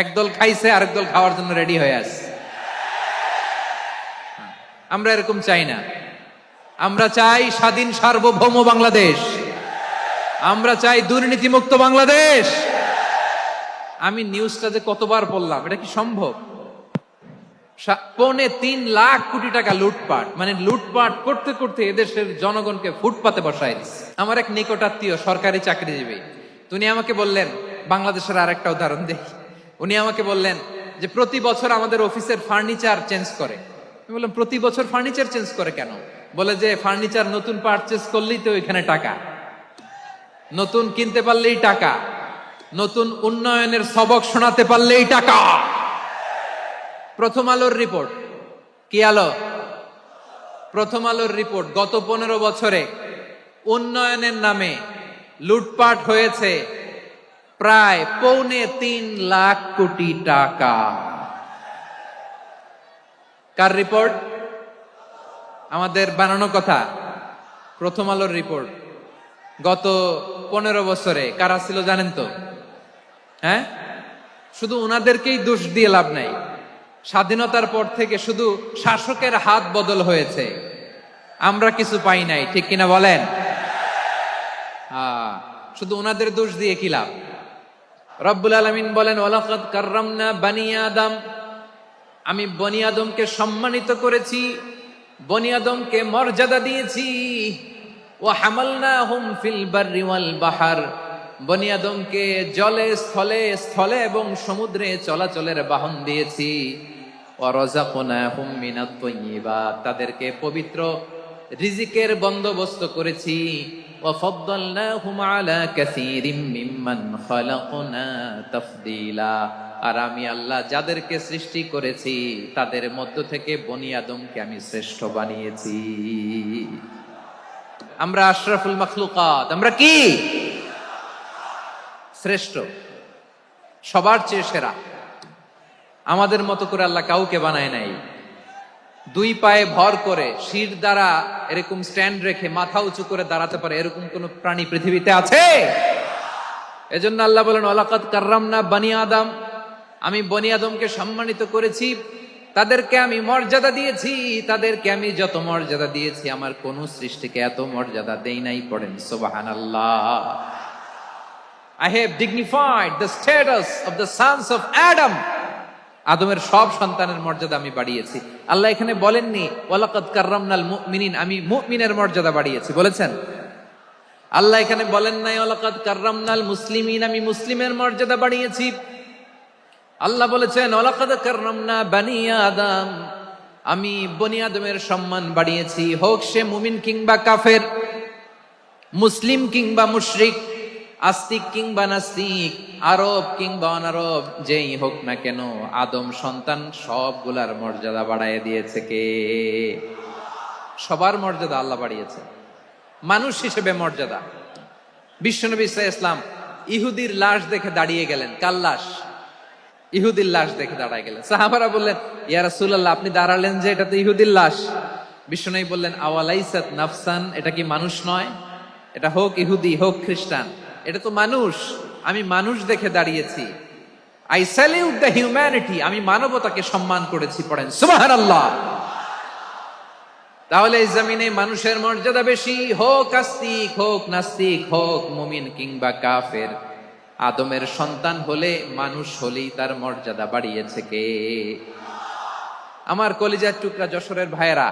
একদল খাইছে, আরেক দল খাওয়ার জন্য রেডি হয়ে আছে। আমরা এরকম চাই না। আমরা চাই স্বাধীন সার্বভৌম বাংলাদেশ। আমরা চাই দুর্নীতিমুক্ত বাংলাদেশ। আমি নিউজটা যে কতবার বললাম, এটা কি সম্ভব? 3.25 লাখ কোটি টাকা লুটপাট, মানে লুটপাট করতে করতে এদেশের জনগণকে ফুটপাতে বসায় দিচ্ছে। আমার এক নিকটাত্মীয় সরকারি চাকরিজীবী, উনি আমাকে বললেন, বাংলাদেশের আরেকটা উদাহরণ দেখি। উনি আমাকে বললেন যে প্রতি বছর আমাদের অফিসের ফার্নিচার চেঞ্জ করে। আমি বললাম, প্রতি বছর ফার্নিচার চেঞ্জ করে কেন? বলে যে ফার্নিচার নতুন পারচেজ করলেই তো এখানে টাকা, নতুন কিনতে পারলেই টাকা, নতুন উন্নয়নের সবক শোনাতে পারলেই টাকা। প্রথম আলোর রিপোর্ট, কি আলো? প্রথম আলোর রিপোর্ট, গত 15 বছরে উন্নয়নের নামে লুটপাট হয়েছে প্রায় 3.25 লাখ কোটি টাকা। কার রিপোর্ট? আমাদের বানানো কথা। প্রথম আলোর রিপোর্ট। গত 15 বছরে কারা ছিল জানেন তো? হ্যাঁ, শুধু উনাদেরকেই দোষ দিয়ে লাভ নাই। স্বাধীনতার পর থেকে শুধু শাসকের হাত বদল হয়েছে, আমরা কিছু পাই নাই, ঠিক কিনা বলেন? শুধু উনাদের দোষ দিয়ে কি লাভ? রব্বুল আলামিন বলেন, ওয়ালাকাদ কাররামনা বানি আদম, আমি বনি আদমকে সম্মানিত করেছি, বনি আদমকে মর্যাদা দিয়েছি। ওয়া হামালনাহুম ফিল বাররি ওয়াল বাহর, বনি আদমকে জলে স্থলে স্থলে এবং সমুদ্রে চলাচলের বাহন দিয়েছি। ওয়া রাযাকনাহুম মিনাত তাইয়্যিবাত, তাদেরকে পবিত্র রিজিকের বন্দোবস্ত করেছি। ওয়া ফাদ্দালনাহুম আলা কাসীরিম মিম্মান খালাকনা তাফদীলা, আর আমি আল্লাহ যাদেরকে সৃষ্টি করেছি তাদের মধ্য থেকে বনি আদমকে আমি শ্রেষ্ঠ বানিয়েছি। আমরা আশরাফুল মাখলুকাত, আমরা কি? শ্রেষ্ঠ, সবার চেয়ে সেরা। আমাদের মতো করে আল্লাহ কাউকে বানায় নাই। 2 পায়ে ভর করে শির দ্বারা এরকম স্ট্যান্ড রেখে মাথা উঁচু করে দাঁড়াতে পারে এরকম কোন প্রাণী পৃথিবীতে আছে? এজন্য আল্লাহ বলেন, ওয়ালাকাদ কাররামনা বানি আদম, আমি বনি আদমকে সম্মানিত করেছি, তাদেরকে আমি মর্যাদা দিয়েছি। তাদেরকে আমি যত মর্যাদা দিয়েছি আমার কোন সৃষ্টিকে এত মর্যাদা দেই নাই। পড়েন সুবহানাল্লাহ। I have dignified the status of the sons of Adam. আদমের সব সন্তানের মর্যাদা আমি বাড়িয়েছি। আল্লাহ এখানে বলেননি ওয়ালাকাদ কাররামনাল মুমিনিন, আমি মুমিনের মর্যাদা বাড়িয়েছি, বলেছেন? আল্লাহ এখানে বলেন নাই ওয়ালাকাদ কাররামনাল মুসলিমিন, আমি মুসলিমের মর্যাদা বাড়িয়েছি। আল্লাহ বলেছেন ওয়ালাকাদ কাররামনা বানি আদম, আমি বনি আদমের সম্মান বাড়িয়েছি। হোক সে মুমিন কিংবা কাফের, মুসলিম কিংবা মুশরিক, আস্তিক কিংবা নাস্তিক, আরব কিংবা অনারব, যেই হোক না কেন আদম সন্তান সবগুলার মর্যাদা বাড়ায় দিয়েছে কে? সবার মর্যাদা আল্লাহ বাড়িয়েছে। মানুষ হিসেবে মর্যাদা। বিশ্বনবী সাল্লাল্লাহু আলাইহি ওয়াসাল্লাম ইহুদির লাশ দেখে দাঁড়িয়ে গেলেন। কার লাশ? ইহুদির লাশ দেখে দাঁড়ায় গেলেন। সাহাবারা বললেন, ইয়া রাসূলুল্লাহ, আপনি দাঁড়ালেন যে, এটা তো ইহুদির লাশ। বিশ্বনবী বললেন, আওয়ালাইসাত নাফসান, এটা কি মানুষ নয়? এটা হোক ইহুদি হোক খ্রিস্টান, এটা তো মানুষ। আমি মানুষ দেখে দাঁড়িয়েছি। আই স্যালিউট দ্য হিউম্যানিটি, আমি মানবতাকে সম্মান করেছি। পড়েন সুবহানাল্লাহ। তাহলে এই জমিনে মানুষের মর্যাদা বেশি, হোক আস্তিক হোক নাস্তিক, হোক মুমিন কিংবা কাফের। আদমের সন্তান হলে, মানুষ হলেই তার মর্যাদা বাড়িয়েছে কে? আমার কলিজার টুকরা যশোরের ভাইয়েরা,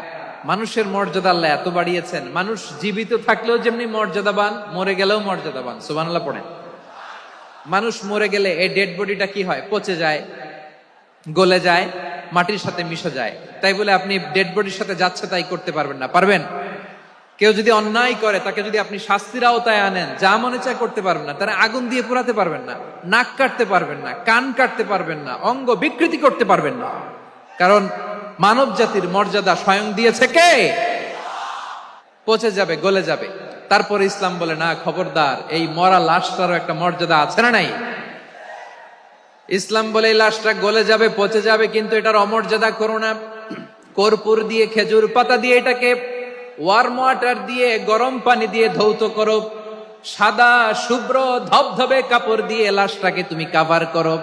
মানুষের মর্যাদা আল্লাহ এত বাড়িয়েছেন, মানুষ জীবিত থাকলেও যেমনি মর্যাদাবান, মরে গেলেও মর্যাদাবান। সুবহানাল্লাহ পড়েন। মানুষ মরে গেলে এই ডেড বডিটা কি হয়? পচে যায়, গলে যায়, মাটির সাথে মিশে যায়। তাই বলে আপনি ডেড বডির সাথে যাচ্ছে তাই করতে পারবেন না। পারবেন? কেউ যদি অন্যায় করে তাকে যদি আপনি শাস্তির আওতায় আনেন, যা মনে চায় করতে পারবেন না। তারা আগুন দিয়ে পোড়াতে পারবেন না, নাক কাটতে পারবেন না, কান কাটতে পারবেন না, অঙ্গ বিকৃতি করতে পারবেন না। কারণ মানব জাতির মর্যাদা স্বয়ং দিয়েছে কে? পচে যাবে, গলে যাবে। তারপরে ইসলাম বলে, না খবরদার, এই মরা লাশটারও একটা মর্যাদা আছে না নাই? ইসলাম বলে এই লাশটা গলে যাবে, পচে যাবে, কিন্তু এটার অমর্যাদা করো না। কর্পূর দিয়ে, খেজুর পাতা দিয়ে এটাকে ওয়ার্ম ওয়াটার দিয়ে, গরম পানি দিয়ে ধৌত করো। সাদা শুভ্র ধবধবে কাপড় দিয়ে লাশটাকে তুমি কাভার করো।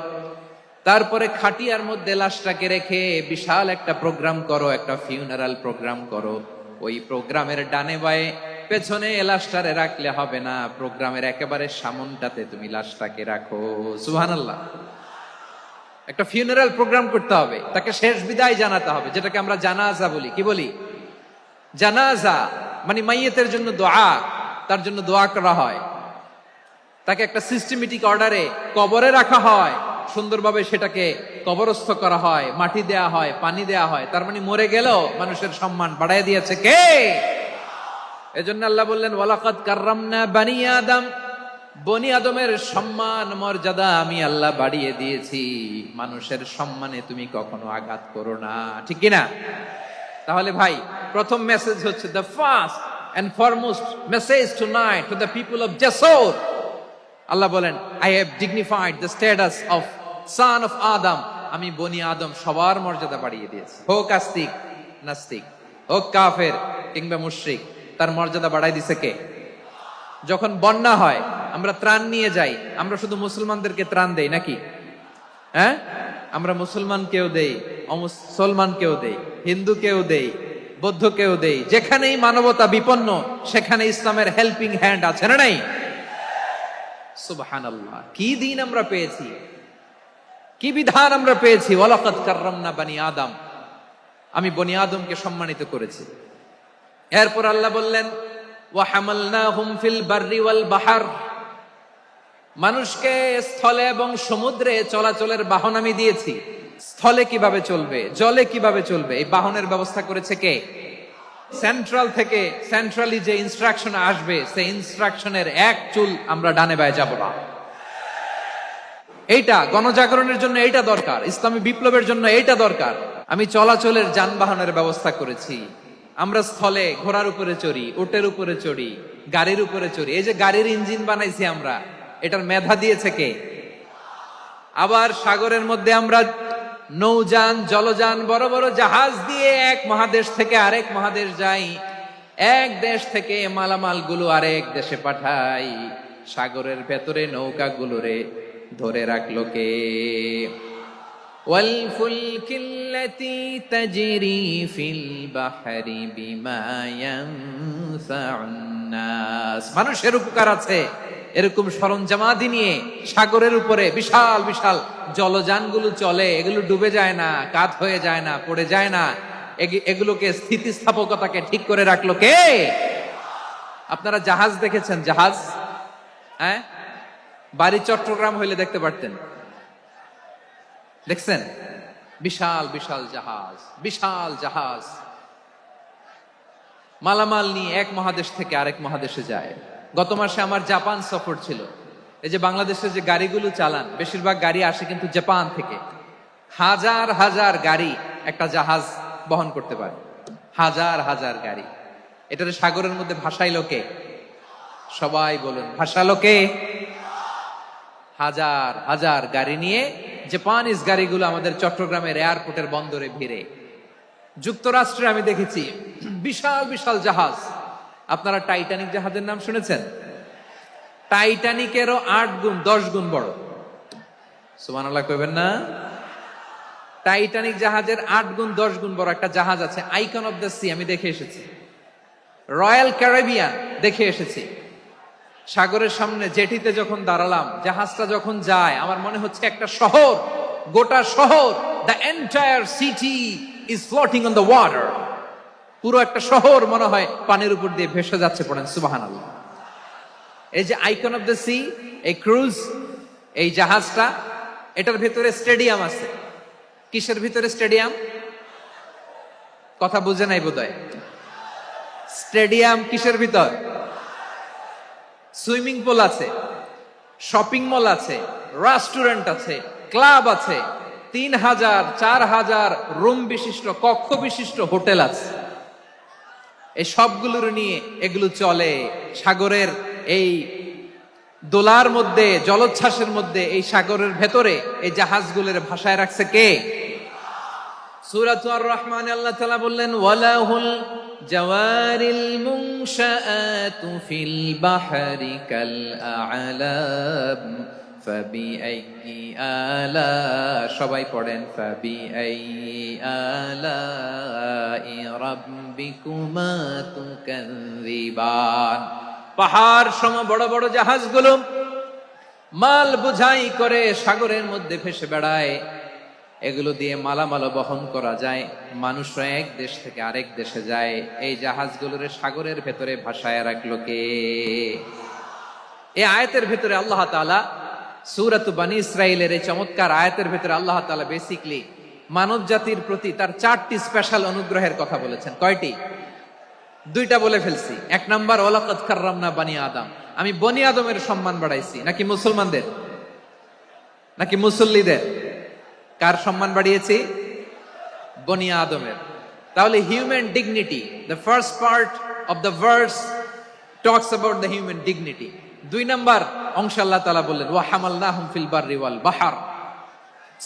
তারপরে খাটিয়ার মধ্যে লাশটাকে রেখে বিশাল একটা প্রোগ্রাম করো, একটা ফিউনারাল প্রোগ্রাম করো। ওই প্রোগ্রামের ডানে বায়ে পেছনে লাশটারে রাখলে হবে না, প্রোগ্রামের একেবারে সামনটাতে তুমি লাশটাকে রাখো। সুবহানাল্লাহ। একটা ফিউনারাল প্রোগ্রাম করতে হবে, তাকে শেষ বিদায় জানাতে হবে, যেটাকে আমরা জানাজা বলি। কি বলি? জানাজা মানে মাইয়েতের জন্য দোয়া, তার জন্য দোয়া করা হয়, তাকে একটা সিস্টেমেটিক অর্ডারে কবরে রাখা হয়, সুন্দরভাবে সেটাকে কবরস্থ করা হয়, মাটি দেয়া হয়, পানি দেয়া হয়। তার মানে মরে গেলেও মানুষের সম্মান বাড়ায় দিয়েছে কে? এজন্য আল্লাহ বললেন ওয়ালাকাদ কাররামনা বানি আদম, বনি আদমের সম্মান মর্যাদা আমি আল্লাহ বাড়িয়ে দিয়েছি। মানুষের সম্মানে তুমি কখনো আঘাত করো না, ঠিক কিনা? তাহলে ভাই, প্রথম মেসেজ হচ্ছে the first and foremost message tonight to the people of Jashore. আল্লাহ বলেন I have dignified the status of son of Adam. আমি বনি আদম সবার মর্যাদা বাড়িয়ে দিয়েছি, হোক আস্তিক নাস্তিক, হোক কাফের কিংবা মুশরিক, তার মর্যাদা বাড়াই দিছে কে? যখন বন্যা হয় আমরা ত্রাণ নিয়ে যাই, আমরা শুধু মুসলমানদেরকে ত্রাণ দেই নাকি? হ্যাঁ, আমরা মুসলমানকেও দেই, অমুসলমানকেও দেই, হিন্দুকেও দেই, বৌদ্ধকেও দেই। যেখানেই মানবতা বিপন্ন সেখানে ইসলামের হেল্পিং হ্যান্ড আছে না নাই? সুবহানাল্লাহ। কি দিন আমরা পেয়েছি, কি বিধান আমরা পেয়েছি। ওয়ালাকাদ কাররামনা বানি আদম, আমি বনি আদমকে সম্মানিত করেছি। এরপর আল্লাহ বললেন ওয়া হামালনাহুম ফিল বাররি ওয়াল বাহর, মানুষকে স্থলে এবং সমুদ্রে চলাচলের বাহন আমি দিয়েছি। স্থলে কিভাবে চলবে, জলে কিভাবে চলবে, এই বাহনের ব্যবস্থা করেছে কে? সেন্ট্রাল থেকে, সেন্ট্রালি যে ইনস্ট্রাকশন আসবে সেই ইনস্ট্রাকশনের এক চুল আমরা ডানে বায়ে যাব না। এইটা গণজাগরণের জন্য এইটা দরকার, ইসলামী বিপ্লবের জন্য এইটা দরকার। আমি চলাচলের যানবাহনের ব্যবস্থা করেছি। আমরা স্থলে ঘোড়ার উপরে চড়ি, উটের উপরে চড়ি, গাড়ির উপরে চড়ি। এই যে গাড়ির ইঞ্জিন বানাইছি আমরা, এটার মেধা দিয়েছে কে? আবার সাগরের মধ্যে আমরা নৌযান, জলযান, বড় বড় জাহাজ দিয়ে এক মহাদেশ থেকে আরেক মহাদেশ যাই, এক দেশ থেকে মালামাল গুলো আরেক দেশে পাঠাই। সাগরের ভেতরে নৌকা গুলোরে ধরে রাখলো কে? ওয়াল ফুলকিল্লাতী তাজরি ফিল বাহরি বিমা ইয়ানফাউন নাস, মানুষের উপকার আছে এরকম সরঞ্জামাদি নিয়ে সাগরের উপরে বিশাল বিশাল জলযানগুলো চলে। এগুলো ডুবে যায় না, কাত হয়ে যায় না, পড়ে যায় না। এগুলোকে স্থিতিস্থাপকতাকে ঠিক করে রাখলো কে? আপনারা জাহাজ দেখেছেন? জাহাজ, হ্যাঁ, বাড়ি চট্টগ্রাম হইলে দেখতে পারতেন। দেখছেন? বিশাল বিশাল জাহাজ, বিশাল জাহাজ মালামাল নিয়ে এক মহাদেশ থেকে আরেক মহাদেশে যায়। গত মাসে আমার জাপান সফর ছিল। এই যে বাংলাদেশে যে গাড়িগুলো চালান, বেশিরভাগ গাড়ি আসে কিন্তু জাপান থেকে। হাজার হাজার গাড়ি একটা জাহাজ বহন করতে পারে, হাজার হাজার গাড়ি। এটারে সাগরের মধ্যে ভাসাইলো কে? সবাই বলুন, ভাসালো কে? হাজার হাজার গাড়ি নিয়ে জাপানিজ গাড়িগুলো আমাদের চট্টগ্রামের এয়ারপোর্টের বন্দরে ভিড়ে। যুক্তরাষ্ট্রে আমি দেখেছি বিশাল বিশাল জাহাজ। আপনারা টাইটানিক জাহাজের নাম শুনেছেন? টাইটানিকেরও 8 গুণ 10 গুণ বড়। সুবহানাল্লাহ কইবেন না? টাইটানিক জাহাজের 8 গুণ 10 গুণ বড় একটা জাহাজ আছে, আইকন অফ দ্য সি, আমি দেখে এসেছি। রয়্যাল ক্যারিবিয়ান দেখে এসেছি। সাগরের সামনে জেটিতে যখন দাঁড়ালাম, জাহাজটা যখন যায়, আমার মনে হচ্ছে একটা শহর, গোটা শহর, the entire city is floating on the water. পুরো একটা শহর মনে হয় পানির উপর দিয়ে ভেসে যাচ্ছে। পড়েন সুবহানাল্লাহ। এই যে আইকন অফ দ্য সি, এই ক্রুজ, এই জাহাজটা, এটার ভিতরে স্টেডিয়াম আছে। কিসের ভিতরে স্টেডিয়াম? কথা বুঝে নাই বোধহয়। স্টেডিয়াম কিসের ভিতর? সুইমিং পুল আছে, শপিং মল আছে, রেস্টুরেন্ট আছে, ক্লাব আছে, 3000 4000 রুম বিশিষ্ট, কক্ষ বিশিষ্ট হোটেল আছে। এই সবগুলোর নিয়ে এগুলো চলে সাগরের এই দোলার মধ্যে, জলোচ্ছ্বাসের মধ্যে। এই সাগরের ভেতরে এই জাহাজগুলোর ভাষায় রাখছে কে? সূরা আর রহমানে আল্লাহ তাআলা বললেন ওয়ালাহুল জাওয়ারিল মুনশাআতু ফিল বাহরি কাল আ'লাম ফাবিআইয়ি আলা, সবাই পড়েন ফাবিআইয়ি আলাই রাব্বিকুমা তুকাযযিবান। পাহাড় সম বড় বড় জাহাজগুলো মাল বোঝাই করে সাগরের মধ্যে ভেসে বেড়ায়। এগুলো দিয়ে মালামাল বহন করা যায়, মানুষরা এক দেশ থেকে আরেক দেশে যায়। এই জাহাজগুলোরে সাগরের ভেতরে ভাসায় রাখলো কে? এই আয়াতের ভেতরে আল্লাহ তাআলা সূরাত বনী ইসরাঈলের এই চমৎকার আয়াতের ভেতরে আল্লাহ তাআলা বেসিক্যালি মানব জাতির প্রতি তার 4টি স্পেশাল অনুগ্রহের কথা বলেছেন। কয়টি? 2টা বলে ফেলছি। 1 নাম্বার, ওয়ালাকাদ কাররামনা বনী আদম, আমি বনী আদমের সম্মান বাড়াইছি। নাকি মুসলমানদের? নাকি মুসল্লিদের? কার সম্মান বাড়িয়েছি? বনী আদমের। তাহলে human dignity, the first part of the verse talks about the human dignity. 2 number অংশ আল্লাহ তাআলা বললেন ওয়া হামালনাহুম ফিল বাররি ওয়াল বাহর,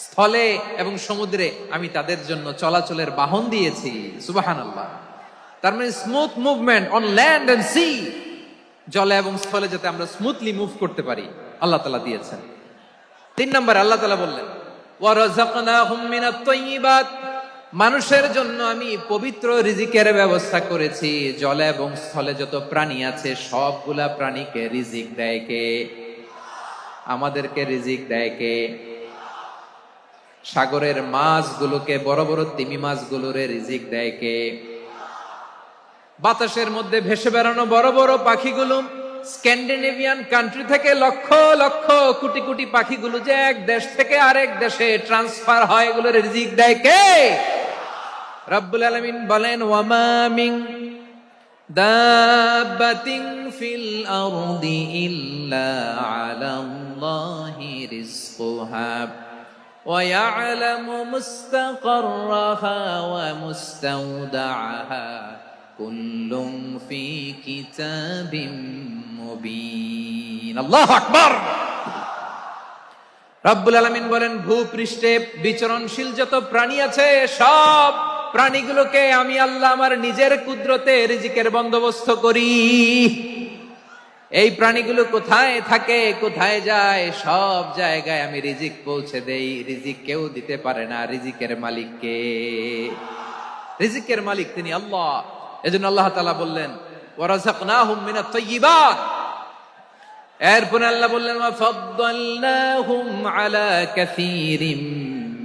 স্থলে এবং সমুদ্রে আমি তাদের জন্য চলাচলের বাহন দিয়েছি। সুবহানাল্লাহ। তার মানে smooth movement on land and sea, জলে এবং স্থলে যাতে আমরা স্মুথলি মুভ করতে পারি আল্লাহ তাআলা দিয়েছেন। 3 নাম্বার আল্লাহ তাআলা বললেন ওয়া রাযাকনাহুম মিনাত তাইয়্যিবাত, মানুষের জন্য আমি পবিত্র রিজিকের ব্যবস্থা করেছি। জলে এবং স্থলে যত প্রাণী আছে সবগুলা প্রাণীকে রিজিক দেয় কে? আমাদেরকে রিজিক দেয় কে? সাগরের মাছগুলোকে, বড় বড় তিমি মাছগুলোরে রিজিক দেয় কে? বাতাসের মধ্যে ভেসে বেড়ানো বড় বড় পাখিগুলো, স্ক্যান্ডিনেভিয়ান কান্ট্রি থেকে লক্ষ লক্ষ কোটি কোটি পাখিগুলো যে এক দেশ থেকে আরেক দেশে ট্রান্সফার হয়, এগুলোর রিজিক দেয় কে? রব্বুল আলামিন বলেন ওয়ামা মিন দাব্বাতিন ফিল আরদি ইল্লা আলাল্লাহি রিজকুহা ওয়া ইয়ালামু মুস্তাকাররাহা ওয়া মুস্তাওদাআহা কুল্লুম ফি কিতাবিম মুবিন। আল্লাহু আকবার। রব্বুল আলামিন বলেন ভূপৃষ্ঠে বিচরণশীল যত প্রাণী আছে সব প্রাণীগুলোকে আমি আল্লাহ আমার নিজের কুদরতে রিজিকের বন্দোবস্ত করি। এই প্রাণীগুলো কোথায় থাকে, কোথায় যায়, সব জায়গায় আমি রিজিক পৌঁছে দেই। রিজিক কেউ দিতে পারে না, রিজিকের মালিক কে? রিজিকের মালিক তিনি আল্লাহ। এজন্য আল্লাহ তাআলা বললেন ওয়া রাযাকনাহুম মিনাত তাইয়্যিবাত। এরপর আল্লাহ বললেন ওয়া ফাদ্দালনাহুম আলা কাসীরিম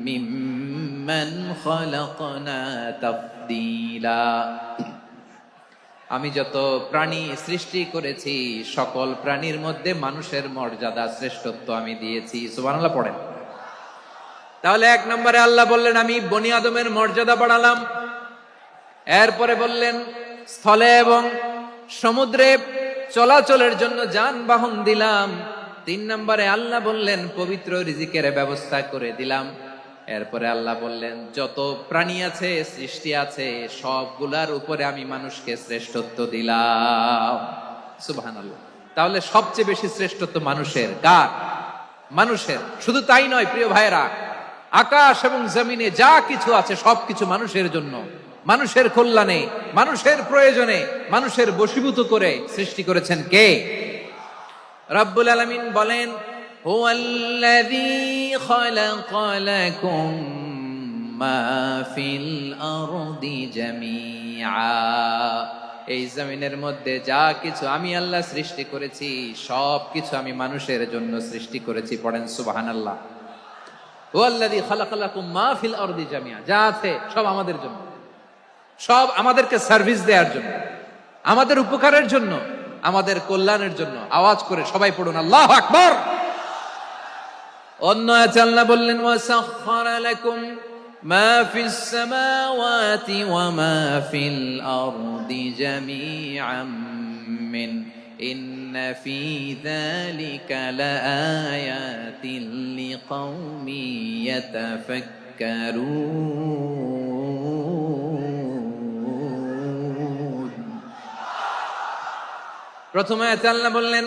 মিম্মান খালাকনা তাফদীলা। আমি যত প্রাণী সৃষ্টি করেছি সকল প্রাণীর মধ্যে মানুষের মর্যাদা, শ্রেষ্ঠত্ব আমি দিয়েছি। সুবহানাল্লাহ পড়েন। তাহলে 1 নম্বরে আল্লাহ বললেন আমি বনী আদমের মর্যাদা বাড়ালাম। এরপরে বললেন স্থলে এবং সমুদ্রে চলাচলের জন্য যানবাহন দিলাম। 3 নম্বরে আল্লাহ বললেন পবিত্র রিজিকের ব্যবস্থা করে দিলাম। এরপরে আল্লাহ বললেন যত প্রাণী আছে, সৃষ্টি আছে, সবগুলার উপরে আমি মানুষকে শ্রেষ্ঠত্ব দিলাম। সুবহানাল্লাহ। তাহলে সবচেয়ে বেশি শ্রেষ্ঠত্ব মানুষের। কার? মানুষের। শুধু তাই নয় প্রিয় ভাইরা, আকাশ এবং জমিনে যা কিছু আছে সবকিছু মানুষের জন্য, মানুষের কল্যাণে, মানুষের প্রয়োজনে, মানুষের বশীভূত করে সৃষ্টি করেছেন কে? রব্বুল আলামিন বলেন হুয়াল্লাযী খালাকা লাকুম মা ফিল আরদি জামিআ। এই জমিনের মধ্যে যা কিছু আমি আল্লাহ সৃষ্টি করেছি সব কিছু আমি মানুষের জন্য সৃষ্টি করেছি। পড়েন সুবহানাল্লাহ। হুয়াল্লাযী খালাকা লাকুম মা ফিল আরদি জামিআ, যা আছে সব আমাদের জন্য, সব আমাদেরকে সার্ভিস দেওয়ার জন্য, আমাদের উপকারের জন্য, আমাদের কল্যাণের জন্য। আওয়াজ করে সবাই পড়ুন আল্লাহু আকবার। অন্য আয়াতে আল্লাহ বললেন ওয়াসাখখারা লাকুম মা ফিস সামাওয়াতি ওয়া মা ফিল আরদি জামিআম মিন ইন্না ফি যালিকা লাআয়াতিন লিকাউমি ইয়াতাফাক্কারুন। প্রথমে আয়াতে আল্লাহ বললেন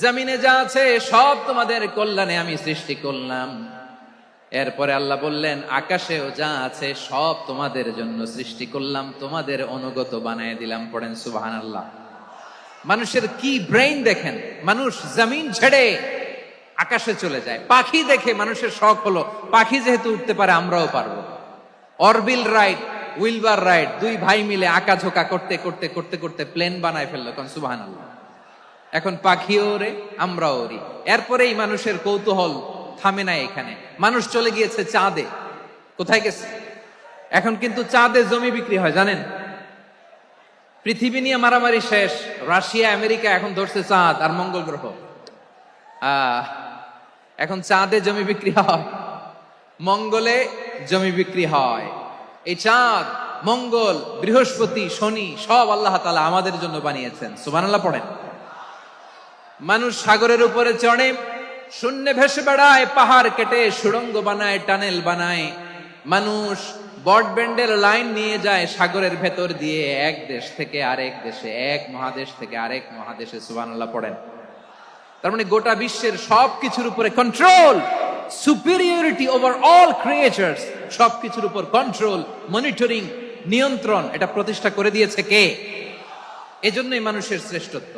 জমিনে যা আছে সব তোমাদের কল্যাণে আমি সৃষ্টি করলাম। এরপরে আল্লাহ বললেন আকাশেও যা আছে সব তোমাদের জন্য সৃষ্টি করলাম, তোমাদের অনুগত বানায় দিলাম। পড়েন সুবহানাল্লাহ। মানুষের কি ব্রেইন দেখেন, মানুষ জমিন ছেড়ে আকাশে চলে যায়। পাখি দেখে মানুষের শখ হলো, পাখি যেহেতু উঠতে পারে আমরাও পারবো। অরবিল রাইট, উইলবার রাইট, দুই ভাই মিলে আঁকাঝোঁকা করতে করতে করতে করতে প্লেন বানায় ফেললো। কোন সুবহানাল্লাহ। এখন পাখিও ওরে, আমরাও ওরি। এরপরেই মানুষের কৌতূহল থামে না এখানে। মানুষ চলে গিয়েছে চাঁদে। কোথায় গেছে? এখন কিন্তু চাঁদে জমি বিক্রি হয় জানেন। পৃথিবী নিয়ে মারামারি শেষ, রাশিয়া আমেরিকা এখন ধরছে চাঁদ আর মঙ্গল গ্রহ। এখন চাঁদে জমি বিক্রি হয়, মঙ্গলে জমি বিক্রি হয়। এই চাঁদ, মঙ্গল, বৃহস্পতি, শনি সব আল্লাহ তাআলা আমাদের জন্য বানিয়েছেন। সুবহানাল্লাহ পড়েন। মানুষ সাগরের উপরে চড়ে, শূন্যে ভেসে বেড়ায়, পাহাড় কেটে সুড়ঙ্গ বানায়, টানেল বানায়। মানুষ ব্রডব্যান্ডের লাইন নিয়ে যায় সাগরের ভেতর দিয়ে, এক দেশ থেকে আরেক দেশে, এক মহাদেশ থেকে আরেক মহাদেশে। সুবহানাল্লাহ পড়েন। তার মানে গোটা বিশ্বের সবকিছুর উপরে control, superiority over all creatures, সবকিছুর উপর কন্ট্রোল, মনিটরিং, নিয়ন্ত্রণ, এটা প্রতিষ্ঠা করে দিয়েছে কে? এজন্যই মানুষের শ্রেষ্ঠত্ব।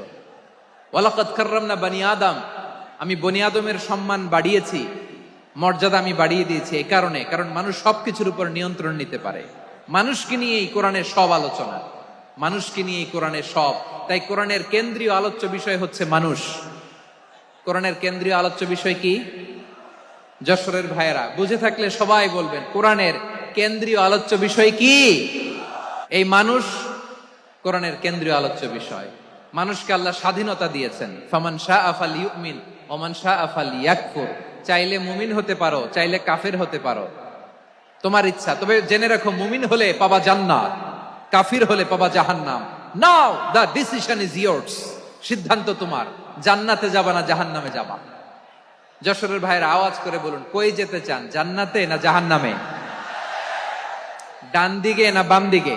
ওয়ালাকাদ কাররামনা বানি আদম, আমি বনি আদমের সম্মান বাড়িয়েছি, মর্যাদা আমি বাড়িয়ে দিয়েছি এই কারণে, কারণ মানুষ সবকিছুর উপর নিয়ন্ত্রণ নিতে পারে। মানুষকে নিয়ে এই কোরআনের সব আলোচনা, মানুষকে নিয়ে এই কোরআনের সব। তাই কোরআনের কেন্দ্রীয় আলোচ্য বিষয় হচ্ছে মানুষ। কোরআনের কেন্দ্রীয় আলোচ্য বিষয় কি? যশোরের ভাইয়েরা বুঝে থাকলে সবাই বলবেন, কোরআনের কেন্দ্রীয় আলোচ্য বিষয় কি? এই মানুষ কোরআনের কেন্দ্রীয় আলোচ্য বিষয়। মানুষকে আল্লাহ স্বাধীনতা দিয়েছেন। ফামান শাআ ফালইউমিন ওয়া মান শাআ ফালইয়াকফুর। চাইলে মুমিন হতে পারো, চাইলে কাফের হতে পারো, তোমার ইচ্ছা। তবে জেনে রাখো, মুমিন হলে পাবা জান্নাত, কাফির হলে পাবা জাহান্নাম। নাও দ্য ডিসিশন ইজ ইয়ার্স। সিদ্ধান্ত তোমার, জান্নাতে যাবা না জাহান্নামে যাবা। যশোরের ভাইয়েরা আওয়াজ করে বলুন, কই যেতে চান, জান্নাতে না জাহান্নামে? ডান দিকে না বাম দিকে?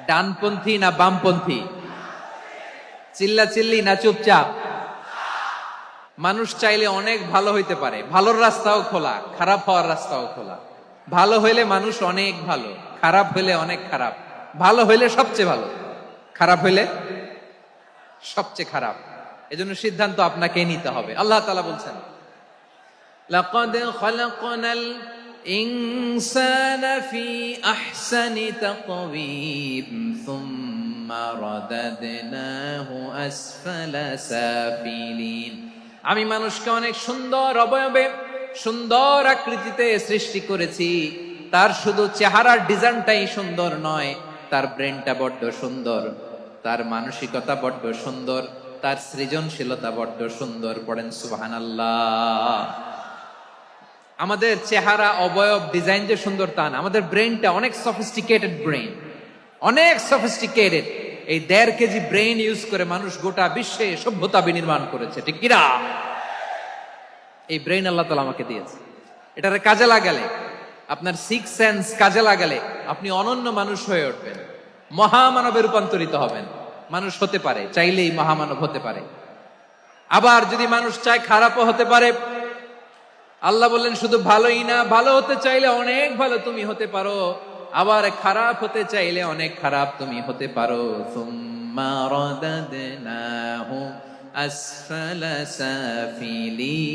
ডানপন্থী না বামপন্থী? চিল্লা চিল্লি না চুপচাপ? মানুষ চাইলে অনেক ভালো হইতে পারে, ভালোর রাস্তাও খোলা, খারাপ হওয়ার রাস্তাও খোলা। ভালো হইলে মানুষ অনেক ভালো, খারাপ হইলে অনেক খারাপ। ভালো হইলে সবচেয়ে ভালো, খারাপ হইলে সবচেয়ে খারাপ। এজন্য সিদ্ধান্ত আপনাকে নিতে হবে। আল্লাহ তাআলা বলছেন, লাকাদ খালাকনাল ইনসানা ফি আহসানি তাকওয়িম সুম্মা রাদাদনাহু আসফালা সাফিলিন। আমি মানুষকে অনেক সুন্দর অবয়বে, সুন্দর আকৃতিতে সৃষ্টি করেছি। তার শুধু চেহারার ডিজাইনটাই সুন্দর নয়, তার ব্রেনটা বড্ড সুন্দর, তার মানসিকতা বড্ড সুন্দর, তার সৃজনশীলতা বড্ড সুন্দর। পড়েন সুবহানাল্লাহ। আমাদের চেহারা, অবয়ব, ডিজাইন যে সুন্দর তা না, আমাদের ব্রেনটা অনেক সফিস্টিকেটেড ব্রেন, অনেক সফিস্টিকেটেড। এই 1.5 কেজি ব্রেন ইউজ করে মানুষ গোটা বিশ্বে সভ্যতা বিনির্মাণ করেছে, ঠিক কিনা? এই ব্রেন আল্লাহ তাআলা আমাকে দিয়েছে। এটারে কাজে লাগালে, আপনার 6 সেন্স কাজে লাগালে আপনি অনন্য মানুষ হয়ে উঠবেন, মহামানবে রূপান্তরিত হবেন। মানুষ হতে পারে, চাইলেই মহামানব হতে পারে। আবার যদি মানুষ চায় খারাপও হতে পারে। আল্লাহ বললেন শুধু ভালোই না, ভালো হতে চাইলে অনেক ভালো তুমি হতে পারো, আবার খারাপ হতে চাইলে অনেক খারাপ তুমি হতে পারো। সুম্মা রাদাদনাহু আসফালা সাফিলিন।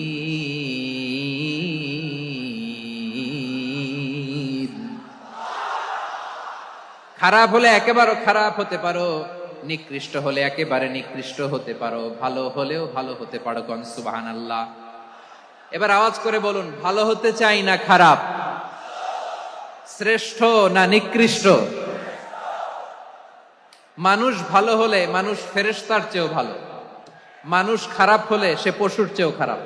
খারাপ হলে একেবারে খারাপ হতে পারো, নিকৃষ্ট হলে একেবারে নিকৃষ্ট হতে পারো, ভালো হলেও ভালো হতে পারো। কোন সুবহানাল্লাহ। এবার আওয়াজ করে বলুন, ভালো হতে চাই না খারাপ? শ্রেষ্ঠ না নিকৃষ্ট? মানুষ ভালো হলে মানুষ ফেরেশতার চেয়েও ভালো, মানুষ খারাপ হলে সে পশুর চেয়েও খারাপ।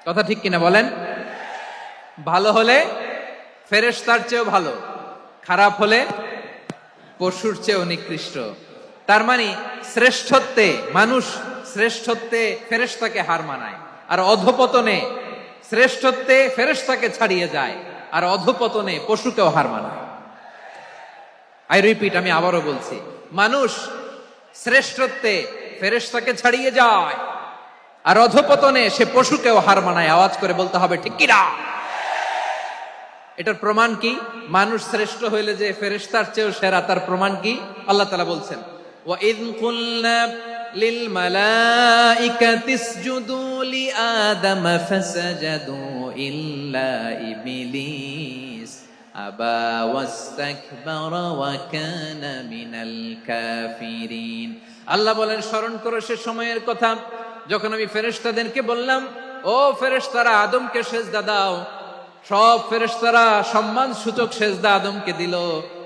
কথা ঠিক কিনা বলেন? ভালো হলে ফেরেশতার চেয়েও ভালো, খারাপ হলে পশুর চেয়েও নিকৃষ্ট। তার মানে শ্রেষ্ঠত্বে মানুষ, শ্রেষ্ঠত্বে ফেরেশতাকে হার মানায়, আর অধপতনে শ্রেষ্ঠত্বে ফেরেশতাকে ছাড়িয়ে যায়, আর অধপতনে পশুকেও হার মানায়। আই রিপিট, আমি আবারও বলছি, মানুষ শ্রেষ্ঠত্বে ফেরেশতাকে ছাড়িয়ে যায়, আর অধপতনে সে পশুকেও হার মানায়। আওয়াজ করে বলতে হবে ঠিক কিনা? এটার প্রমাণ কি? মানুষ শ্রেষ্ঠ হইলে যে ফেরেশতার চেয়েও সেরা, তার প্রমাণ কি? আল্লাহ তাআলা বলছেন, ওয়া ইয কুলনা লিল মালাইকাতি ইসজুদু লিআদম ফাসাজাদু ইল্লা ইবলিস আবা ওয়াস্তাকবারা ওয়া কানা মিনাল কাফিরিন। আল্লাহ বলেন, স্মরণ করো সে সময়ের কথা যখন আমি ফেরেশতাদেরকে বললাম, ও ফেরেশতারা আদমকে সেজদা দাও। সব ফেরেশতারা সম্মান সূচক সেজদা আদমকে দিল।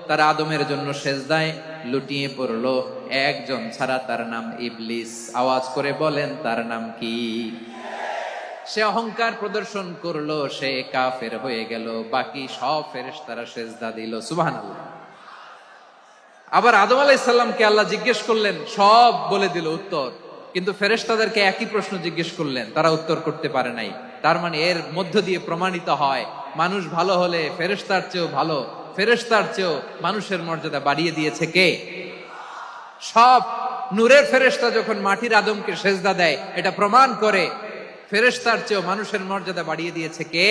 তারা আদমের জন্য সেজদায় লুটিয়ে পড়লো, একজন ছাড়া, তার নাম ইবলিস। আওয়াজ করে বলেন, তার নাম কি? সে অহংকার প্রদর্শন করলো, সে কাফের হয়ে গেল। বাকি সব ফেরেশতারা সেজদা দিল। সুবহানাল্লাহ। আবার আদম আলাইহিস সালামকে আল্লাহ জিজ্ঞেস করলেন, সব বলে দিল উত্তর, কিন্তু ফেরেশতাদেরকে একই প্রশ্ন জিজ্ঞেস করলেন, তারা উত্তর করতে পারে নাই। তার মানে এর মধ্য দিয়ে প্রমাণিত হয়, মানুষ ভালো হলে ফেরেশতার চেয়েও ভালো, ফেরেশতার চেয়েও মানুষের মর্যাদা বাড়িয়ে দিয়েছে কে? সব নূরের ফেরেশতা যখন মাটির আদমকে সেজদা দেয়, এটা প্রমাণ করে ফেরেশতার চেয়েও মানুষের মর্যাদা বাড়িয়ে দিয়েছে কে?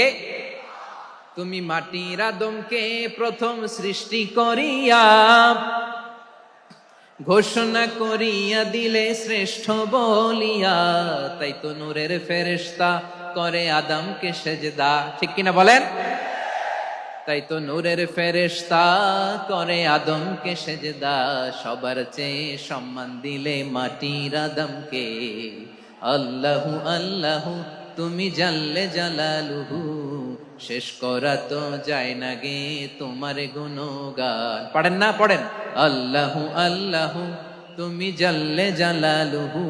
তুমি মাটির আদমকে প্রথম সৃষ্টি করিয়া ঘোষণা করিয়া দিলে শ্রেষ্ঠ বলিয়া, তাই তো নূরের ফেরেশতা করে আদমকে সেজদা। ঠিক কিনা বলেন? তাই তো নূরের ফেরেশতা করে আদমকে সেজদা। সবার চেয়ে সম্মান দিলে মাটির আদমকে। আল্লাহু আল্লাহু তুমি জাল্লে জালালুহু, শেষ করা তো যায় না গে তোমার গুণগান। পড়েন না? পড়েন। আল্লাহু আল্লাহু তুমি জাল্লে জালালুহু,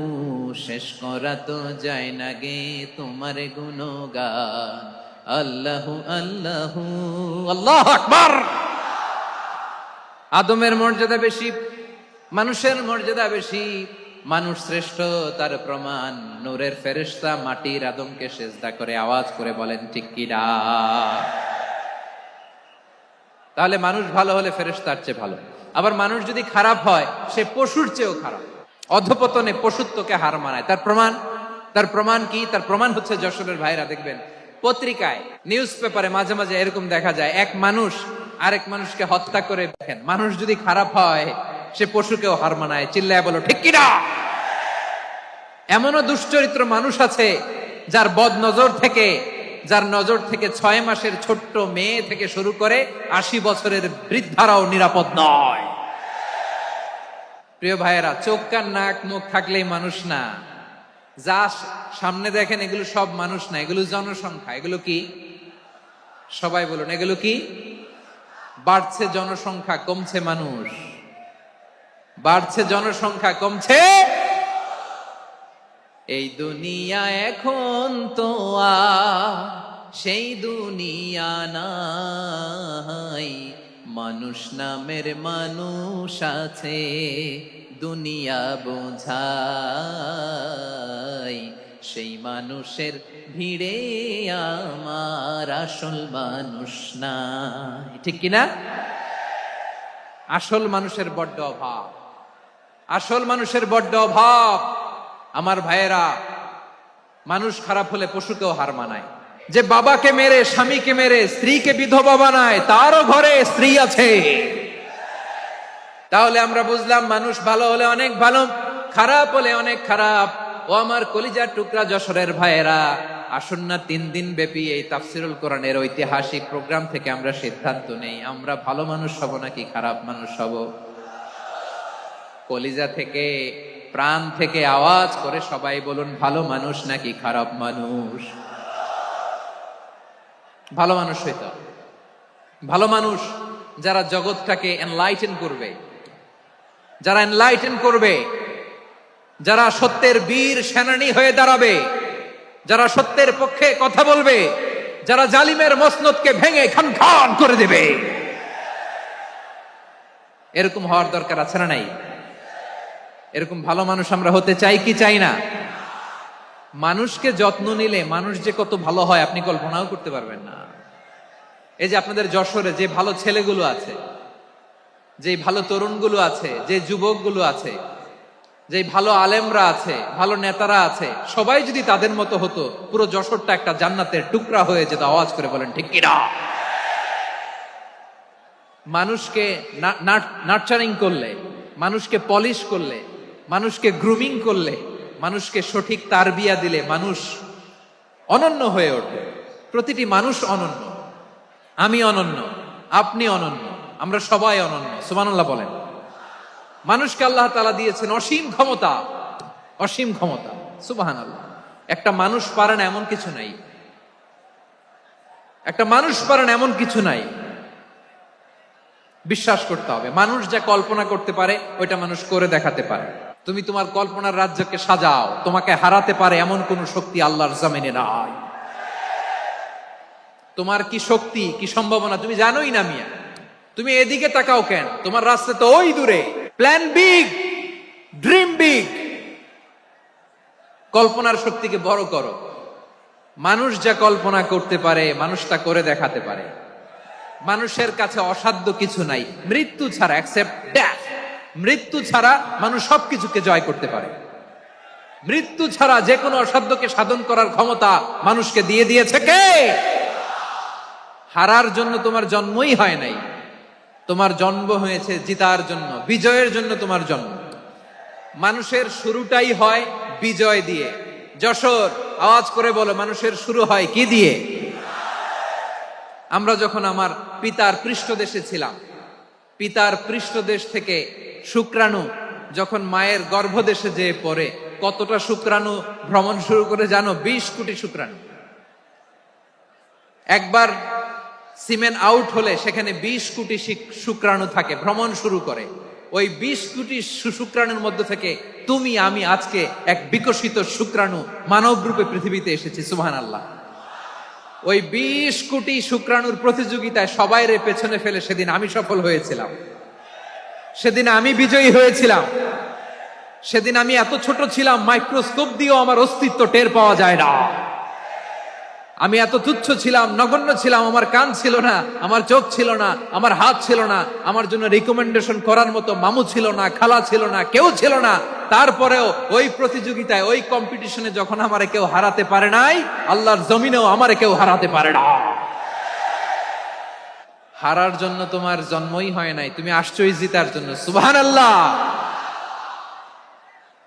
শেষ করা তো যায় না গে তোমার গুণগান। আল্লাহু আল্লাহু আল্লাহু আকবার। আদমের মর্যাদা বেশি, মানুষের মর্যাদা বেশি, মানুষ শ্রেষ্ঠ তার প্রমাণ নূরের ফেরেশতা মাটির আদমকে সেজদা করে। আওয়াজ করে বলেন ঠিক কিনা? তাহলে মানুষ ভালো হলে ফেরেশতার চেয়ে ভালো। আবার মানুষ যদি খারাপ হয়, সে পশুর চেয়েও খারাপ। অধপতনে পশুত্বকে হার মানায়। তার প্রমাণ কি? তার প্রমাণ হচ্ছে যশোরের ভাইরা দেখবেন পত্রিকায়, নিউজ পেপারে মাঝে মাঝে এরকম দেখা যায়, এক মানুষ আরেক মানুষকে হত্যা করে। দেখেন, মানুষ যদি খারাপ হয় সে পশুকেও হার মানায়। চিল্লায় বলো ঠিক কিনা? এমনও দুশ্চরিত্র মানুষ আছে যার বদ নজর থেকে, যার নজর থেকে 6 মাসের ছোট্ট মেয়ে থেকে শুরু করে 80 বছরের বৃদ্ধারাও নিরাপদ নয়। প্রিয় ভাইয়েরা, চোখ কান নাক মুখ থাকলেই মানুষ না। যা সামনে দেখেন এগুলো সব মানুষ না, এগুলো জনসংখ্যা। এগুলো কি? সবাই বলুন, এগুলো কি? বাড়ছে জনসংখ্যা, কমছে মানুষ। বাড়ছে জনসংখ্যা, কমছে। এই দুনিয়া এখন তো সেই দুনিয়া নাই, মানুষ নামের মানুষ আছে, দুনিয়া বোঝাই। সেই মানুষের ভিড়ে আমার আসল মানুষ নাই। ঠিক কিনা? আসল মানুষের বড্ড অভাব, আসল মানুষের বড্ড অভাব। আমার ভাইয়েরা, মানুষ খারাপ হলে পশুকেও হার মানায়। যে বাবাকে মেরে, স্বামীকে মেরে স্ত্রীকে বিধবা বানায়, তারও ঘরে স্ত্রী আছে। তাহলে আমরা বুঝলাম মানুষ ভালো হলে অনেক ভালো, খারাপ হলে অনেক খারাপ। ও আমার কলিজার টুকরা যশোরের ভাইয়েরা, আসুন না 3 দিন ব্যাপী এই তাফসিরুল কোরআনের ঐতিহাসিক প্রোগ্রাম থেকে আমরা সিদ্ধান্ত নেই, আমরা ভালো মানুষ হব নাকি খারাপ মানুষ হব। কলিজা থেকে, প্রাণ থেকে আওয়াজ করে সবাই বলুন, ভালো মানুষ নাকি খারাপ মানুষ? ভালো মানুষ হইতে হবে। ভালো মানুষ যারা জগৎটাকে এনলাইটেন করবে, যারা এনলাইটেন করবে, যারা সত্যের বীর সেনানী হয়ে দাঁড়াবে, যারা সত্যের পক্ষে কথা বলবে, যারা জালিমের মসনদকে ভেঙে খান খান করে দেবে। এরকম হওয়ার দরকার আছে না নাই? এরকম ভালো মানুষ আমরা হতে চাই কি চাই না? মানুষকে যত্ন নিলে মানুষ যে কত ভালো হয় আপনি কল্পনাও করতে পারবেন না। এই যে আপনাদের যশোরে যে ভালো ছেলেগুলো আছে, যে ভালো তরুণগুলো আছে, যে যুবকগুলো আছে, যে ভালো আলেমরা আছে, ভালো নেতারা আছে, সবাই যদি তাদের মতো হতো, পুরো যশোরটা একটা জান্নাতের টুকরা হয়ে যেত। আওয়াজ করে বলেন ঠিক কিনা? মানুষকে নার্চারিং করলে, মানুষকে পলিশ করলে, মানুষকে গ্রুমিং করলে, মানুষকে সঠিক তারবিয়া দিলে মানুষ অনন্য হয়ে ওঠে। প্রতিটি মানুষ অনন্য। আমি অনন্য, আপনি অনন্য, আমরা সবাই অনন্য। সুবহানাল্লাহ বলেন। মানুষকে আল্লাহ তাআলা দিয়েছেন অসীম ক্ষমতা, অসীম ক্ষমতা। সুবহানাল্লাহ। একটা মানুষ পারে না এমন কিছু নাই, একটা মানুষ পারে না এমন কিছু নাই। বিশ্বাস করতে হবে, মানুষ যা কল্পনা করতে পারে ওইটা মানুষ করে দেখাতে পারে। তুমি তোমার কল্পনার রাজ্যকে সাজাও, তোমাকে হারাতে পারে এমন কোন শক্তি আল্লাহর জমিনে নাই। তোমার কি শক্তি, কি সম্ভাবনা তুমি জানোই না মিয়া। তুমি এদিকে তাকাও কেন? তোমার রাস্তা তো ওই দূরে। Plan big, dream big. কল্পনার শক্তিকে বড় করো। মানুষ যা কল্পনা করতে পারে মানুষ তা করে দেখাতে পারে। মানুষের কাছে অসাধ্য কিছু নাই, মৃত্যু ছাড়া, এক্সেপ্ট ডেথ। মৃত্যু ছাড়া মানুষ সবকিছুকে জয় করতে পারে। মৃত্যু ছাড়া যে কোনো অসাধ্যকে সাধন করার ক্ষমতা মানুষকে দিয়ে দিয়েছে কে? হারার জন্য তোমার জন্মই হয় নাই, তোমার জন্ম হয়েছে জিতার জন্য, বিজয়ের জন্য তোমার জন্ম। মানুষের শুরুটাই হয় বিজয় দিয়ে। যশোর, আওয়াজ করে বলো, মানুষের শুরু হয় কি দিয়ে? আমরা যখন আমার পিতার পৃষ্ঠদেশে ছিলাম, পিতার পৃষ্ঠদেশ থেকে শুক্রাণু যখন মায়ের গর্ভদেশে যেয়ে পড়ে, কতটা শুক্রাণু ভ্রমণ শুরু করে জানো? 20 কোটি শুক্রাণু। একবার সিমেন আউট হলে সেখানে 20 কোটি শুক্রাণু থাকে, ভ্রমণ শুরু করে। ওই 20 কোটি শুক্রাণুর মধ্য থেকে তুমি আমি আজকে এক বিকশিত শুক্রাণু মানব রূপে পৃথিবীতে এসেছি। সুবহানাল্লাহ। ওই 20 কোটি শুক্রাণুর প্রতিযোগিতায় সবাইরে পেছনে ফেলে সেদিন আমি সফল হয়েছিলাম, সেদিন আমি বিজয়ী হয়েছিলাম। সেদিন আমি এত ছোট ছিলাম, মাইক্রোস্কোপ দিয়েও আমার অস্তিত্ব টের পাওয়া যায় না। আমি এত তুচ্ছ ছিলাম, নগণ্য ছিলাম। আমার কান ছিল না, আমার চোখ ছিল না, আমার হাত ছিল না, আমার জন্য রিকমেন্ডেশন করার মতো মামু ছিল না, খালা ছিল না, কেউ ছিল না। তারপরেও ওই প্রতিযোগিতায়, ওই কম্পিটিশনে যখন আমারে কেউ হারাতে পারে নাই, আল্লাহর জমিনেও আমারে কেউ হারাতে পারে না। হারার জন্য তোমার জন্মই হয় নাই, তুমি আসছোই জিতার জন্য। সুবহানাল্লাহ।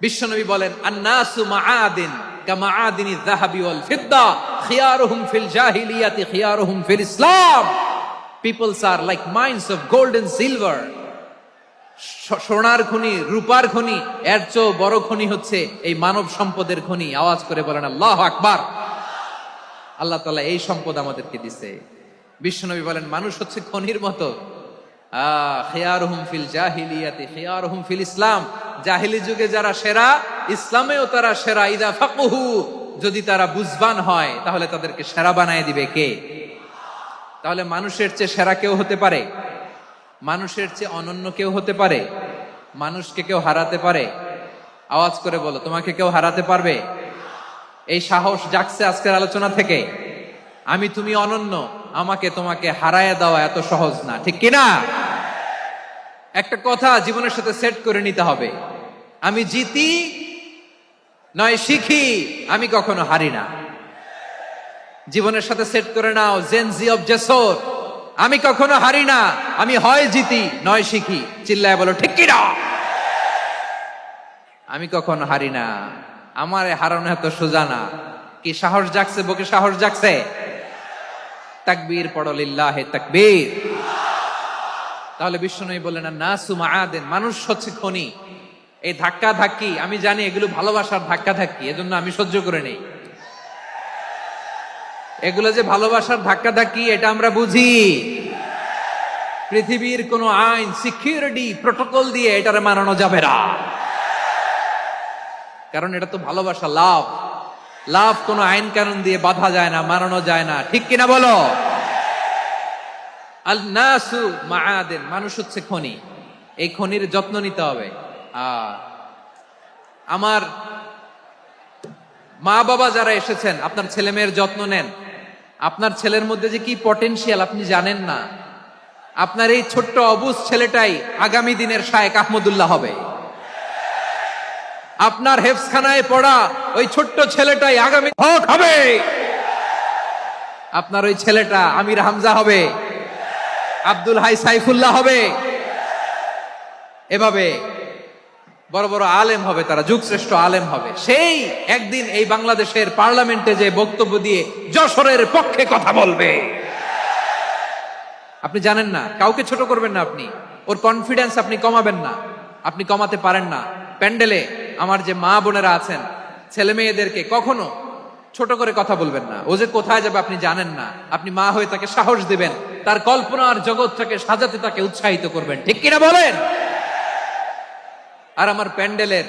বিশ্বনবী বলেন, আন-নাসু মাআদিন কামাআদিনি যাহাবি ওয়াল ফিদ্দা খিয়ারুহুম ফিল জাহিলিয়াতি খিয়ারুহুম ফিল ইসলাম। Peoples are like mines of gold and silver. সোনার খনি, রূপার খনি, এর চেয়ে বড় খনি হচ্ছে এই মানব সম্পদের খনি। আওয়াজ করে বলেন আল্লাহু আকবার। আল্লাহ তাআলা এই সম্পদ আমাদেরকে দিয়েছে। বিশ্বনবী বলেন, মানুষ হচ্ছে খনির মতো। খিয়ারুহুম ফিল জাহিলিয়াতি খিয়ারুহুম ফিল ইসলাম। জাহিলি যুগে যারা সেরা, ইসলামেও তারা সেরা। ইদা ফাকুহু, যদি তারা বুঝবান হয় তাহলে তাদেরকে সেরা বানায় দিবে কে? তাহলে মানুষের চেয়ে সেরা কেউ হতে পারে? মানুষের চেয়ে অনন্য কেউ হতে পারে? মানুষকে কেউ হারাতে পারে? আওয়াজ করে বলো, তোমাকে কেউ হারাতে পারবে? এই সাহস জাগছে আজকের আলোচনা থেকে। আমি তুমি অনন্য, আমাকে তোমাকে হারায় দেওয়া এত সহজ না, ঠিক কিনা? একটা কথা জীবনের সাথে সেট করে নিতে হবে, আমি জিতি নয় শিখি, আমি কখনো হারি না। জীবনের সাথে সেট করে নাও, জেনজি অফ জেসর, আমি কখনো হারি না, আমি হয় জিতি নয় শিখি। চিল্লায় বলো ঠিক কিনা? আমি কখনো হারি না, আমার হারানো এত সোজা না। কি সাহস জাগছে? বুকে সাহস জাগছে? তাকবীর পড়ো, লিল্লাহে তাকবীর। তাহলে বিশ্বনবী বললেন, নাসু মাআদিন, মানুষ হচ্ছে খনি। এই ধাক্কা ধাক্কি, আমি জানি এগুলো ভালোবাসার ধাক্কা ধাক্কি, এজন্য আমি সহ্য করে নেই। এগুলো যে ভালোবাসার ধাক্কা ধাক্কি এটা আমরা বুঝি। পৃথিবীর কোন আইন, সিকিউরিটি প্রটোকল দিয়ে এটারে মানানো যাবে না, কারণ এটা তো ভালোবাসা, লাভ। লাভ কোন আইন কানুন দিয়ে বাধা যায় না, মানানো যায় না, ঠিক কিনা বলো? আল নাসু মাআদিন, মানুষ হচ্ছে খনি। এই খনির যত্ন নিতে হবে। আমার মা বাবা যারা এসেছেন, আপনার ছেলে মেয়ের যত্ন নেন। আপনার ছেলের মধ্যে যে কি পটেনশিয়াল আপনি জানেন না। আপনার এই ছোট্ট অবুজ ছেলেটাই আগামী দিনের শায়েখ আহমদুল্লাহ হবে। আপনার হেফজখানায় পড়া ওই ছোট্ট ছেলেটাই আগামী হক হবে। আপনার ওই ছেলেটা আমির হামজা হবে, আব্দুল হাই সাইফুল্লাহ হবে। এভাবে বড় বড় আলেম হবে, তারা যুগশ্রেষ্ঠ আলেম হবে। সেই একদিন এই বাংলাদেশের পার্লামেন্টে যে বক্তব্য দিয়ে যশোরের পক্ষে কথা বলবে। আপনি জানেন না, কাউকে ছোট করবেন না, আপনি ওর কনফিডেন্স আপনি কমাবেন না, আপনি কমাতে পারেন না। প্যান্ডেলে আমার যে মা বোনেরা আছেন, ছেলে মেয়েদেরকে কখনো ছোট করে কথা বলবেন না। ও যে কোথায় যাবে আপনি জানেন না, আপনি মা হয়ে তাকে সাহস দিবেন, তার কল্পনার জগৎটাকে সাজাতে তাকে উৎসাহিত করবেন, ঠিক কিনা বলেন? আর আমার প্যান্ডেলের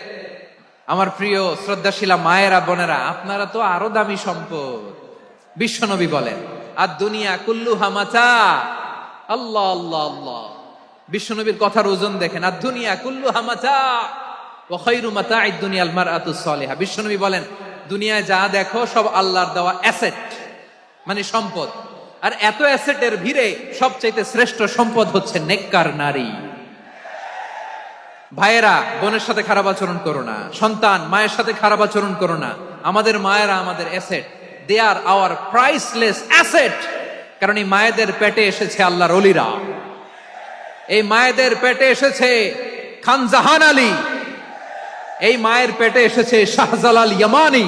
আমার প্রিয় শ্রদ্ধাশীলা মায়েরা বোনেরা, আপনারা তো আরো দামি সম্পদ। বিশ্বনবী বলেন, আর দুনিয়া কুল্লুহা মাতা। আল্লাহ আল্লাহ আল্লাহ, বিশ্বনবীর কথার ওজন দেখেন। আর দুনিয়া কুল্লুহা মাতা ওয়া খায়রু মাতা'আদ দুনিয়া আল মারআতুস সালিহা। বিশ্বনবী বলেন, দুনিয়ায় যা দেখো সব আল্লাহর দেওয়া অ্যাসেট, মানে সম্পদ। আর এত অ্যাসেটের ভিড়ে সবচাইতে শ্রেষ্ঠ সম্পদ হচ্ছে নেককার নারী। ভাইয়েরা বোনের সাথে খারাপ আচরণ করো না, সন্তান মায়ের সাথে খারাপ আচরণ করো না। আমাদের মায়েরা আমাদের asset, they are our priceless asset. কারণ এই মায়েদের পেটে এসেছে আল্লাহর ওলিরা, এই মায়েদের পেটে এসেছে খান জাহান আলী, এই মায়ের পেটে এসেছে শাহজালাল ইয়ামানি,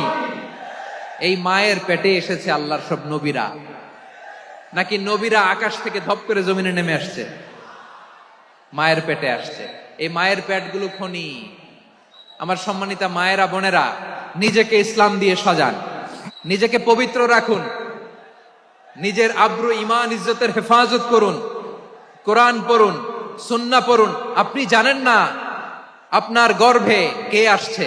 এই মায়ের পেটে এসেছে আল্লাহর সব নবীরা। নাকি নবীরা আকাশ থেকে ধপ করে জমিনে নেমে আসছে? মায়ের পেটে আসছে। এই মায়ের পেটগুলো খনি। আমার সম্মানিতা মায়েরা বোনেরা, নিজেকে ইসলাম দিয়ে সাজান, নিজেকে পবিত্র রাখুন, নিজের আব্রু ঈমান ইজ্জতের হেফাজত করুন, কোরআন পড়ুন, সুন্নাহ পড়ুন। আপনি জানেন না আপনার গর্ভে কে আসছে,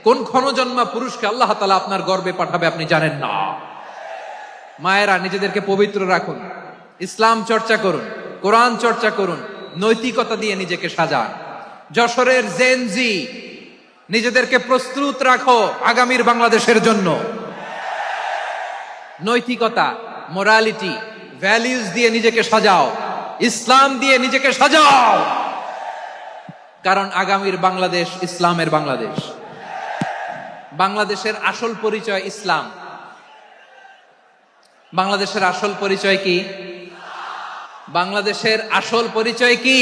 কোন ক্ষণজন্মা পুরুষকে আল্লাহ তাআলা আপনার গর্ভে পাঠাবে আপনি জানেন না। মায়েরা নিজেদেরকে পবিত্র রাখুন, ইসলাম চর্চা করুন, কোরআন চর্চা করুন, নৈতিকতা দিয়ে নিজেকে সাজান। যশোরের জেনজি, নিজেদেরকে প্রস্তুত রাখো আগামীর বাংলাদেশের জন্য। নৈতিকতা, মোরালিটি, ভ্যালিউজ দিয়ে নিজেকে সাজাও, ইসলাম দিয়ে নিজেকে সাজাও। কারণ আগামীর বাংলাদেশ ইসলামের বাংলাদেশ। বাংলাদেশের আসল পরিচয় ইসলাম। বাংলাদেশের আসল পরিচয় কি? বাংলাদেশের আসল পরিচয় কি?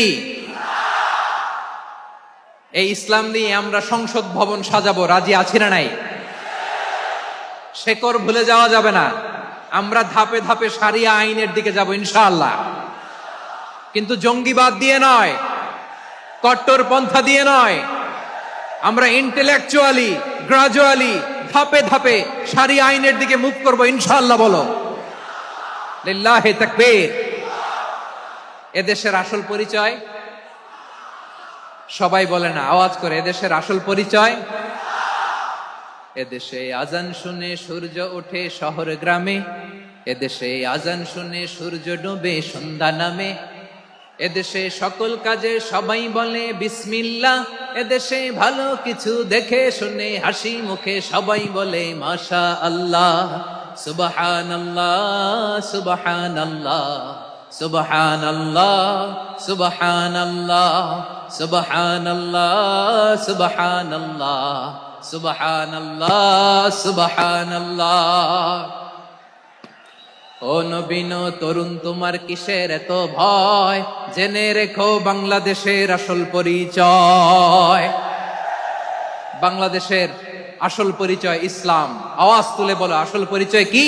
এই ইসলাম নিয়ে আমরা সংসদ ভবন সাজাবো, রাজি আছি না নাই? শেকড় ভুলে যাওয়া যাবে না। আমরা ধাপে ধাপে শারিয়া আইনের দিকে যাব ইনশাআল্লাহ, কিন্তু জঙ্গিবাদ দিয়ে নয়, কট্টর পন্থা দিয়ে নয়। আমরা ইন্টেলেকচুয়ালি, গ্রাজুয়ালি, ধাপে ধাপে শারিয়া আইনের দিকে মুভ করব ইনশাআল্লাহ। বলো লিল্লাহি তাকবীর। এদেশের আসল পরিচয় সবাই বলে না, আওয়াজ করে, এদেশের আসল পরিচয়। এদেশে আজান শুনে সূর্য ওঠে শহর গ্রামে, এদেশে আজান শুনে সূর্য ডুবে সন্ধ্যা নামে, এদেশে সকল কাজে সবাই বলে বিসমিল্লাহ, এদেশে ভালো কিছু দেখে শুনে হাসি মুখে সবাই বলে মাশা আল্লাহ, সুবহানাল্লাহ সুবহানাল্লাহ সুবহানাল্লাহ সুবহানাল্লাহ সুবহানাল্লাহ সুবহানাল্লাহ সুবহানাল্লাহ সুবহানাল্লাহ। ও নবীন তরুণ, তোমার কিসের এত ভয়? জেনে রেখো বাংলাদেশের আসল পরিচয়। বাংলাদেশের আসল পরিচয় ইসলাম। আওয়াজ তুলে বলো, আসল পরিচয় কি?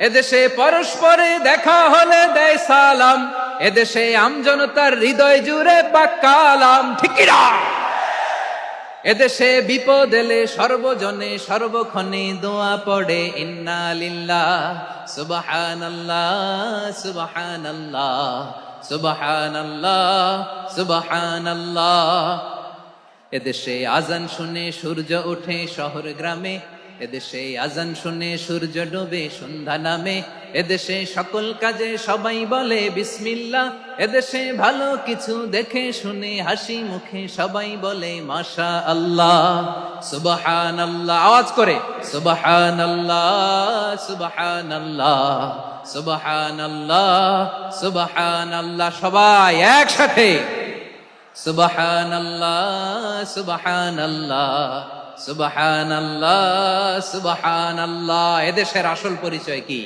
এদেশে পরস্পরে দেখা হলে দেয় সালাম, এদেশে আমজনতার হৃদয় জুড়ে পাক কালাম, ঠিক কি না? এদেশে বিপদ এলে সর্বজনে সর্বক্ষণে দোয়া পড়ে ইন্না লিল্লাহ সুবহানাল্লাহ সুবহানাল্লাহ সুবহানাল্লাহ সুবহানাল্লাহ। এদেশে আজান শুনে সূর্য ওঠে শহর গ্রামে, এদেশে আজান শুনে সূর্য ডুবে সন্ধ্যা নামে, এদেশে সকল কাজে সবাই বলে বিসমিল্লাহ, এদেশে ভালো কিছু দেখে শুনে হাসি মুখে সবাই বলে মাশা আল্লাহ সুবহানাল্লাহ। আওয়াজ করে সুবহানাল্লাহ সুবহানাল্লাহ সুবহানাল্লাহ সুবহানাল্লাহ। সবাই একসাথে সুবহানাল্লাহ সুবহানাল্লাহ সুবহানাল্লাহ সুবহানাল্লাহ। এদেশের আসল পরিচয় কি?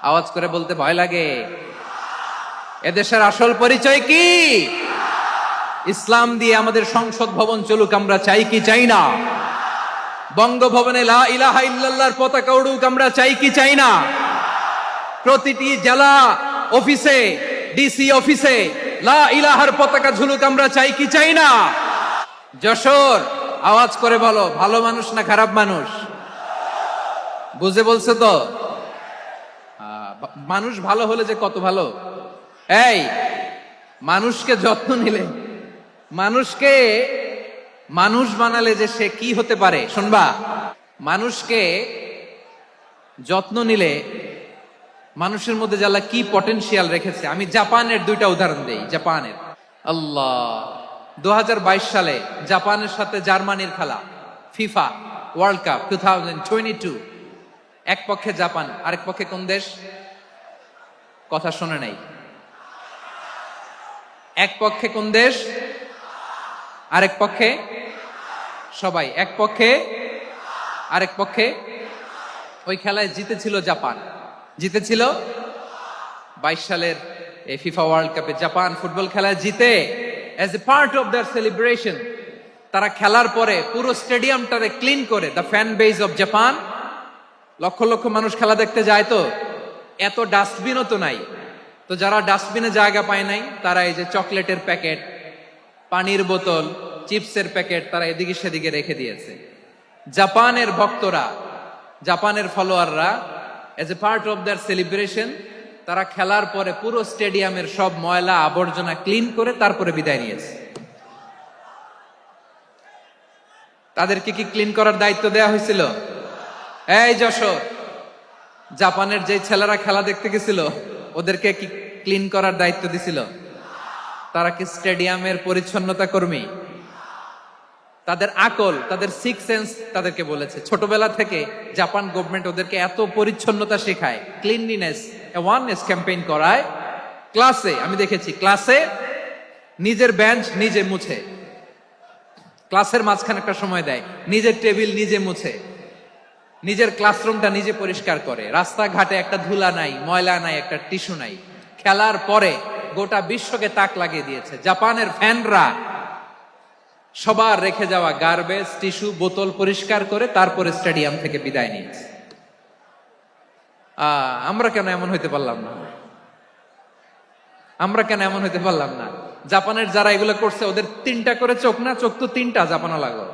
আওয়াজ করে বলতে ভয় লাগে। এদেশের আসল পরিচয় কি? ইসলাম দিয়ে আমাদের সংসদ ভবন চলুক, আমরা চাই কি চাই না? বঙ্গভবনে লা ইলাহা ইল্লাল্লাহর পতাকা উড়ুক, আমরা চাই কি চাই না? প্রতিটি জেলা অফিসে, ডিসি অফিসে লা ইলাহার পতাকা ঝুলুক, আমরা চাই কি চাই না? যশোর, আওয়াজ করে বলো, ভালো মানুষ না খারাপ মানুষ? বুঝে বলছে তো? মানুষ ভালো হলে যে কত ভালো। এই মানুষকে যত্ন নিলে, মানুষকে মানুষ বানালে যে সে কি হতে পারে শুনবা। মানুষকে যত্ন নিলে মানুষের মধ্যে যারা কি পটেনশিয়াল রেখেছে। আমি জাপানের দুইটা উদাহরণ দেই। জাপানের, আল্লাহ, 2022 সালে জাপানের সাথে জার্মানির খেলা, ফিফা ওয়ার্ল্ড কাপ 2022। এক পক্ষে জাপান, আরেক পক্ষে কোন দেশ? কথা শোনে নাই। এক পক্ষে কোন দেশ, আরেক পক্ষে সবাই। এক পক্ষে, আরেক পক্ষে। ওই খেলায় জিতেছিল জাপান, জিতেছিল 22 সালের এই ফিফা ওয়ার্ল্ড কাপে। জাপান ফুটবল খেলায় জিতে, as a part of their celebration তারা খেলার পরে পুরো স্টেডিয়ামটারে ক্লিন করে। The fan base of Japan, লক্ষ লক্ষ মানুষ খেলা দেখতে যায়, তো এত ডাস্টবিনও তো নাই। তো যারা ডাস্টবিনে জায়গা পায় নাই, তারা এই যে চকলেটের প্যাকেট, পানির বোতল, চিপসের প্যাকেট তারা এদিকে সেদিকে রেখে দিয়েছে। জাপানের ভক্তরা, জাপানের ফলোয়াররা, as a part of their celebration তারা খেলার পরে পুরো স্টেডিয়ামের সব ময়লা আবর্জনা ক্লিন করে তারপরে বিদায় নিয়েছে। তাদেরকে কি ক্লিন করার দায়িত্ব দেয়া হয়েছিল? এই যশোর, জাপানের যে ছেলেরা খেলা দেখতে গেছিল ওদেরকে কি ক্লিন করার দায়িত্ব দিছিল? তারা কি স্টেডিয়ামের পরিচ্ছন্নতা কর্মী? তাদের আকল, তাদের সিক্স সেন্স তাদেরকে বলেছে। ছোটবেলা থেকে জাপান গভর্নমেন্ট ওদেরকে এত পরিচ্ছন্নতা শেখায়, ক্লিনলিনেস অ্যাওয়ারনেস ক্যাম্পেইন করায়। ক্লাসে আমি দেখেছি, ক্লাসে নিজের বেঞ্চ নিজে মুছে, ক্লাসের মাঝখানে একটা সময় দেয়, নিজের টেবিল নিজে মুছে, নিজের ক্লাসরুমটা নিজে পরিষ্কার করে। রাস্তাঘাটে একটা ধুলা নাই, ময়লা নাই, একটা টিস্যু নাই। খেলার পরে গোটা বিশ্বকে তাক লাগিয়ে দিয়েছে। জাপানের ফ্যানরা সবার রেখে যাওয়া গার্বেজ, টিস্যু, বোতল পরিষ্কার করে তারপরে স্টেডিয়াম থেকে বিদায় নিয়েছে। আমরা কেন এমন হইতে পারলাম না? আমরা কেন এমন হইতে পারলাম না? জাপানের যারা এগুলো করছে ওদের 3টা করে চোখ না? চোখ তো 3টা, জাপানো লাগো।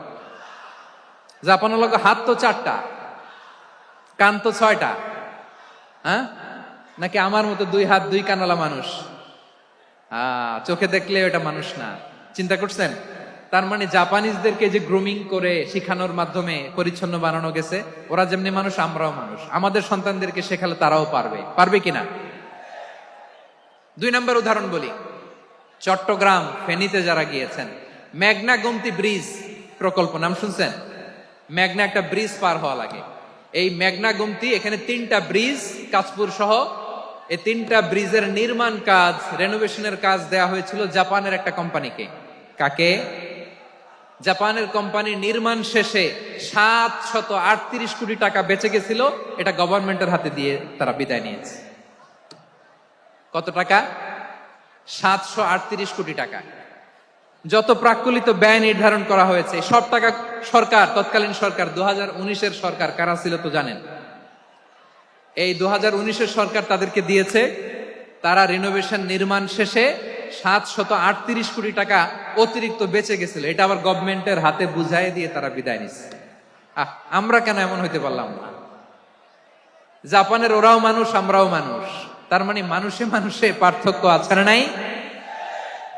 জাপানো লাগো হাত তো 4টা, কান তো 6টা। হ্যাঁ, নাকি আমার মতো 2 হাত 2 কানওয়ালা মানুষ? চোখে দেখলে ওটা মানুষ না। চিন্তা করছেন? তার মানে জাপানিজদেরকে যে গ্রুমিং করে শিখানোর মাধ্যমে পরিচ্ছন্ন বানানো গেছে। ওরা যেমনি মানুষ, আমরাও মানুষ। আমাদের সন্তানদেরকে শেখালে তারাও পারবে। পারবে কিনা? 2 নম্বর উদাহরণ বলি। চট্টগ্রাম ফেনীতে যারা গিয়েছেন, মেঘনা গোমতী ব্রিজ প্রকল্প নাম শুনছেন? মেঘনা একটা ব্রিজ পার হওয়া লাগে। এই মেঘনা গোমতী, এখানে 3টা ব্রিজ, কাঁচপুর সহ এই 3টা ব্রিজের নির্মাণ কাজ, রেনোভেশনের কাজ দেয়া হয়েছিল জাপানের একটা কোম্পানিকে। কাকে? জাপানের কোম্পানি। নির্মাণ শেষে 738 কোটি টাকা বেঁচে গেছিল, এটা গভর্নমেন্টের হাতে দিয়ে তারা বিদায় নিয়েছে। কত টাকা? 738 কোটি টাকা। যত প্রাক্কলিত ব্যয় নির্ধারণ করা হয়েছে সব টাকা সরকার, তৎকালীন সরকার 2019-এর সরকার, কারা ছিল তো জানেন? এই 2019-এর সরকার তাদেরকে দিয়েছে। তারা রিনোভেশন নির্মাণ শেষে 738 কোটি টাকা অতিরিক্ত বেঁচে গেছিল, এটা আবার গভর্নমেন্টের হাতে বুঝাই দিয়ে তারা বিদায় নিচ্ছে। আমরা কেন এমন হইতে পারলাম না? জাপানের ওরাও মানুষ, আমরাও মানুষ। তার মানে মানুষে মানুষে পার্থক্য আছে না নাই?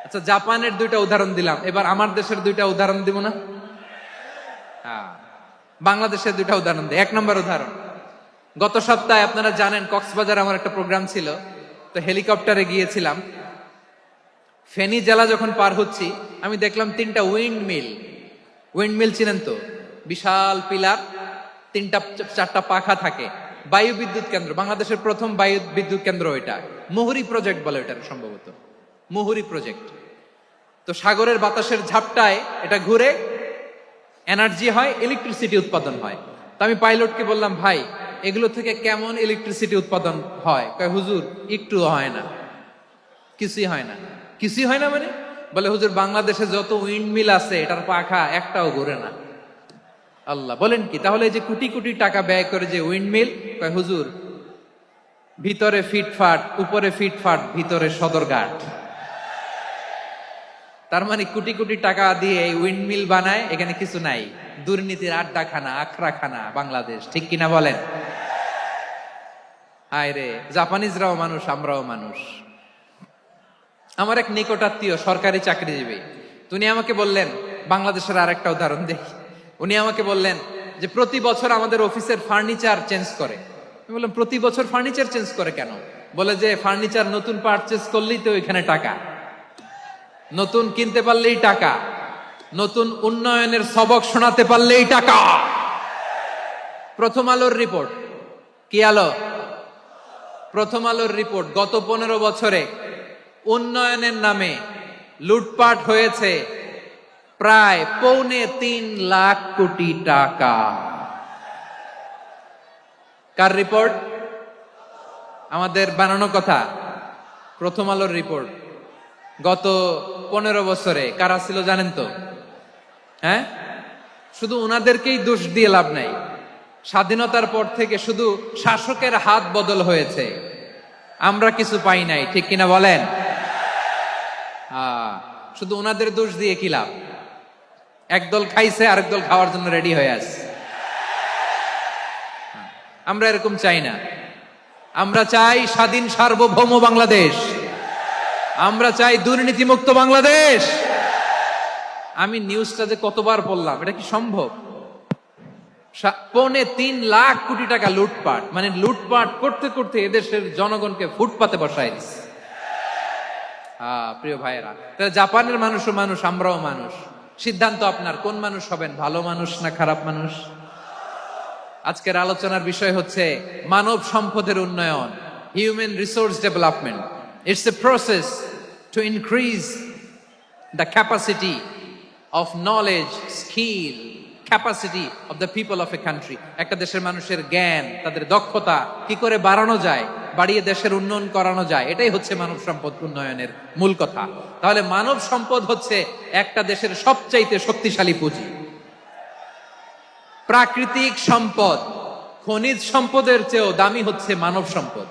আচ্ছা, জাপানের 2টা উদাহরণ দিলাম, এবার আমার দেশের 2টা উদাহরণ দিব না? বাংলাদেশের 2টা উদাহরণ দিই। 1 নম্বর উদাহরণ, গত সপ্তাহে আপনারা জানেন কক্সবাজার আমার একটা প্রোগ্রাম ছিল, তো হেলিকপ্টারে গিয়েছিলাম। ফেনী জেলা যখন পার হচ্ছি, আমি দেখলাম 3টা উইন্ডমিল। উইন্ডমিল চিনেন তো? বিশাল পিলার, 3টা 4টা পাখা থাকে। বায়ু বিদ্যুৎ কেন্দ্র, বাংলাদেশের প্রথম বায়ু বিদ্যুৎ কেন্দ্র এটা। মুহুরী প্রজেক্ট বলে এটা, সম্ভবত মুহুরী প্রজেক্ট। তো সাগরের বাতাসের ঝাপটায় এটা ঘুরে এনার্জি হয়, ইলেকট্রিসিটি উৎপাদন হয়। তো আমি পাইলটকে বললাম, ভাই এগুলো থেকে কেমন ইলেকট্রিসিটি উৎপাদন হয়? কয়, হুজুর একটু হয় না, কিছুই হয় না। কিছুই হয় না মানে? বলে হুজুর বাংলাদেশে যত উইন্ড মিল আছে এটার পাখা একটাও ঘুরে না। আল্লাহ, বলেন কি? তাহলে এই যে কোটি কোটি টাকা ব্যয় করে যে উইন্ড মিল, কয় হুজুর ভিতরে ফিটফাট, উপরে ফিটফাট, ভিতরে সদরঘাট। তার মানে কোটি কোটি টাকা দিয়ে এই উইন্ড মিল বানায়, এখানে কিছু নাই, দুর্নীতির আড্ডাখানা, আখড়াখানা বাংলাদেশ, ঠিক কিনা বলেন? হায় রে, জাপানিজরাও মানুষ, আমরাও মানুষ। আমার এক নিকটাত্মীয় সরকারি চাকরিজীবী, উনি আমাকে বললেন, বাংলাদেশের আর একটা উদাহরণ দেখি। উনি আমাকে বললেন যে প্রতি বছর আমাদের অফিসের ফার্নিচার চেঞ্জ করে। আমি বললাম প্রতি বছর ফার্নিচার চেঞ্জ করে কেন? বলে যে ফার্নিচার নতুন পারচেজ করলেই তো এখানে টাকা, নতুন কিনতে পারলেই টাকা, নতুন উন্নয়নের সবক শোনাতে পারলেই টাকা। প্রথম আলোর রিপোর্ট, কি আলো? প্রথম আলোর রিপোর্ট, গত 15 বছরে উন্নয়নের নামে লুটপাট হয়েছে প্রায় 3.25 লাখ কোটি টাকা। কার রিপোর্ট? আমাদের বানানো কথা। প্রথম আলোর রিপোর্ট। গত 15 বছরে কারা ছিল জানেন তো? হ্যাঁ, শুধু উনাদেরকেই দোষ দিয়ে লাভ নাই। স্বাধীনতার পর থেকে শুধু শাসকের হাত বদল হয়েছে, আমরা কিছু পাই নাই, ঠিক কিনা বলেন? শুধু উনাদের দোষ দিয়ে কি লাভ? একদল খাইছে, আরেক দল খাওয়ার জন্য রেডি হয়ে আছে। আমরা এরকম চাই না। আমরা চাই স্বাধীন সার্বভৌম বাংলাদেশ। আমরা চাই দুর্নীতিমুক্ত বাংলাদেশ। আমি নিউজটা যে কতবার পড়লাম, এটা কি সম্ভব? 3.25 লাখ কোটি টাকা লুটপাট, মানে লুটপাট করতে করতে এদেশের জনগণকে ফুটপাতে বসায় দিচ্ছে। প্রিয় ভাইয়েরা, তাহলে জাপানের মানুষও মানুষ, আমরাও মানুষ। সিদ্ধান্ত আপনার, কোন মানুষ হবেন, ভালো মানুষ না খারাপ মানুষ? আজকের আলোচনার বিষয় হচ্ছে মানব সম্পদের উন্নয়ন, human resource development. It's a process to increase the capacity of knowledge, skill, capacity of the people of a country. একটা দেশের মানুষের জ্ঞান, তাদের দক্ষতা কি করে বাড়ানো যায়, বাড়িয়ে দেশের উন্নয়ন করানো যায়, এটাই হচ্ছে মানব সম্পদ উন্নয়নের মূল কথা। তাহলে মানব সম্পদ হচ্ছে একটা দেশের সবচাইতে শক্তিশালী পুঁজি। প্রাকৃতিক সম্পদ, খনিজ সম্পদের চেয়েও দামি হচ্ছে মানব সম্পদ।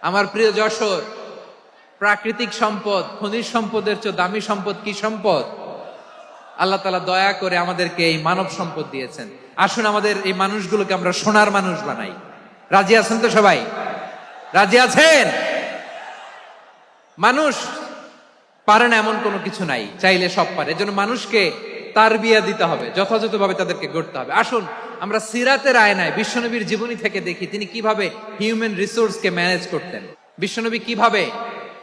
আমার প্রিয় যশোর, প্রাকৃতিক সম্পদ, খনিজ সম্পদের চেয়ে দামি সম্পদ কি সম্পদ? আল্লাহ তাআলা দয়া করে আমাদেরকে এই মানব সম্পদ দিয়েছেন। আসুন আমাদের এই মানুষগুলোকে আমরা সোনার মানুষ বানাই। রাজি আছেন তো সবাই? রাজি আছেন? মানুষ পারে না এমন কোনো কিছু নাই, চাইলে সব পারে। এজন্য মানুষকে তারবিয়া দিতে হবে, যথাযথভাবে তাদেরকে গড়তে হবে। আসুন আমরা সিরাতের আয়নায় বিশ্বনবীর জীবনী থেকে দেখি তিনি কিভাবে হিউম্যান রিসোর্সকে ম্যানেজ করতেন, বিশ্বনবী কিভাবে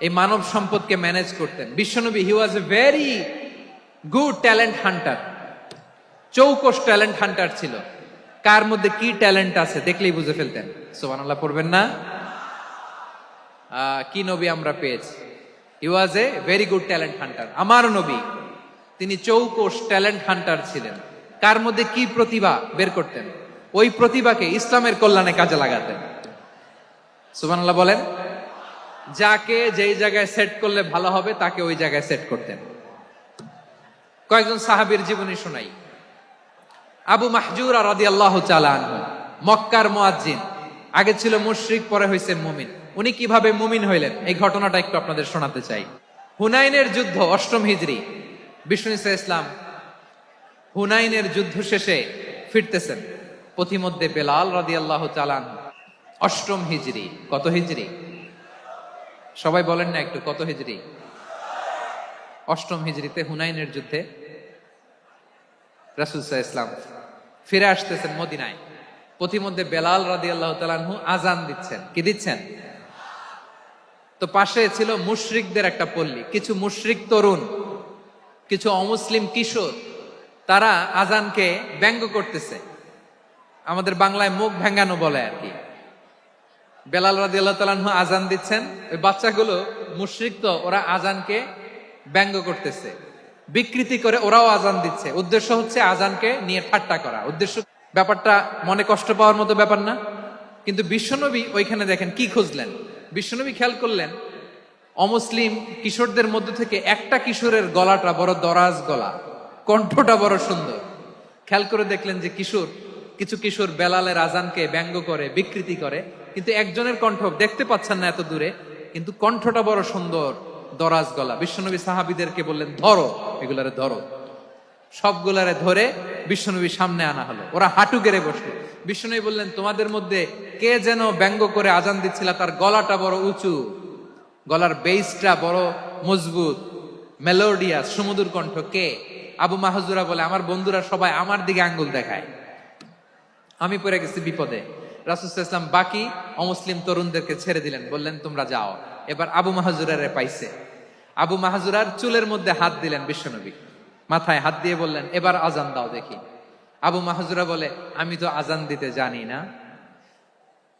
এই মানব সম্পদকে ম্যানেজ করতেন। বিশ্বনবী, he was a very good talent hunter, চৌকস ট্যালেন্ট হান্টার ছিল। কার মধ্যে কি ট্যালেন্ট আছে দেখলেই বুঝে ফেলতেন। সুবহানাল্লাহ পড়বেন না? কি নবী আমরা পেয়েছি! He was a very good talent hunter. আমার নবী, তিনি চৌকস ট্যালেন্ট হান্টার ছিলেন। কার মধ্যে কি প্রতিভা বের করতেন, ওই প্রতিভাকে ইসলামের কল্যাণে কাজে লাগাতেন। সুবহানাল্লাহ বলেন। যাকে যেই জায়গায় সেট করলে ভালো হবে তাকে ওই জায়গায় সেট করতেন। কয়েকজন সাহাবীর জীবনী শোনাই। আবু মাহজুরা রাদিয়াল্লাহু তাআলা আনহু, মক্কার মুয়াজ্জিন, আগে ছিল মুশরিক, পরে হইছেন মুমিন। উনি কিভাবে মুমিন হইলেন এই ঘটনাটা একটু আপনাদের শোনাতে চাই। হুনাইনের যুদ্ধ, 8ম হিজরি, বিষ্ণু ইসলাম হুনাইনের যুদ্ধ শেষে ফিরতেছেন। পথিমধ্যে বেলাল রাদিয়াল্লাহু তাআলা আনহু, 8ম হিজরি। কত হিজরি? সবাই বলেন না একটু, কত হিজরি? 8ম হিজরিতে হুনাইনের যুদ্ধে রাসূল সাল্লাল্লাহু আলাইহি ওয়াসাল্লাম ফিরে আসতেছেন মদিনায়। পথিমধ্যে বেলাল রাদিয়াল্লাহু তাআলা আনহু আযান দিচ্ছেন। কি দিচ্ছেন? তো পাশে ছিল মুশরিকদের একটা পল্লী, কিছু মুশরিক তরুণ, কিছু অমুসলিম কিশোর, তারা আযানকে ব্যঙ্গ করতেছে। আমাদের বাংলায় মুখ ভেঙ্গানো বলে আর কি। বেলাল রাদিয়াল্লাহু তাআলা আনহু আযান দিচ্ছেন, ওই বাচ্চাগুলো মুশরিক, তো ওরা আযানকে ব্যঙ্গ করতেছে, বিকৃতি করে ওরাও আযান দিচ্ছে। উদ্দেশ্য হচ্ছে আযানকে নিয়ে ঠাট্টা করা। উদ্দেশ্য, ব্যাপারটা মনে কষ্ট পাওয়ার মতো ব্যাপার না? কিন্তু বিশ্বনবী ওইখানে দেখেন কি খুঁজলেন। বিশ্বনবী খেয়াল করলেন অমুসলিম কিশোরদের মধ্য থেকে একটা কিশোরের গলাটা বড় দরাজ গলা, কণ্ঠটা বড় সুন্দর। খেয়াল করে দেখলেন যে কিছু কিশোর বেলালের আজানকে ব্যঙ্গ করে, বিকৃতি করে, কিন্তু একজনের কণ্ঠ দেখতে পাচ্ছেন না এত দূরে, কিন্তু কণ্ঠটা বড় সুন্দর, দরাজ গলা। বিশ্বনবী সাহাবীদেরকে বললেন, ধরো এগুলারে, ধরো। সবগুলারে ধরে বিশ্বনবী সামনে আনা হলো। ওরা হাঁটু গেড়ে বসলো। বিশ্বনবী বললেন, তোমাদের মধ্যে কে যেন ব্যঙ্গ করে আজান দিচ্ছিল, তার গলাটা বড় উঁচু, গলার বেসটা বড় মজবুত, মেলোডিয়াস, সুমধুর কণ্ঠ, কে? আবু মাহজুরা বলে, আমার বন্ধুরা সবাই আমার দিকে আঙ্গুল দেখায়, আমি পড়ে গেছি বিপদে। রাসূল সাল্লাল্লাহু আলাইহি ওয়াসাল্লাম বাকি অমুসলিম তরুণদেরকে ছেড়ে দিলেন, বললেন তোমরা যাও। এবার আবু মাহজুরারে পাইছে। আবু মাহজুরার চুলের মধ্যে হাত দিলেন বিশ্বনবী, মাথায় হাত দিয়ে বললেন, এবার আজান দাও দেখি। আবু মাহজুরা বলে, আমি তো আজান দিতে জানি না,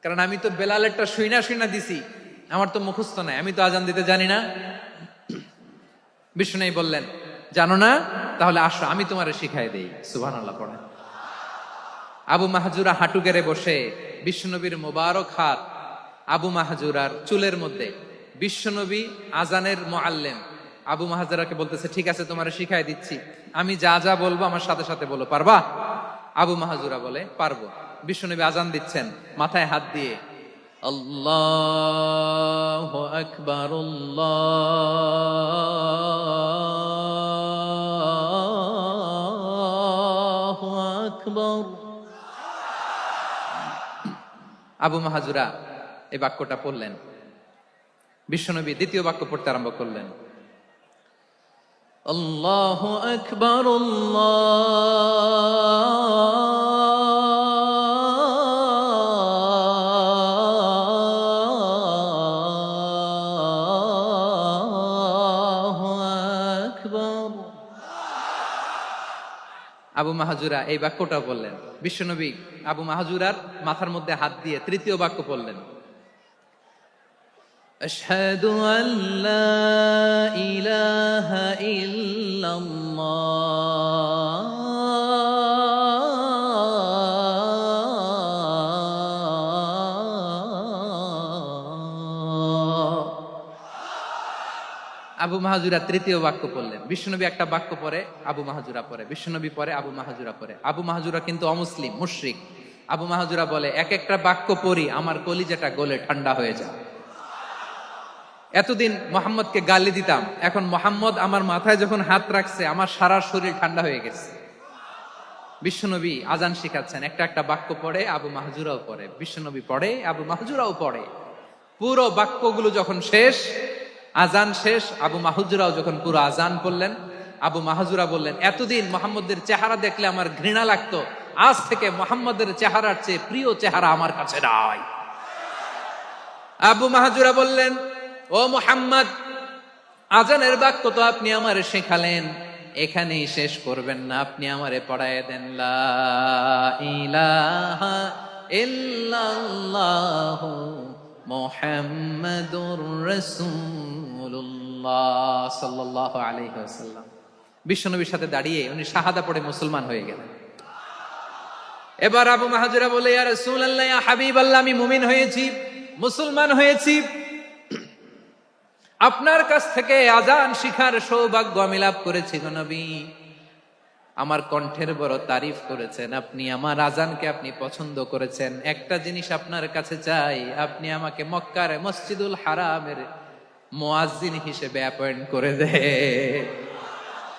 কারণ আমি তো বেলালেরটা শুইনা দিছি, আমার তো মুখস্থ নাই, আমি তো আজান দিতে জানি না। বিশ্বনবী বললেন, জানো না? তাহলে আসো, আমি তোমারে শিখাই দেই। সুবহানাল্লাহ পড়ে। আবু মাহজুরা হাঁটু গেড়ে বসে, বিশ্বনবীর মোবারক হাত আবু মাহজুরার চুলের মধ্যে। বিশ্বনবী আজানের মুআল্লিম আবু মাহজুরাকে বলতেছে, ঠিক আছে তোমারে শিখাই দিচ্ছি, আমি যা যা বলবো আমার সাথে সাথে বলো, পারবা? আবু মাহজুরা বলে, পারবো। বিশ্বনবী আজান দিচ্ছেন, মাথায় হাত দিয়ে, আল্লাহু আকবার, আল্লাহু আকবার। আবু মাহজুরা এই বাক্যটা পড়লেন। বিশ্বনবী দ্বিতীয় বাক্য পড়তে আরম্ভ করলেন, আল্লাহু আকবার, আল্লাহু আকবার। আবু মাহজুরা এই বাক্যটা বললেন। বিশ্বনবী আবু মাহজুরার মাথার মধ্যে হাত দিয়ে তৃতীয় বাক্য বললেন, আশহাদু আল্লা ইলাহা ইল্লাল্লাহ, আবু মাহজুরা তৃতীয় বাক্য পড়লেন। বিশ্বনবী একটা বাক্য পরে আবু মাহজুরা পরে, বিশ্বনবী পরে আবু মাহজুরা পরে। আবু মাহজুরা কিন্তু অমুসলিম, মুশরিক। আবু মাহজুরা বলে, এক একটা বাক্য পড়ি আমার কলিজাটা গলে ঠান্ডা হয়ে যায়। এতদিন মোহাম্মদকে গালি দিতাম, এখন মোহাম্মদ আমার মাথায় যখন হাত রাখছে আমার সারা শরীর ঠান্ডা হয়ে গেছে। বিশ্বনবী আজান শিখাচ্ছেন, একটা একটা বাক্য পড়ে আবু মাহজুরাও পড়ে, বিশ্বনবী পড়ে, আবু মাহজুরাও পড়ে। পুরো বাক্যগুলো যখন শেষ, আজান শেষ, আবু মাহজুরাও যখন পুরো আজান পড়লেন, আবু মাহজুরা বললেন, এতদিন মোহাম্মদের চেহারা দেখলে আমার ঘৃণা লাগতো, আজ থেকে মোহাম্মদের চেহারার চেয়ে প্রিয় চেহারা আমার কাছে নাই। আবু মাহজুরা বললেন, ও মুহাম্মদ, আজানের বাক্য তো আপনি আমারে শেখালেন, এখানেই শেষ করবেন না, আপনি আমারে পড়ায় দেন, লা ইলাহা ইল্লাল্লাহু মুহাম্মাদুর রাসূলুল্লাহ সাল্লাল্লাহু আলাইহি ওয়াসাল্লাম। বিশ্বনবীর সাথে দাঁড়িয়ে উনি শাহাদা পড়ে মুসলমান হয়ে গেলেন। এবার আবু মাহজুরা বলে, ইয়া রাসূলুল্লাহ, ইয়া হাবিবাল্লাহ, আমি মুমিন হয়েছি, মুসলমান হয়েছি, আপনার কাছ থেকে আজান শিখার সৌভাগ্য আমি লাভ করেছি গো নবী। আমার কণ্ঠের বড় তারিফ করেছেন আপনি, আমার আজানকে আপনি পছন্দ করেছেন। একটা জিনিস আপনার কাছে চাই, আপনি আমাকে মক্কার মসজিদুল হারামের মুয়াজ্জিন হিসেবে অ্যাপয়েন্ট করে দে।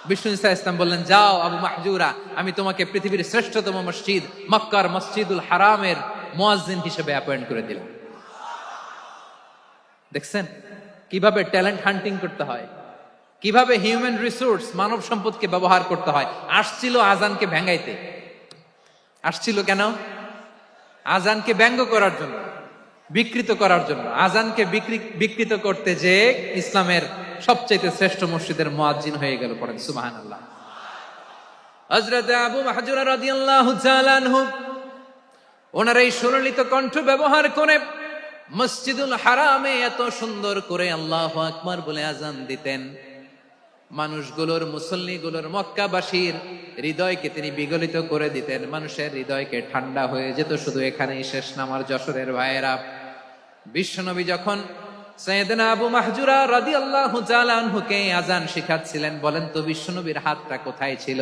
বিষ্ণু ইসলাম বললেন, যাও আবু মাহজুরা, আমি তোমাকে পৃথিবীর শ্রেষ্ঠতম মসজিদ মক্কার মসজিদুল হারামের মুয়াজ্জিন হিসেবে অ্যাপয়েন্ট করে দিলাম। দেখছেন কিভাবে ট্যালেন্ট হান্টিং করতে হয়, কিভাবে হিউম্যান রিসোর্স, মানব সম্পদকে ব্যবহার করতে হয়। আসছিল আজানকে ভেঙ্গাইতে, আসছিল কেন? আজানকে ব্যঙ্গ করার জন্য, বিকৃত করার জন্য। আজানকে বিকৃত করতে যে ইসলামের সবচেয়ে শ্রেষ্ঠ মসজিদের মুয়াজ্জিন হয়ে গেল। পড়েন সুবহানাল্লাহ। হযরত আবু মাহজুরা রাদিয়াল্লাহু তাআলা আনহু ওনার এই সুললিত কণ্ঠ ব্যবহার করে মসজিদুল হারামে এত সুন্দর করে আল্লাহু আকবার বলে আজান দিতেন। মানুষগুলোর, মুসল্লিগুলোর, মক্কাবাসীর হৃদয়কে তিনি বিগলিত করে দিতেন, মানুষের হৃদয়কে ঠান্ডা হয়ে যেত। শুধু এখানেই শেষ না আমার যশোরের ভাইয়েরা। বিশ্বনবী যখন সাইয়েদনা আবু মাহজুরা রাদিয়াল্লাহু তাআলা আনহুকে আযান শিখাচ্ছিলেন। বলেন তো বিশ্বনবীর হাতটা কোথায় ছিল?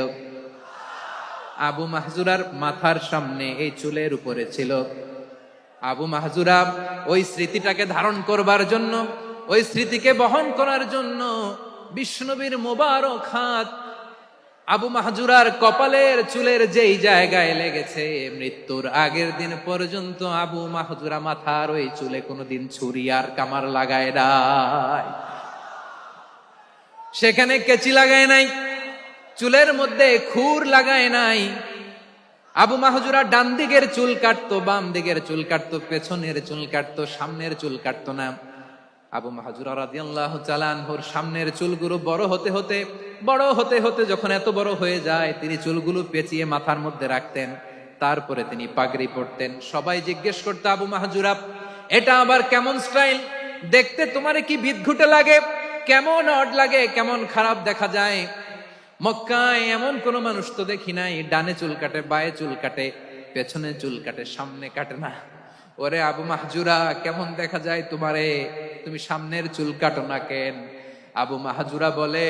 আবু মাহজুরার মাথার সামনে, এই চুলের উপরে ছিল। আবু মাহজুরা ওই স্মৃতিটাকে ধারণ করবার জন্য, ওই স্মৃতিকে বহন করার জন্য বিশ্বনবীর মোবারক হাত আবু মাহজুরার কপালের চুলের যেই জায়গায় লেগেছে, মৃত্যুর আগের দিন পর্যন্ত আবু মাহজুরা মাথার ওই চুলে কোনোদিন ছুরি আর কামার লাগায় নাই, সেখানে কেচি লাগায় নাই, চুলের মধ্যে খুর লাগায় নাই। আবু মাহজুরা ডান দিকের চুল কাটতো, বাম দিকের চুল কাটতো, পেছনের চুল কাটতো, সামনের চুল কাটতো না। আবু মাহজুরা রাদিয়াল্লাহু তাআলা আনহুর সামনের চুলগুলো বড় হতে হতে যখন এত বড় হয়ে যায়, তিনি চুলগুলো পেঁচিয়ে মাথার মধ্যে রাখতেন। তারপরে তিনি পাগড়ি পরতেন। সবাই জিজ্ঞেস করতো, আবু মাহজুরা এটা আবার কেমন স্টাইল? দেখতে তোমারে কি বিদঘুটে লাগে, কেমন অড লাগে, কেমন খারাপ দেখা যায়। মক্কায় এমন কোন মানুষ তো দেখি নাই, ডানে চুল কাটে, বায়ে চুল কাটে, পেছনে চুল কাটে, সামনে কাটে না। ওরে আবু মাহজুরা, কেমন দেখা যায় তোমারে, তুমি সামনের চুল কাটো না কেন? আবু মাহজুরা বলে,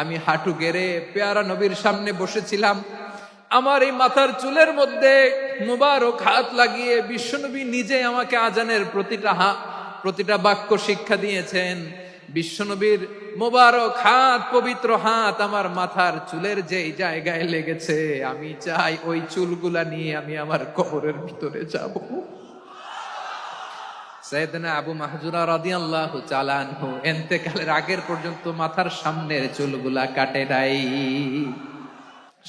আমি হাঁটু গেড়ে পেয়ারা নবীর সামনে বসেছিলাম, আমার এই মাথার চুলের মধ্যে মুবারক হাত লাগিয়ে বিশ্বনবী নিজে আমাকে আজানের প্রতিটা বাক্য শিক্ষা দিয়েছেন। বিশ্বনবীর মোবারক হাত, পবিত্র হাত আমার মাথার চুলের যেই জায়গায় লেগেছে, আমি চাই ওই চুলগুলা নিয়ে আমি আমার কবরের ভিতরে যাব। সাইয়েদনা আবু মাহজুরা রাদিয়াল্লাহু তাআলা আনহু ইন্তেকালের আগের পর্যন্ত মাথার সামনের চুলগুলা কাটে নাই।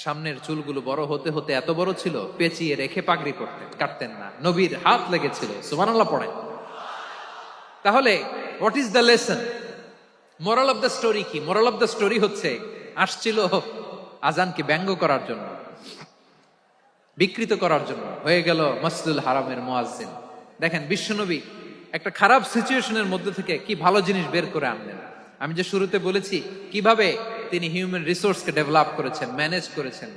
সামনের চুলগুলো বড় হতে হতে এত বড় ছিল, পেঁচিয়ে রেখে পাগড়ি পরতেন, কাটতেন না। নবীর হাত লেগেছিল। সুবহানাল্লাহ পড়েন। তাহলে what is the lesson? Moral of the story কি? মোরাল অফ দ্য স্টোরি হচ্ছে, আসছিল আজানকে ব্যঙ্গ করার জন্য, বিকৃত করার জন্য, হয়ে গেল মসজিদুল হারামের মুয়াজ্জিন। দেখেন বিশ্বনবী একটা খারাপ সিচুয়েশনের মধ্যে থেকে কি ভালো জিনিস বের করে আনলেন। আমি যে শুরুতে বলেছি কিভাবে তিনি হিউম্যান রিসোর্সকে ডেভেলপ করেছেন, ম্যানেজ করেছেন।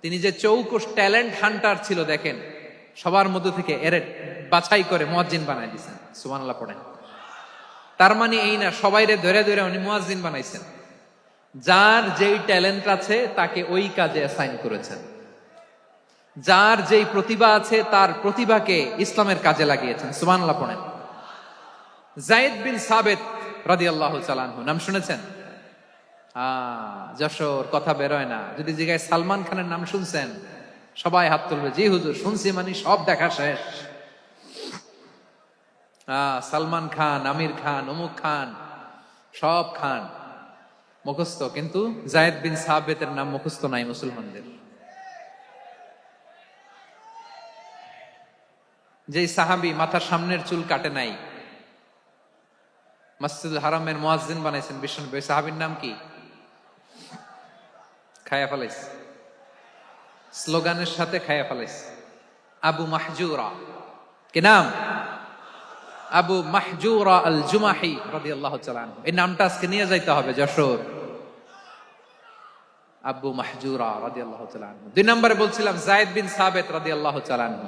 তিনি যে চৌকস ট্যালেন্ট হান্টার ছিল, দেখেন সবার মধ্যে থেকে এর বাছাই করে মুয়াজ্জিন বানাই দিয়েছেন। সুবহানাল্লাহ পড়েন। তার মানে এই না সবাইরে ধরে ধরে উনি মুয়াজ্জিন বানাইছেন। যার যেই ট্যালেন্ট আছে তাকে ওই কাজে অ্যাসাইন করেছেন। যার যেই প্রতিভা আছে তার প্রতিভাকে ইসলামের কাজে লাগিয়েছেন। সুবহানাল্লাহ পড়েন। যায়েদ বিন সাবিত রাদিয়াল্লাহু তাআলা আনহু নাম শুনেছেন? যশোর কথা বেরোয় না। যদি জিজ্ঞাসা সালমান খানের নাম শুনছেন, সবাই হাত তুলবে, জি হুজুর শুনছি, মানে সব দেখা শেষ। সালমান খান, আমির খান, অমুক খান, সব খান মুখস্থ, কিন্তু যায়েদ বিন সাবিতের নাম মুখস্থ নাই মুসলমানদের। যেই সাহাবী মাথার সামনের চুল কাটে নাই, মসজিদুল হারামের মুয়াজ্জিন বানাইছেন বিশ্বনবী, ওই সাহাবীর নাম কি? খায়া ফেলাইছে, স্লোগানের সাথে খায়া ফেলাইছে। আবু মাহজুরা। কি নাম? আবু মাহজুরা আল জুমাহি রাদিয়াল্লাহু তাআলা আনহু। এই নামটা আজকে নিয়ে যাইতে হবে যশোর। আবু মাহজুরা রাদিয়াল্লাহু তাআলা আনহু। 2 নম্বরে বলছিলাম যায়েদ বিন সাবিত রাদিয়াল্লাহু তাআলা আনহু।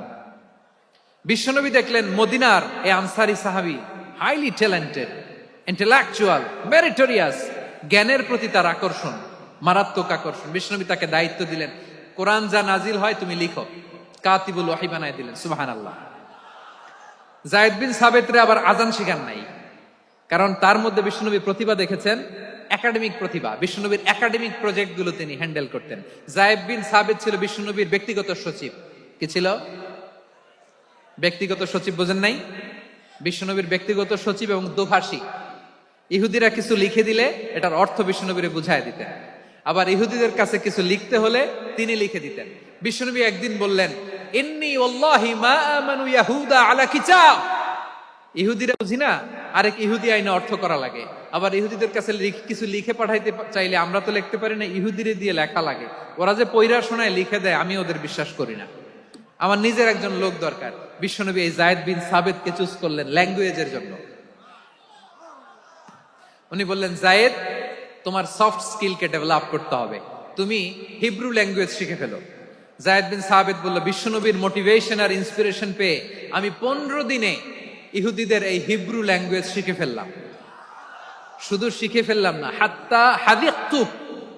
বিশ্বনবী দেখলেন মদিনার এই আনসারী সাহাবী হাইলি ট্যালেন্টেড, ইন্টেলেকচুয়াল, মেরিটোরিয়াস, জ্ঞানের প্রতি তার আকর্ষণ, মারাত্মক আকর্ষণ। বিশ্বনবী তাকে দায়িত্ব দিলেন, কোরআন যা নাজিল হয় তুমি লিখো, কাতিবুল ওয়াহি বানায় দিলেন। সুবহানাল্লাহ। যায়েদ বিন সাবিতরে আবার আজান শিখান নাই, কারণ তার মধ্যে বিশ্বনবী প্রতিভা দেখেছেন, একাডেমিক প্রতিভা। বিশ্বনবীর একাডেমিক প্রজেক্ট গুলো তিনি হ্যান্ডেল করতেন। যায়েদ বিন সাবিত ছিল বিশ্বনবীর ব্যক্তিগত সচিব। কি ছিল? ব্যক্তিগত সচিব। বোঝেন নাই? বিশ্বনবীর ব্যক্তিগত সচিব এবং দোভাষী। ইহুদিরা কিছু লিখে দিলে এটার অর্থ বিশ্বনবীরে বুঝায় দিতেন, আবার ইহুদিদের কাছে কিছু লিখতে হলে তিনি লিখে দিতেন। বিশ্বনবী একদিন বললেন, ইন্নী ওয়াল্লাহি মা আমানু ইয়াহুদা আলা কিতাব। ইহুদিরা বুঝি না, আরেক ইহুদি আইনে অর্থ করা লাগে। আবার ইহুদিদের কাছে কিছু লিখে পাঠাইতে চাইলে আমরা তো লিখতে পারি না, ইহুদিরে দিয়ে লেখা লাগে। ওরা যে পয়রা শোনায় লিখে দেয়, আমি ওদের বিশ্বাস করি না, আমার নিজের একজন লোক দরকার। বিশ্বনবী এই যায়েদ বিন সাবিতকে চুজ করলেন ল্যাঙ্গুয়েজের জন্য। উনি বললেন, যায়েদ তোমার সফট স্কিলকে ডেভেলপ করতে হবে, তুমি হিব্রু ল্যাঙ্গুয়েজ শিখে ফেলো। যায়েদ বিন সাবিত বলল, বিশ্বনবীর মোটিভেশন আর ইন্সপিরেশন পেয়ে আমি 15 দিনে ইহুদিদের এই হিব্রু ল্যাঙ্গুয়েজ শিখে ফেললাম। শুধু শিখে ফেললাম না, হাত্তা হাদিকতু,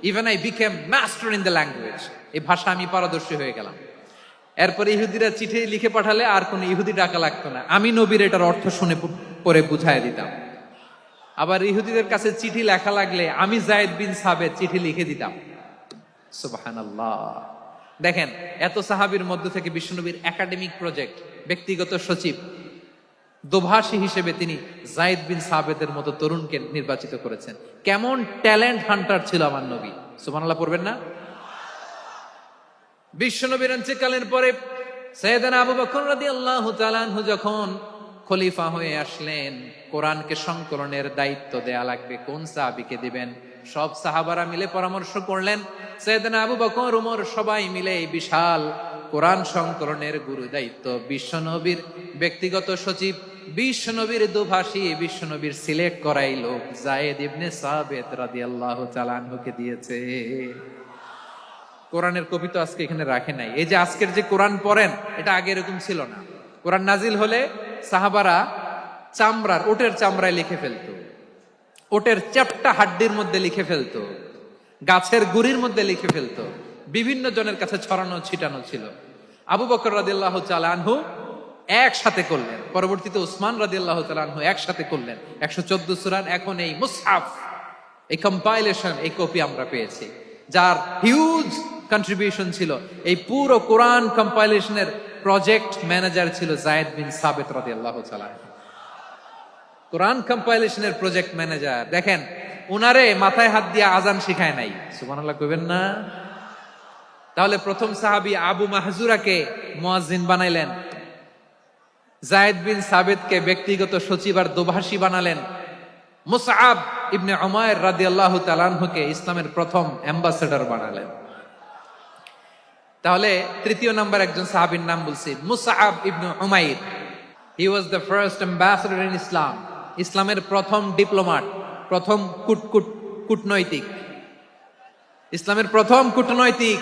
even I became master in the language. এই ভাষা আমি পারদর্শী হয়ে গেলাম। এরপরে ইহুদিরা চিঠি লিখে পাঠালে আর কোন ইহুদি ডাকা লাগতো না, আমি নবীর এটার অর্থ শুনে পরে বুঝাই দিতাম। আবার ইহুদিদের কাছে চিঠি লেখা লাগলে আমি যায়েদ বিন সাবেত চিঠি লিখে দিতাম। সুবহানাল্লাহ। দেখেন, এত সাহাবীর মধ্য থেকে বিশ্বনবীর একাডেমিক প্রজেক্ট, ব্যক্তিগত সচিব, দোভাষী হিসেবে তিনি যায়েদ বিন সাবেতের মতো তরুণকে নির্বাচিত করেছেন। কেমন ট্যালেন্ট হান্টার ছিল আমার নবী। সুবহানাল্লাহ পড়বেন না? বিশ্বনবীর ইন্তেকালের পরে সাইয়েদনা আবু বকর রাদিয়াল্লাহু তাআলা আনহু যখন খলিফা হয়ে আসলেন, কোরআনকে সংকলনের দায়িত্ব দেয়া লাগবে, কোন সাহাবীকে দিবেন? সব সাহাবারা মিলে পরামর্শ করলেন। সাইয়েদনা আবু বকর, ওমর সবাই মিলে এই বিশাল কোরআন সংকলনের গুরু দায়িত্ব বিশ্বনবীর ব্যক্তিগত সচিব, বিশ্বনবীর দোভাষী, বিশ্বনবীর সিলেক্ট করাই লোক যায়েদ ইবনে সাবিত রাদিয়াল্লাহু তাআলা আনহুকে দিয়েছে। কোরআনের কপি তো আজকে এখানে রাখে নাই। এই যে আজকের যে কোরআন পড়েন, এটা আগে এরকম ছিল না। কোরআন নাজিল হলে সাহাবারা চামড়ার, ওটের চামড়ায় লিখে ফেলতো, ওটের চ্যাপ্টা হাড্ডির মধ্যে লিখে ফেলতো, গাছের গুড়ির মধ্যে লিখে ফেলতো, বিভিন্ন জনের কাছে ছড়ানো ছিটানো ছিল। আবু বকর রাদিয়াল্লাহু তাআলা আনহু একসাথে করলেন, পরবর্তীতে উসমান রাদিয়াল্লাহু তাআলা আনহু একসাথে করলেন 114 সূরার। এখন এই মুসহাফ, এই কম্পাইলেশন, এই কপি আমরা পেয়েছি, যার হিউজ কন্ট্রিবিউশন ছিল। এই পুরো কোরআন কম্পাইলেশনের প্রজেক্ট ম্যানেজার ছিল যায়েদ বিন সাবিত রাদিয়াল্লাহু তাআলা। কোরআন কম্পাইলেশনের প্রজেক্ট ম্যানেজার। দেখেন, উনারে মাথায় হাত দিয়ে আজান শিখায় নাই। সুবহানাল্লাহ কইবেন না? তাহলে প্রথম সাহাবী আবু মাহজুরাকে মুয়াজ্জিন বানাইলেন, যায়েদ বিন সাবিতকে ব্যক্তিগত সচিব আর দোভাষী বানালেন, মুসআব ইবনে উমাইর রাদিয়াল্লাহু তাআলা আনহুকে ইসলামের প্রথম অ্যাম্বাসেডর বানালেন। তাহলে তৃতীয় নাম্বার একজন সাহাবীর নাম বলছি, মুসআব ইবনে উমাইর। He was the first ambassador in Islam. ইসলামের প্রথম ডিপ্লোম্যাট, প্রথম কূটনৈতিক, ইসলামের প্রথম কূটনৈতিক,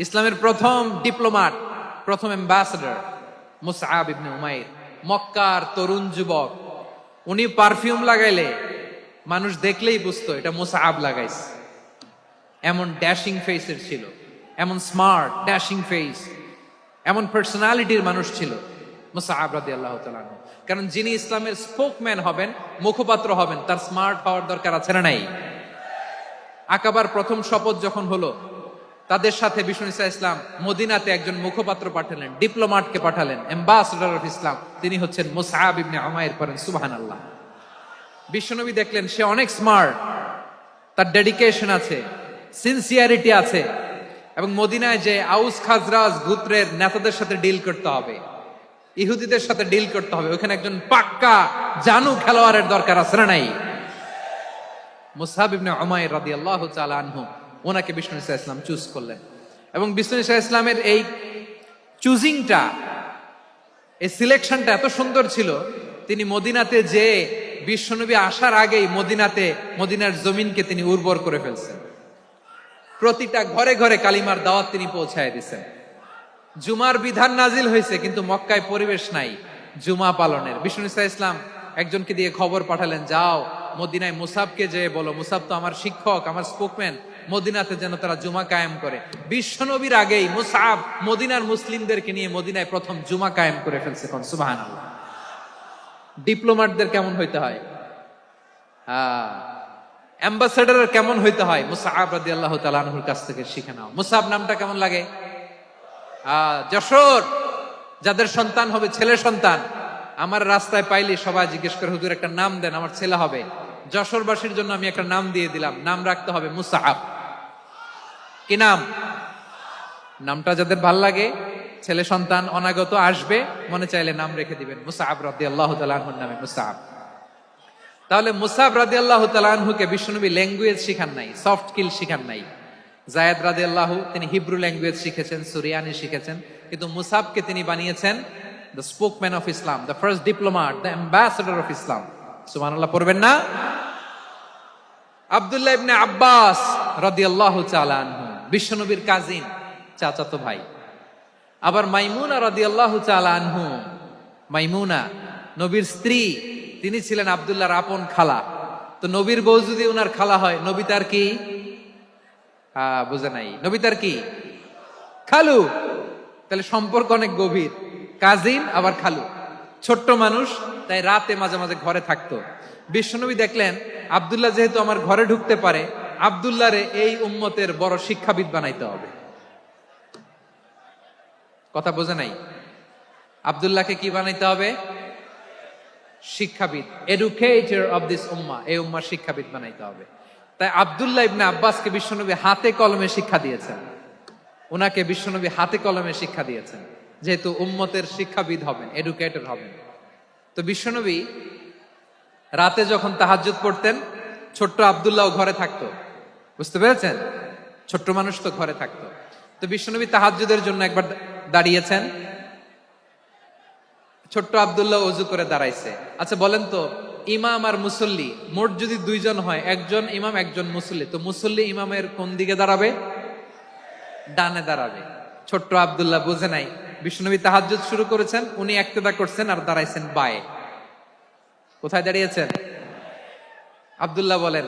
ইসলামের প্রথম ডিপ্লোম্যাট, প্রথম অ্যাম্বাসেডর মুসআব ইবনে উমাইর। মক্কার তরুণ যুবক, উনি পারফিউম লাগাইলে মানুষ দেখলেই বুঝতো এটা মুসআব লাগাইছে। এমন ড্যাশিং ফেসের ছিল, এমন স্মার্ট ড্যাশিং ফেস, এমন পার্সোনালিটির মানুষ ছিল মুসআব রাদিয়াল্লাহু তাআলা। কারণ যিনি ইসলামের স্পোকম্যান হবেন, মুখপাত্র হবেন, তার স্মার্ট হওয়ার দরকার আছে না নাই? আকাবার প্রথম শপথ যখন হলো, তাদের সাথে বিষ্ণু ইসলাম মদিনাতে একজন মুখপাত্র পাঠালেন, ডিপ্লোম্যাটকে পাঠালেন, অ্যাম্বাসেডর অফ ইসলাম। তিনি হচ্ছেন মুসআব ইবনে উমাইর। পড়েন সুবহানাল্লাহ। বিশ্বনবী দেখলেন সে অনেক স্মার্ট, তার ডেডিকেশন আছে, সিনসিয়ারিটি আছে, এবং মদিনায় যে আউস খাজরাজ গোত্রের নেতাদের সাথে ডিল করতে হবে, ইহুদিদের সাথে ডিল করতে হবে, ওখানে একজন পাক্কা জানু খেলোয়াড়ের দরকার আছে না নাই? মুসআব ইবনে উমাইর রাদিয়াল্লাহু তাআলা আনহু, ওনাকে বিষ্ণু ইসলাম চুজ করলেন। এবং বিষ্ণু ইসলামের এই চুজিংটা, এই সিলেকশনটা এত সুন্দর ছিল, তিনি মদিনাতে যে বিশ্বনবী আসার আগেই মদিনার জমিনকে তিনি উর্বর করে ফেলছেন। প্রতিটা ঘরে ঘরে কালিমার দাওয়াত তিনি পৌঁছায় দিচ্ছেন। জুমার বিধান নাজিল হয়েছে, কিন্তু মক্কায় পরিবেশ নাই জুমা পালনের। বিষ্ণু ইসলাম একজনকে দিয়ে খবর পাঠালেন, যাও মদিনায় মুসাবকে যে বলো, মুসাব তো আমার শিক্ষক, আমার স্পোকম্যান, মদিনাতে যেন তারা জুমা কায়েম করে। বিশ্বনবীর আগেই মুসাব মদিনার মুসলিমদেরকে নিয়ে মদিনায় প্রথম জুমা কায়েম করে ফেলছে। কোন সুবহানাল্লাহ। ডিপ্লোম্যাটদের কেমন হইতে হয়, অ্যাম্বাসেডারের কেমন হইতে হয়, মুসআব রাদিয়াল্লাহু তাআলা আনহুর কাছ থেকে শিখে নাও। মুসআব নামটা কেমন লাগে? যশোর, যাদের সন্তান হবে ছেলে সন্তান, আমার রাস্তায় পাইলে সবাই জিজ্ঞেস করে, হুজুর একটা নাম দেন, আমার ছেলে হবে। যশোরবাসীর জন্য আমি একটা নাম দিয়ে দিলাম, নাম রাখতে হবে মুসআব। কি নাম? নামটা যাদের ভাল লাগে, ছেলে সন্তান অনাগত আসবে, মনে চাইলে নাম রেখে দিবেন মুসআব রাদিয়াল্লাহু তাআলা আনহুর নামে মুসআব। তাহলে মুসআব রাদিয়াল্লাহু তাআলা আনহুকে বিশ্বনবী ল্যাঙ্গুয়েজ শিখান নাই, সফট স্কিল শিখান নাই। যায়েদ রাদিয়াল্লাহু তিনি হিব্রু ল্যাঙ্গুয়েজ শিখেছেন, সুরিয়ানি শিখেছেন, কিন্তু মুসআবকে তিনি বানিয়েছেন the spokesman of Islam, the first diplomat, the ambassador of Islam. সুবহানাল্লাহ পড়বেন না? আব্দুল্লাহ ইবনে আব্বাস রাদিয়াল্লাহু তাআলা আনহু, বিশ্বনবীর কাজিন, চাচাতো ভাই। আবার মাইমুনা রাদিয়াল্লাহু তাআলা আনহু, মাইমুনা নবীর স্ত্রী তিনি ছিলেন আব্দুল্লাহর আপন খালা। তো নবীর বউ যদি ওনার খালা হয়, নবী তার কি? বুঝে নাই, নবী তার কি? খালু। তাহলে সম্পর্ক অনেক গভীর, কাজিন আবার খালু, ছোট্ট মানুষ, তাই রাতে মাঝে মাঝে ঘরে থাকতো। বিশ্বনবী দেখলেন আব্দুল্লাহ যেহেতু আমার ঘরে ঢুকতে পারে, আব্দুল্লাহরে এই উম্মতের বড় শিক্ষাবিদ বানাইতে হবে। কথা বোঝে নাই? আব্দুল্লাহকে কি বানাইতে হবে? শিক্ষাবিদ, এডুকেটর অফ দিস উম্মাহ, এই উম্মার শিক্ষাবিদ বানাইতে হবে। তাই আব্দুল্লাহ ইবনে আব্বাসকে বিশ্বনবী হাতে কলমে শিক্ষা দিয়েছেন। ওনাকে বিশ্বনবী হাতে কলমে শিক্ষা দিয়েছেন, যেহেতু উম্মতের শিক্ষাবিদ হবেন, এডুকেটর হবেন। তো বিশ্বনবী রাতে যখন তাহাজ্জুদ পড়তেন, ছোট্ট আব্দুল্লাহ ঘরে থাকতো। বুঝতে পেরেছেন? ছোট্ট মানুষ তো ঘরে থাকতো। তো বিশ্বনবী তাহাজ্জুদের জন্য একবার দাঁড়িয়েছেন, ছোট্ট আব্দুল্লাহ ওযু করে দাঁড়াইছে। আচ্ছা বলেন তো, ইমাম আর মুসল্লি মোট যদি দুইজন হয়, একজন ইমাম একজন মুসল্লি, তো মুসল্লি ইমামের কোন দিকে দাঁড়াবে? ডানে দাঁড়াবে। ছোট্ট আব্দুল্লাহ বুঝে নাই, বিশ্বনবী তাহাজ্জুদ শুরু করেছেন, উনি ইক্তেদা করছেন আর দাঁড়াইছেন বায়ে। কোথায় দাঁড়িয়েছেন? আব্দুল্লাহ বলেন,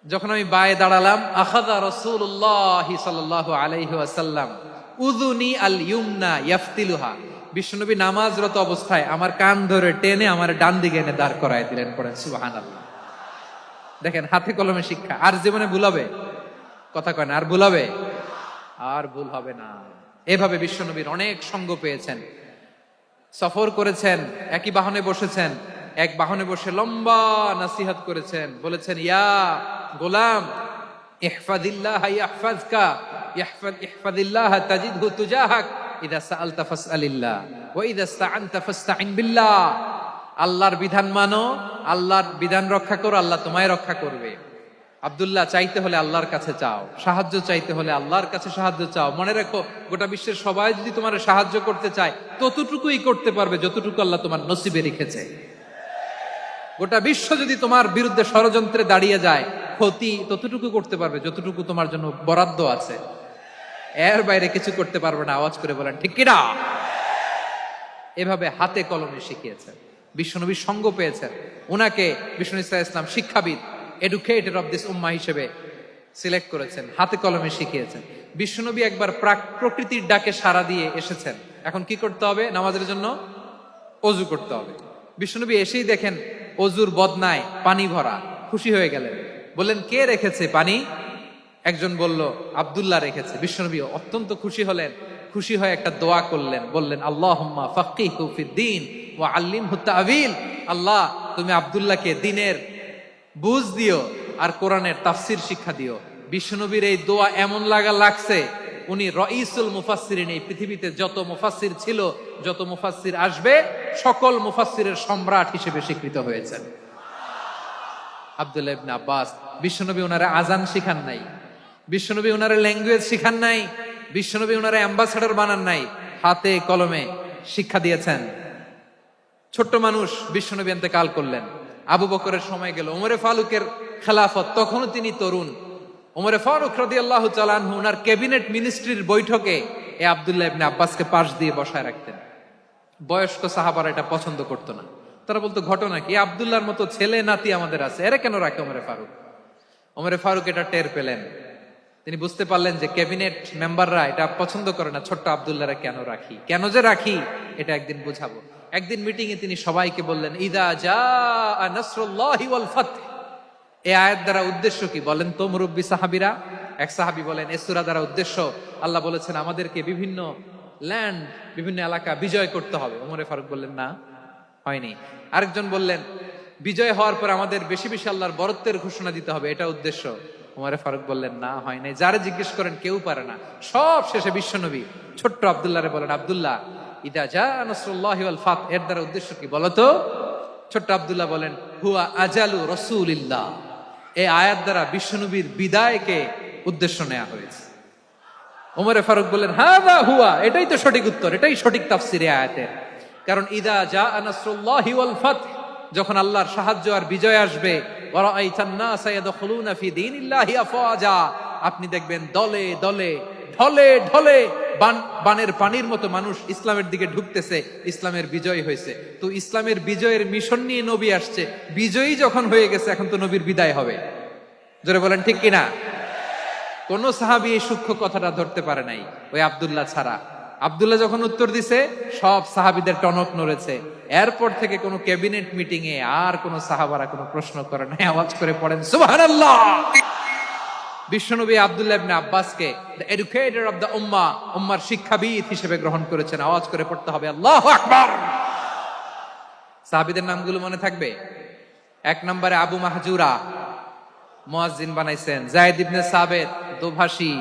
যখন আমি বায়ে দাঁড়ালাম, আখাযা রাসূলুল্লাহ সাল্লাল্লাহু আলাইহি ওয়াসাল্লাম উযুনি আল ইউমনা ইয়াফতিলুহা, বিশ্বনবী নামাজরত অবস্থায় আমার কান ধরে টেনে আমার ডান দিকে এনে দাঁড় করায় দিলেন। পড়েন সুবহানাল্লাহ। দেখেন, হাতে কলমে শিক্ষা। আর জীবনে ভুল হবে? কথা কয় না, আর ভুল হবে? আর ভুল হবে না। এভাবে বিশ্বনবীর অনেক সঙ্গ পেয়েছেন, সফর করেছেন, একই বাহনে বসেছেন, এক বাহনে বসে লম্বা নসিহত করেছেন, বলেছেন, ইয়া গোলাম ইহফাজিল্লাহ ইয়াহফাজকা, ইহফাজিল্লাহ তাজিদহু তুজাহাক, ইযা সাআলতা ফাসআলিল্লাহ ওয়া ইযা ইসতাআনতা ফাসতাইন বিল্লাহ। আল্লাহর বিধান মানো, আল্লাহর বিধান রক্ষা করো, আল্লাহ তোমায় রক্ষা করবে। আব্দুল্লাহ, চাইতে হলে আল্লাহর কাছে চাও, সাহায্য চাইতে হলে আল্লাহর কাছে সাহায্য চাও। মনে রাখো, গোটা বিশ্বের সবাই যদি তোমার সাহায্য করতে চায়, ততটুকুই করতে পারবে যতটুকু আল্লাহ তোমার নসিবে রেখেছে। গোটা বিশ্ব যদি তোমার বিরুদ্ধে ষড়যন্ত্রে দাঁড়িয়ে যায়, ক্ষতি ততটুকু করতে পারবে যতটুকু তোমার জন্য বরাদ্দ আছে। এর বাইরে কিছু করতে পারবে না। আওয়াজ করে বলেন ঠিক কিনা? এভাবে হাতে কলমে শিখিয়েছেন, বিশ্বনবীর সঙ্গ পেয়েছেন। ওনাকে বিষ্ণু ইসলাম শিক্ষাবিদ, এডুকেটর অফ দিস উম্মাহ হিসেবে সিলেক্ট করেছেন, হাতে কলমে শিখিয়েছেন। বিশ্বনবী একবার প্রকৃতির ডাকে সাড়া দিয়ে এসেছেন। এখন কি করতে হবে? নামাজের জন্য অজু করতে হবে। বিশ্বনবী এসেই দেখেন অজুর বদনায় পানি ভরা, খুশি হয়ে গেলেন, বললেন, কে রেখেছে পানি? একজন বলল, আব্দুল্লাহ রেখেছে। বিশ্বনবী অত্যন্ত খুশি হলেন, খুশি হয়ে একটা দোয়া করলেন, বললেন, আল্লাহুম্মা ফাক্কিহু ফিদ্দীন ওয়া আল্লিমহু তা'ওয়ীল। আল্লাহ, তুমি আব্দুল্লাহকে দ্বীনের বুঝ দিও আর কোরআনের তাফসীর শিক্ষা দিও। বিশ্বনবীর এই দোয়া এমন লাগছে, উনি রাইসুল মুফাসসিরিন, এই পৃথিবীতে যত মুফাসসির ছিল, যত মুফাসসির আসবে, সকল মুফাসসিরের সম্রাট হিসেবে স্বীকৃত হয়েছেন আব্দুল্লাহ ইবনে আব্বাস। বিশ্বনবী ওনারে আজান শিখান নাই, বিশ্বনবী ওনারে ল্যাঙ্গুয়েজ শিখান নাই, বিশ্বনবী ওনারে অ্যাম্বাসেডর বানান নাই, হাতে কলমে শিক্ষা দিয়েছেন। ছোট্ট মানুষ, বিশ্বনবী ইন্তেকাল করলেন, আবু বকরের সময় গেল, ওমরে ফারুকের খেলাফত, তখনও তিনি তরুণ। ওমরে ফারুক রাদিয়াল্লাহু তাআলা আনহু ওনার ক্যাবিনেট মিনিস্ট্রির বৈঠকে এ আব্দুল্লাহ ইবনে আব্বাসকে পাশ দিয়ে বসায় রাখতেন। বয়স্ক সাহাবারা এটা পছন্দ করতো না। তারা বলতো, ঘটনা কি? আব্দুল্লাহর মতো ছেলে নাতি আমাদের আছে, এরা কেন রাখে ওমরে ফারুক? ওমরে ফারুক এটা টের পেলেন, তিনি বুঝতে পারলেন যে ক্যাবিনেট মেম্বাররা এটা পছন্দ করে না, ছোট্ট আব্দুল্লাহরা কেন রাখি, কেন যে রাখি, এটা একদিন বুঝাবো। একদিন মিটিং এ তিনি সবাইকে বললেন, ইদা জাআ নাসরুল্লাহি ওয়াল ফাতহ। এই আয়াত দ্বারা উদ্দেশ্য কি বলেন তো মুরব্বী সাহাবীরা? এক সাহাবী বলেন, এই সূরা দ্বারা উদ্দেশ্য, আল্লাহ বলেছেন আমাদেরকে বিভিন্ন ল্যান্ড, বিভিন্ন এলাকা বিজয় করতে হবে। ওমরে ফারুক বললেন, না, হয়নি। আরেকজন বললেন, বিজয় হওয়ার পর আমাদের বেশি বেশি আল্লাহর বরত্বের ঘোষণা দিতে হবে, এটা উদ্দেশ্য। ওমরে ফারুক বললেন, না, হয় নাই। যারা জিজ্ঞেস করেন কেউ পারে না। সব শেষে বিশ্বনবী ছোট্ট আব্দুল্লাহরে বলেন, আব্দুল্লাহ, ইদা জাআ নাসরুল্লাহি ওয়াল ফাতহ, এর দ্বারা উদ্দেশ্য কি বলতো? ছোট্ট আব্দুল্লাহ বলেন, হুয়া আজালু রাসূলিল্লাহ। এই আয়াত দ্বারা বিশ্বনবীর বিদায়কে উদ্দেশ্য নেওয়া হয়েছে। ওমরে ফারুক বললেন, হাযা হুয়া, এটাই তো সঠিক উত্তর, এটাই সঠিক তাফসীর এই আয়াতের। কারণ ইদা জাআ নাসরুল্লাহি ওয়াল ফাতহ, যখন আল্লাহর সাহায্য আর বিজয় আসবে, ওয়া রাআইতান নাসা ইয়াদখুলুনা ফি দীনিল্লাহি আফওয়াজা, আপনি দেখবেন দলে দলে ঢলে ঢলে বানের পানির মতো মানুষ ইসলামের দিকে ঢুকতেছে, ইসলামের বিজয় হয়েছে। তো ইসলামের বিজয়ের মিশন নিয়ে নবী আসছে, বিজয়ী যখন হয়ে গেছে এখন তো নবীর বিদায় হবে। জোরে বলেন ঠিক কিনা? কোন সাহাবী এই সূক্ষ্ম কথাটা ধরতে পারে নাই, ওই আব্দুল্লাহ ছাড়া। আব্দুল্লাহ যখন উত্তর দিছে সব সাহাবীদের টনক নড়েছে। এরপর থেকে কোন ক্যাবিনেট মিটিং এ আর কোন সাহাবারা কোনো প্রশ্ন করে নাই, আওয়াজ করে পড়েন সুবহানাল্লাহ। বিশ্বনবী আব্দুল্লাহ ইবনে আব্বাসকে দ্য এডুকেটর অফ দ্য উম্মাহ, উম্মার শিক্ষাবিদ হিসেবে গ্রহণ করেছেন। আওয়াজ করে পড়তে হবে আল্লাহু আকবার। সাহাবীদের নামগুলো মনে থাকবে? 1 নম্বরে আবু মাহজুরা, মুয়াজ্জিন বানাইছেন। যায়েদ ইবনে সাবিত, দোভাষী,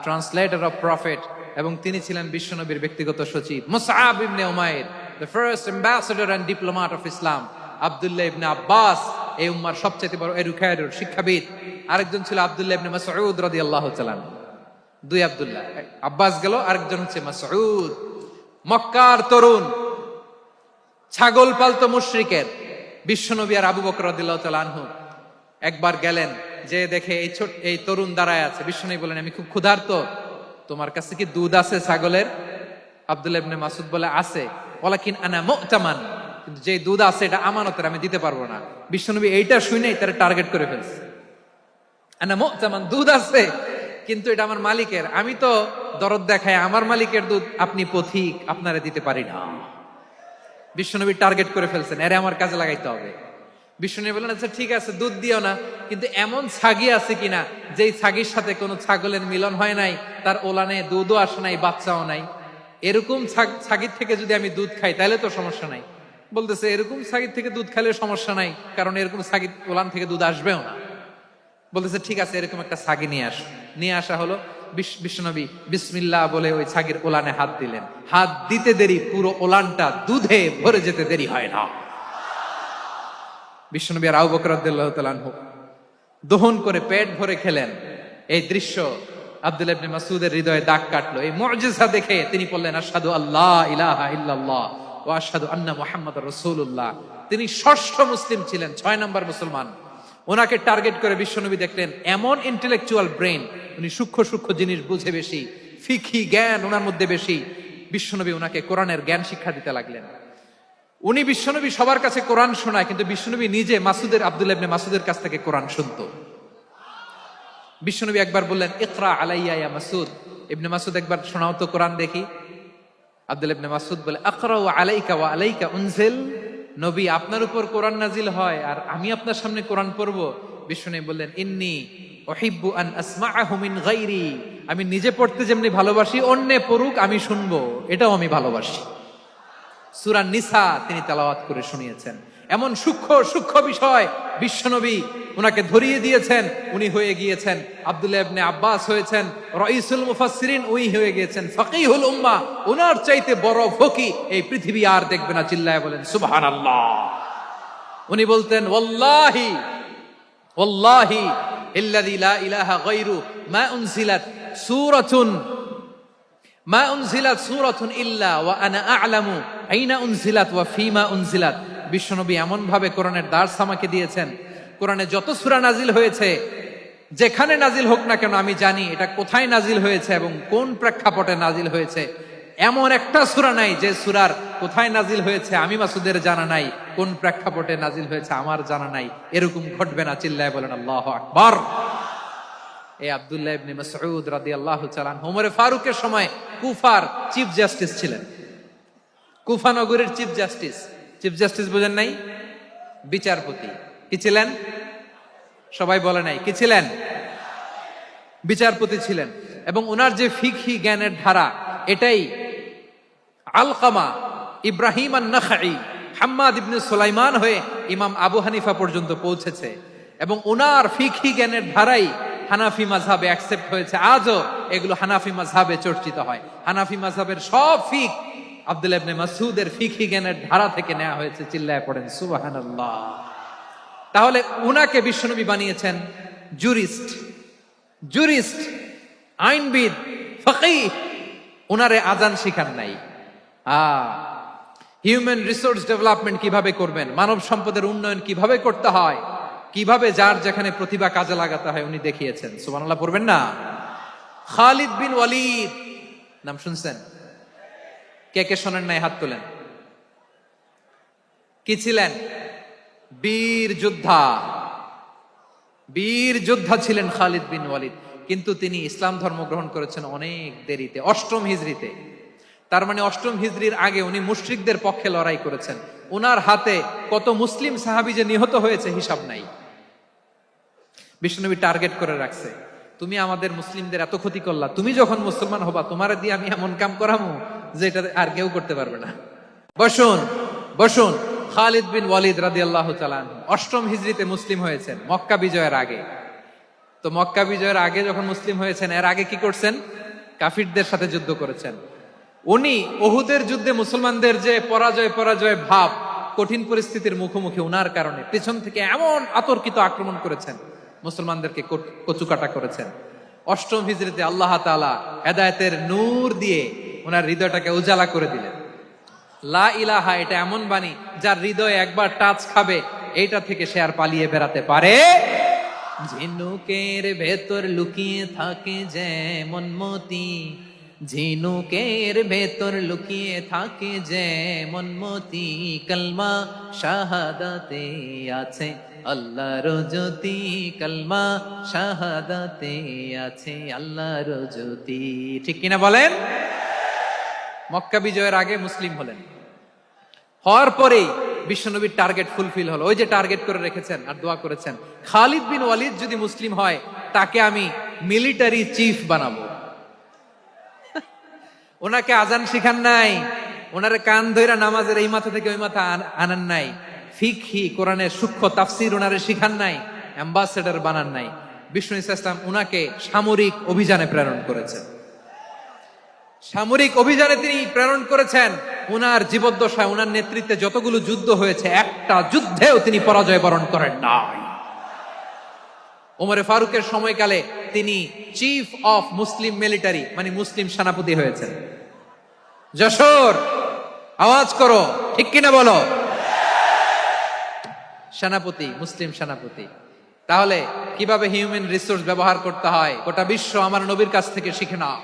ট্রান্সলেটর অফ প্রফেট, এবং তিনি ছিলেন বিশ্বনবীর ব্যক্তিগত সচিব। মুসআব ইবনে উমাইর, the first ambassador and diplomat of Islam. আব্দুল্লাহ ইবনে আব্বাস, এই উম্মার সবচেয়ে বড় এডুকেটর, শিক্ষাবিদ। আরেকজন ছিল আব্দুল্লাহ ইবনে মাসউদ রাদিয়াল্লাহু তাআলা। 2 আব্দুল্লাহ, আব্বাস গেল, আরেকজন হচ্ছে মাসউদ। মক্কার তরুণ, ছাগল পালতো মুশরিকের বিশ্বনবী আর আবু বকর রাদিয়াল্লাহু তাআলা আনহু একবার গেলেন, যে দেখে এই তরুণ দাঁড়ায় আছে। বিশ্বনবী বলেন, আমি খুব ক্ষুধার্ত, তোমার কাছে কি দুধ আছে ছাগলের? আব্দুল্লাহ ইবনে মাসউদ বলে, আছে। ওয়ালাকিন আনা মু'তামান, কিন্তু যে দুধ আছে এটা আমানতের, আমি দিতে পারবো না। বিশ্বনবী এইটা শুনেই তার টার্গেট করে ফেলছে। আনা মু'তামান, দুধ আছে কিন্তু এটা আমার মালিকের, আমি তো দরদ দেখাই আমার মালিকের দুধ, আপনি পথিক, আপনারে দিতে পারি না। বিশ্বনবী টার্গেট করে ফেলছেন, এরে আমার কাজে লাগাইতে হবে। বিশ্বনবী বললেন, আচ্ছা ঠিক আছে, দুধ দিও না, কিন্তু এমন ছাগি আছে কিনা যেই ছাগির সাথে কোনো ছাগলের মিলন হয় নাই, তার ওলানে দুধও আসে নাই, বাচ্চাও নাই, এরকম ছাগির থেকে যদি আমি দুধ খাই তাহলে তো সমস্যা নাই। বলতেছে, এরকম ছাগির থেকে দুধ খাইলে সমস্যা নাই, কারণ এরকম ছাগির ওলান থেকে দুধ আসবেও না। বলতেছে, ঠিক আছে, এরকম একটা ছাগি নিয়ে আস। নিয়ে আসা হলো। বিশ্বনবী বিসমিল্লাহ বলে ওই ছাগির ওলানে হাত দিলেন। হাত দিতে দেরি, পুরো ওলানটা দুধে ভরে যেতে দেরি হয় না। বিশ্বনবী আর আবু বকর রাদিয়াল্লাহু তাআলা আনহু দহন করে পেট ভরে খেলেন। এই দৃশ্য আব্দুল্লাহ ইবনে মাসউদের হৃদয়ে দাগ কাটলো। এই মুজিজা দেখে তিনি বললেন, আশহাদু আল্লা ইলাহা ইল্লাল্লাহ ওয়া আশহাদু আন্না মুহাম্মাদুর রাসূলুল্লাহ। তিনি ষষ্ঠ মুসলিম ছিলেন, 6 নম্বর মুসলমান। ওনাকে টার্গেট করে বিশ্বনবী দেখলেন এমন ইন্টেলেকচুয়াল ব্রেন, উনি সূক্ষ্ম সূক্ষ্ম জিনিস বুঝে বেশি, ফিকহি জ্ঞান ওনার মধ্যে বেশি। বিশ্বনবী ওনাকে কোরআনের জ্ঞান শিক্ষা দিতে লাগলেন। উনি বিশ্বনবী সবার কাছে কোরআন শোনায়, কিন্তু বিশ্বনবী নিজে আব্দুল্লাহ ইবনে মাসউদের কাছ থেকে কোরআন শুনতো। বিশ্বনবী একবার বললেন, ইকরা আলাইয়া ইয়া মাসউদ। ইবনে মাসউদ, একবার শোনাও তো কোরআন দেখি। আব্দুল্লাহ ইবনে মাসউদ বলে, আকরাউ আলাইকা ওয়া আলাইকা উনজিল। নবী, আপনার উপর কোরআন নাজিল হয় আর আমি আপনার সামনে কোরআন পড়বো? বিশ্বনবী বললেন, ইন্নী উহিব্বু আন আসমাআহু মিন গায়রি। আমি নিজে পড়তে যেমনি ভালোবাসি, অন্যে পড়ুক আমি শুনবো, এটাও আমি ভালোবাসি। সূরা নিসা তিনি তেলাওয়াত করে শুনিয়েছেন। এমন সূক্ষ্ম সূক্ষ্ম বিষয় বিশ্বনবী উনাকে ধরিয়ে দিয়েছেন। উনি হয়ে গিয়েছেন, আব্দুল্লাহ ইবনে আব্বাস হয়েছেন রাইসুল মুফাসসিরিন, উনি হয়ে গিয়েছেন ফাকিহুল উম্মাহ। উনার চাইতে বড় ফকি এই পৃথিবী আর দেখবে না। চিল্লায় বলেন সুবহানাল্লাহ। উনি বলতেন, ওয়াল্লাহি ওয়াল্লাহি ইল্লাযী লা ইলাহা গায়রু মা উনজিলাত সূরাতুন ইল্লা ওয়া আনা আ'লামু আইনা উনজিলাত ওয়া ফীমা উনজিলাত। বিশ্বনবী এমন ভাবে কোরআনের দার্স আমাকে দিয়েছেন, কোরআনে যত সূরা নাজিল হয়েছে, যেখানে নাজিল হোক না কেন আমি জানি এটা কোথায় নাজিল হয়েছে এবং কোন প্রেক্ষাপটে নাজিল হয়েছে। এমন একটা সূরা নাই যে সূরার কোথায় নাজিল হয়েছে আমি মাসুদের জানা নাই, কোন প্রেক্ষাপটে নাজিল হয়েছে আমার জানা নাই। এরকম ঘটবে না। চিল্লায় বলেন আল্লাহু আকবার। এই আব্দুল্লাহ ইবনে মাসউদ রাদিয়াল্লাহু তাআলা ওমর ফারুকের সময় কুফার চিফ জাস্টিস ছিলেন। কুফা নগরীর চিফ জাস্টিস। চিফ জাস্টিস বোঝেন নাই? বিচারপতি। কি ছিলেন? সবাই বলে নাই, কি ছিলেন? বিচারপতি ছিলেন। এবং ওনার যে ফিকহি জ্ঞানের ধারা, এটাই আলকামা, ইব্রাহিম আন-নাখাই, হাম্মাদ ইবনে সুলাইমান হয়ে ইমাম আবু হানিফা পর্যন্ত পৌঁছেছে। এবং ওনার ফিকহি জ্ঞানের ধারাই হানাফি মাযহাবে অ্যাকসেপ্ট হয়েছে। আজও এগুলো হানাফি মাযহাবে চর্চিত হয়। হানাফি মাযহাবের সব ফিক আব্দুল্লাহ ইবনে মাসউদের ফিকহি জ্ঞানের ধারা থেকে নেওয়া হয়েছে। চিল্লায় পড়েন সুবহানাল্লাহ। তাহলে উনাকে বিশ্বনবী বানিয়েছেন জুরিস্ট, আইনবিদ, ফকিহ। উনারে আজান শিখান নাই। হিউম্যান রিসোর্স ডেভেলপমেন্ট কিভাবে করবেন, মানব সম্পদের উন্নয়ন কিভাবে করতে হয়, কিভাবে যার যেখানে প্রতিভা কাজে লাগাতে হয় উনি দেখিয়েছেন। সুবহানাল্লাহ পড়বেন না? খালিদ বিন ওয়ালিদ নাম শুনছেন? কে কে শোনেন নাই হাত তোলেন। কি ছিলেন? বীর যোদ্ধা, বীর যোদ্ধা ছিলেন খালিদ বিন ওয়ালিদ। কিন্তু তিনি ইসলাম ধর্ম গ্রহণ করেছেন অনেক দেরিতে, অষ্টম হিজরিতে। তার মানে অষ্টম হিজরির আগে উনি মুশরিকদের পক্ষে লড়াই করেছেন। ওনার হাতে কত মুসলিম সাহাবী যে নিহত হয়েছে হিসাব নাই। বিশ্বনবী টার্গেট করে রাখছে, তুমি আমাদের মুসলিমদের এত ক্ষতি করলা, তুমি যখন মুসলমান হবা তোমার দিয়ে আমি এমন কাম করামু যে এটা আর কেউ করতে পারবে না। বসুন বসুন। খালিদ বিন ওয়ালিদ রাদিয়াল্লাহু তাআলা আনহু অষ্টম হিজরিতে মুসলিম হয়েছেন, মক্কা বিজয়ের আগে। তো মক্কা বিজয়ের আগে যখন মুসলিম হয়েছেন, এর আগে কি করছেন? কাফিরদের সাথে যুদ্ধ করেছেন। উনি উহুদের যুদ্ধে মুসলমানদের যে পরাজয় ভাব, কঠিন পরিস্থিতির মুখোমুখি উনার কারণে পেছন থেকে এমন আতর্কিত আক্রমণ করেছেন, মুসলমানদেরকে কচুকাটা করেছেন। অষ্টম হিজরিতে আল্লাহ তাআলা হেদায়েতের নূর দিয়ে ওনার হৃদয়টাকে উজালা করে দিলেন। লা ইলাহা এটা এমন বাণী যার হৃদয়ে একবার টাচ খাবে, এইটা থেকে সে আর পালিয়ে বেড়াতে পারে। ঝিনুকের ভেতর লুকিয়ে থাকে যেমন মতি, ঝিনুকের ভেতর লুকিয়ে থাকে যেমন মতি, কলমা শাহাদাতে আছে আল্লাহর জ্যোতি, কলমা শাহাদাতে আছে আল্লাহর জ্যোতি। ঠিক কিনা বলেন? মক্কা বিজয়ের আগে মুসলিম হলেন, হওয়ার পরেই বিশ্বনবীর টার্গেট ফুলফিল হলো। ওই যে টার্গেট করে রেখেছেন আর দোয়া করেছেন, খালিদ বিন ওয়ালিদ যদি মুসলিম হয় তাকে আমি মিলিটারি চিফ বানাবো। ওনাকে আজান শিখান নাই, ওনারে কান ধইরা নামাজের এই মাথা থেকে ওই মাথা আনান নাই, ফিকহি কোরআনের সূক্ষ্ম তাফসীর ওনারে শিখান নাই, অ্যাম্বাসেডর বানান নাই। বিষ্ণু ইসলাম উনাকে সামরিক অভিযানে প্রেরণ করেছেন। সামরিক অভিযানে তিনি প্রেরণ করেছেন। উনার জীবদ্দশায় উনার নেতৃত্বে যতগুলো যুদ্ধ হয়েছে, একটা যুদ্ধেও তিনি পরাজয় বরণ করেন নাই। ওমরে ফারুকের সময়কালে তিনি চিফ অফ মুসলিম মিলিটারি মানে মুসলিম সেনাপতি হয়েছেন। যশোর আওয়াজ করো, ঠিক কিনা বলো? সেনাপতি, মুসলিম সেনাপতি। তাহলে কিভাবে হিউম্যান রিসোর্স ব্যবহার করতে হয় গোটা বিশ্ব আমার নবীর কাছ থেকে শিখে নাও।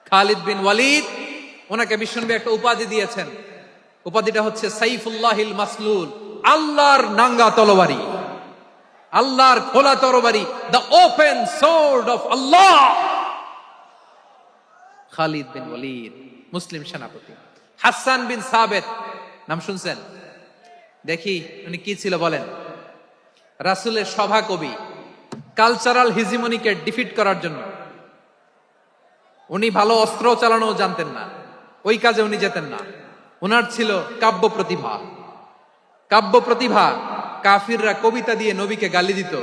খালিদ বিন ওয়ালিদ, ওনাকে বিশ্বনবী একটা উপাধি দিয়েছেন। উপাধিটা হচ্ছে সাইফুল্লাহিল মাসলুল, আল্লাহর নাঙ্গা তরবারি, আল্লাহর খোলা তরবারি, দ্য ওপেন সোর্ড অফ আল্লাহ। খালিদ বিন ওয়ালিদ মুসলিম সেনাপতি। হাসান বিন সাবেত নাম শুনছেন? দেখি উনি কি ছিল বলেন। রাসূলের সভা কবি, কালচারাল হিজিমনিকে ডিফিট করার জন্য। উনি ভালো অস্ত্র চালানো জানতেন না, ওই কাজে উনি যেতেন না। উনার ছিল কাব্য প্রতিভা। কাব্য প্রতিভা, কাফিররা কবিতা দিয়ে নবীকে গালি দিত।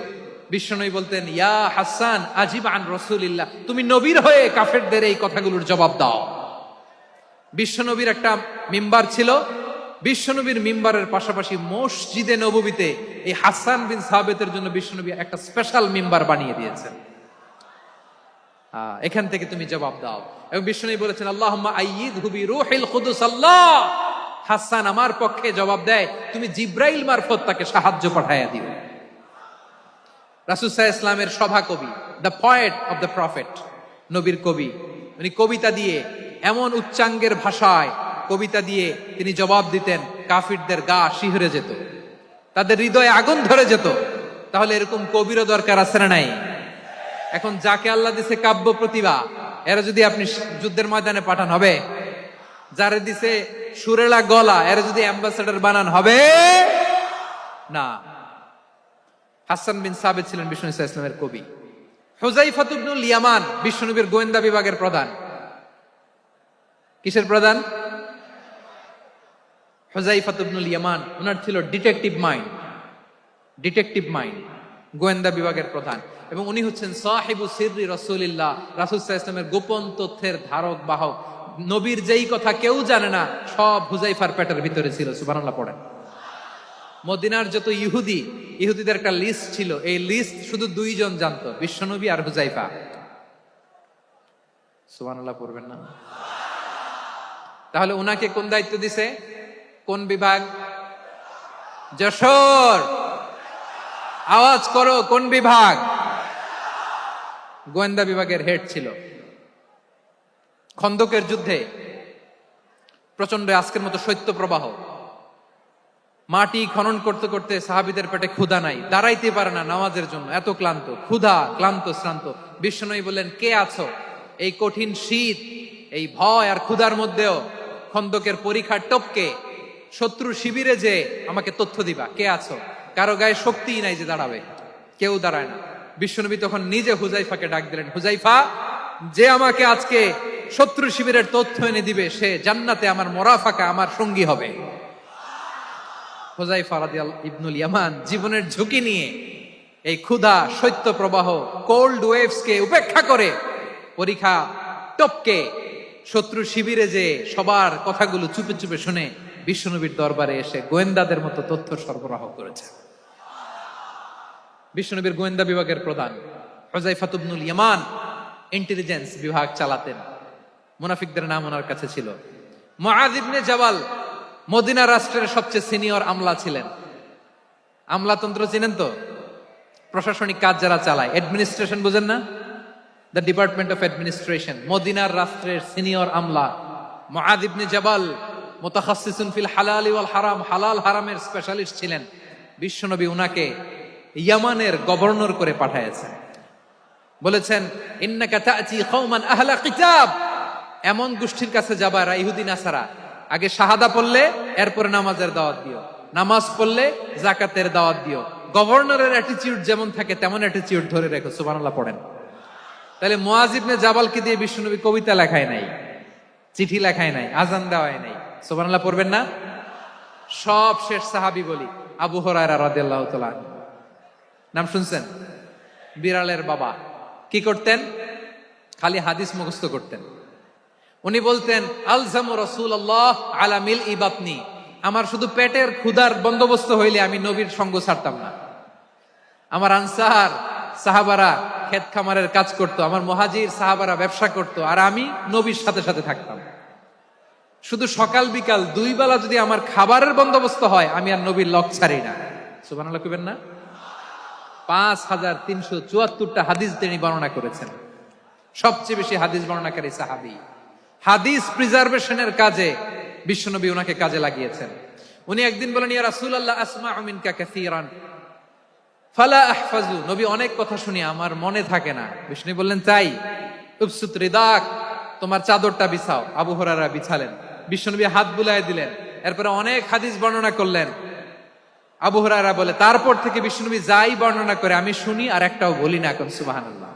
বিশ্বনবী বলতেন, ইয়া হাসান আজিব আন রাসূলিল্লাহ, তুমি নবীর হয়ে কাফেরদের এই কথাগুলোর জবাব দাও। বিশ্বনবীর একটা মিম্বার ছিল। বিশ্বনবীর মিম্বারের পাশাপাশি মসজিদে নববীতে এই হাসান বিন সাবেতের জন্য বিশ্বনবী একটা স্পেশাল মিম্বার বানিয়ে দিয়েছেন। এখান থেকে তুমি জবাব দাও। এবং বিশ্বনবী বলেছেন, আল্লাহুম্মা আইয়িদহু বিরূহিল কুদুস। আল্লাহ, হাসান আমার পক্ষে জবাব দেয়, তুমি জিব্রাইল মারফত তাকে সাহায্য পাঠাইয়া দিও। রাসূল সাল্লাল্লাহু আলাইহি ওয়াসাল্লামের সভা কবি, the poet of the prophet, নবীর কবি। উনি কবিতা দিয়ে এমন উচ্চাঙ্গের ভাষায় কবিতা দিয়ে তিনি জবাব দিতেন, কাফিরদের গা শিহরে যেত, তাদের হৃদয়ে আগুন ধরে যেত। তাহলে এরকম কবিরও দরকার আছে না নাই? এখন যাকে আল্লাহ দিছে কাব্য প্রতিভা, এরা যদি আপনি যুদ্ধের ময়দানে পাঠান হবে? যারে দিছে সুরেলা গলা, এরা যদি অ্যাম্বাসেডর বানান হবে না। হাসান বিন সাবেত ছিলেন বিষ্ণু ইসলামের কবি। হুযায়ফা ইবনুল ইয়ামান বিশ্বনবীর গোয়েন্দা বিভাগের প্রধান। কিসের প্রধান? হুযায়ফা ইবনুল ইয়ামান। ওনার ছিল ডিটেকটিভ মাইন্ড, ডিটেকটিভ মাইন্ড, গোয়েন্দা বিভাগের প্রধান। এবং উনি হচ্ছেন সাহিবু সিররি রাসূলিল্লাহ, রাসূল সাল্লাল্লাহু আলাইহি ওয়াসাল্লামের গোপন তথ্যের ধারক বাহক। নবীর যেই কথা কেউ জানে না, সব হুযায়ফার পেটের ভিতরে ছিল। সুবহানাল্লাহ পড়েন। মদিনার যত ইহুদিদের একটা লিস্ট ছিল, এই লিস্ট শুধু দুইজন জানতো, বিশ্বনবী আর হুযায়ফা। সুবহানাল্লাহ পড়বেন না? তাহলে উনাকে কোন দায়িত্ব দিছে? কোন বিভাগ? যশোর আওয়াজ করো, কোন বিভাগ? গোয়েন্দা বিভাগের হেড ছিল। খন্দকের যুদ্ধে প্রচন্ড আজকের মতো শৈত্য প্রবাহ, মাটি খনন করতে করতে সাহাবীদের পেটে ক্ষুধা নাই, দাঁড়াইতে পারে না নামাজের জন্য, এত ক্লান্ত, ক্ষুধা, ক্লান্ত, শ্রান্ত। বিশ্বনবী বললেন, কে আছো? এই কঠিন শীত, এই ভয় আর ক্ষুধার মধ্যেও খন্দকের পরীক্ষার টপকে শত্রু শিবিরে যে আমাকে তথ্য দিবা, কে আছো? কারো গায়ে শক্তিই নাই যে দাঁড়াবে, কেউ দাঁড়ায় না। বিশ্বনবী তখন নিজে হুজাইফাকে ডাক দিলেন, হুজাইফা, যে আমাকে আজকে শত্রু শিবিরের তথ্য এনে দিবে সে জান্নাতে আমার মোরাফাকা, আমার সঙ্গী হবে। হুজাইফা রাদিয়াল্লাহু ইবনুল ইয়ামান জীবনের ঝুঁকি নিয়ে এই ক্ষুধা, শৈত্য প্রবাহ, কোল্ড ওয়েভস কে উপেক্ষা করে পরীক্ষা টপকে শত্রু শিবিরে যে সবার কথাগুলো চুপে চুপে শুনে বিশ্বনবীর দরবারে এসে গোয়েন্দাদের মতো তথ্য সরবরাহ করেছে। বিশ্বনবীর গোয়েন্দা বিভাগের প্রধান হুজাইফা ইবনুল ইয়ামান ইন্টেলিজেন্স বিভাগ চালাতেন। মুনাফিকদের নাম ওনার কাছে ছিল। মুআয ইবনে জাবাল মদিনা রাষ্ট্রের সবচেয়ে সিনিয়র আমলা ছিলেন। আমলাতন্ত্র চিনেন তো? প্রশাসনিক কাজ যারা চালায়, অ্যাডমিনিস্ট্রেশন বুঝেন না? The department of administration. মদিনার রাষ্ট্রের সিনিয়র আমলা মুআয ইবনে জাবাল মুতাখাসসিসুন ফিল হালাল ওয়াল হারাম, হালাল হারামের স্পেশালিস্ট ছিলেন। বিশ্বনবী উনাকে ইয়ামানের গভর্নর করে পাঠায়েছেন। বলেছেন, ইন্নাকা তা'তি কওমান আহলা কিতাব, এমন গোষ্ঠীর কাছে যাবা যারা ইহুদি নাসারা, আগে শাহাদা পড়লে এরপরে নামাজের দাওয়াত দিও, নামাজ পড়লে যাকাতের দাওয়াত দিও। গভর্নরের অ্যাটিটিউড যেমন থাকে তেমন অ্যাটিটিউড ধরে রেখো। সুবহানাল্লাহ পড়েন। তাহলে মুআয ইবনে জাবালকে দিয়ে বিশ্বনবী কবিতা লেখায় নাই, চিঠি লেখায় নাই, আজান দেওয়ায় নাই। সুবহানাল্লাহ পড়বেন না? সব শেষ সাহাবী বলি আবু হুরায়রা রাদিয়াল্লাহু তাআলা, নাম শুনছেন? বিড়ালের বাবা। কি করতেন? খালি হাদিস মুখস্থ করতেন। উনি বলতেন, আলজামু রাসূলুল্লাহ আলা মিলই বাতনি, আমার শুধু পেটের ক্ষুধার বন্দোবস্ত হইলে আমি নবীর সঙ্গ ছাড়তাম না। আমার আনসার সাহাবারা ক্ষেত খামারের কাজ করত, আমার মুহাজির সাহাবারা ব্যবসা করত, আর আমি নবীর সাথে সাথে থাকতাম। শুধু সকাল বিকাল দুই বেলা যদি আমার খাবারের বন্দোবস্ত হয়, আমি আর নবীর লক ছাড়ি না। সুবহানাল্লাহ কইবেন না? 5374টা হাদিস তিনি বর্ণনা করেছেন। সবচেয়ে বেশি হাদিস বর্ণনাকারী সাহাবী। হাদিস প্রিজার্ভেশনের কাজে বিশ্বনবী ওনাকে কাজে লাগিয়েছেন। উনি একদিন বলেন, ইয়া রাসূলুল্লাহ আসমাউ মিনকা কাসীরান ফালা আহফাজু, নবী অনেক কথা শুনি আমার মনে থাকে না। বিষ্ণু বললেন, তাই? উবসুত রিদাক, তোমার চাদরটা বিছাও। আবু হুরায়রা বিছালেন, বিশ্বনবী হাত বুলায় দিলেন, এরপরে অনেক হাদিস বর্ণনা করলেন। আবু হুরায়রা বলে, তারপর থেকে বিশ্বনবী যাই বর্ণনা করে আমি শুনি আর একটাও বলি না। এখন সুবহানাল্লাহ।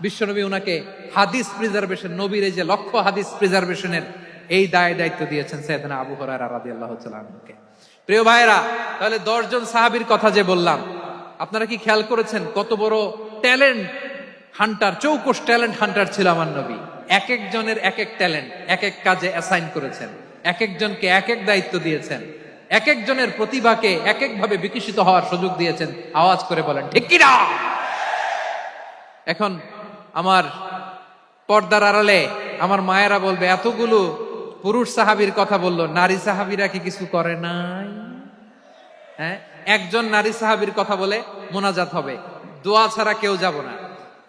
বিশ্বনবী ওনাকে হাদিস প্রিজার্ভেশন, নবীর এই যে লক্ষ্য হাদিস প্রিজার্ভেশনের এই দায়িত্ব দিয়েছেন সাইয়েদনা আবু হুরায়রা রাদিয়াল্লাহু তাআলা আনহুকে। প্রিয় ভাইরা, তাহলে 10 জন সাহাবীর কথা যে বললাম, আপনারা কি খেয়াল করেছেন কত বড় ট্যালেন্ট হান্টার, চৌকস ট্যালেন্ট হান্টার ছিল আমার নবী। এক একজনের এক এক ট্যালেন্ট এক এক কাজে অ্যাসাইন করেছেন, এক একজনকে এক এক দায়িত্ব দিয়েছেন, এক একজনের প্রতিভাকে এক এক ভাবে বিকশিত হওয়ার সুযোগ দিয়েছেন। আওয়াজ করে বলেন ঠিক কি না? এখন আমার পর্দার আড়ালে আমার মায়েরা বলবে, এতগুলো পুরুষ সাহাবীর কথা বললো, নারী সাহাবীরা কি কিছু করে নাই? হ্যাঁ, একজন নারী সাহাবীর কথা বলে মোনাজাত হবে, দোয়া ছাড়া কেউ যাব না।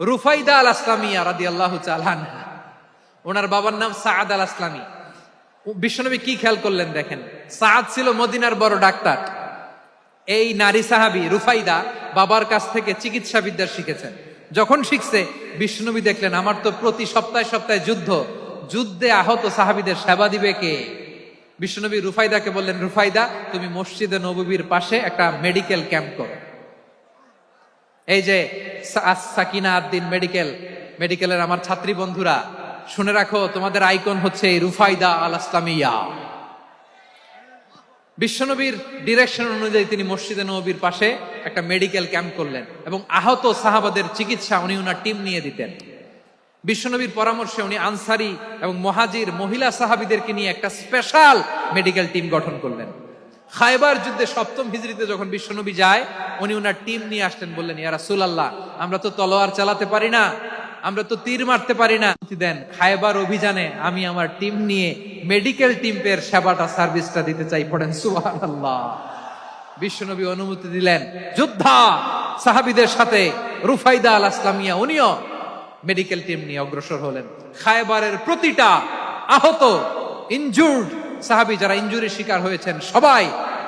রুফাইদা আল আসলামিয়া রাদিয়াল্লাহু তাআলা আনহা, ওনার বাবার নাম সাআদ আল আসলামি। বিশ্বনবী কি খেয়াল করলেন দেখেন, সাআদ ছিল মদিনার বড় ডাক্তার। এই নারী সাহাবী রুফাইদা বাবার কাছ থেকে চিকিৎসা বিদ্যা শিখেছেন। যখন শিখছে, বিশ্বনবী দেখলেন আমার তো প্রতি সপ্তাহে সপ্তাহে যুদ্ধে আহত সাহাবীদের সেবা দিবে কে? বিশ্বনবী রুফাইদাকে বললেন, রুফাইদা তুমি মসজিদে নববীর পাশে একটা মেডিকেল ক্যাম্প করো। এই যে সাকিনা আদ্দিন মেডিকেলের আমার ছাত্রী বন্ধুরা শুনে রাখো, তোমাদের আইকন হচ্ছে এই রুফাইদা আল আসলামিয়া। বিশ্বনবীর ডিরেকশন অনুযায়ী তিনি মসজিদে নববীর পাশে একটা মেডিকেল ক্যাম্প করলেন এবং আহত সাহাবাদের চিকিৎসা উনি ওনার টিম নিয়ে দিতেন। বিশ্বনবীর পরামর্শে উনি আনসারি এবং মুহাজির মহিলা সাহাবীদেরকে নিয়ে একটা স্পেশাল মেডিকেল টিম গঠন করলেন। খায়বার যুদ্ধে 7ম হিজরিতে যখন বিশ্বনবী যায়, উনি ওনার টিম নিয়ে আসলেন, বললেন, ইয়া রাসূলুল্লাহ আমরা তো তলোয়ার চালাতে পারি না, আমরা তো তীর মারতে পারি না, দেন খায়বার অভিযানে আমি আমার টিম নিয়ে মেডিকেল টিমের সেবাটা সার্ভিসটা দিতে চাই। পড়েন সুবহানাল্লাহ। বিশ্বনবী অনুমতি দিলেন, যোদ্ধা সাহাবীদের সাথে রুফাইদা আল আসলামিয়া উনিও মেডিকেল টিম নিয়ে অগ্রসর হলেন। খায়বারের প্রতিটা আহত ইনজুর্ড সাহাবী যারা ইনজুরির শিকার হয়েছেন সবাই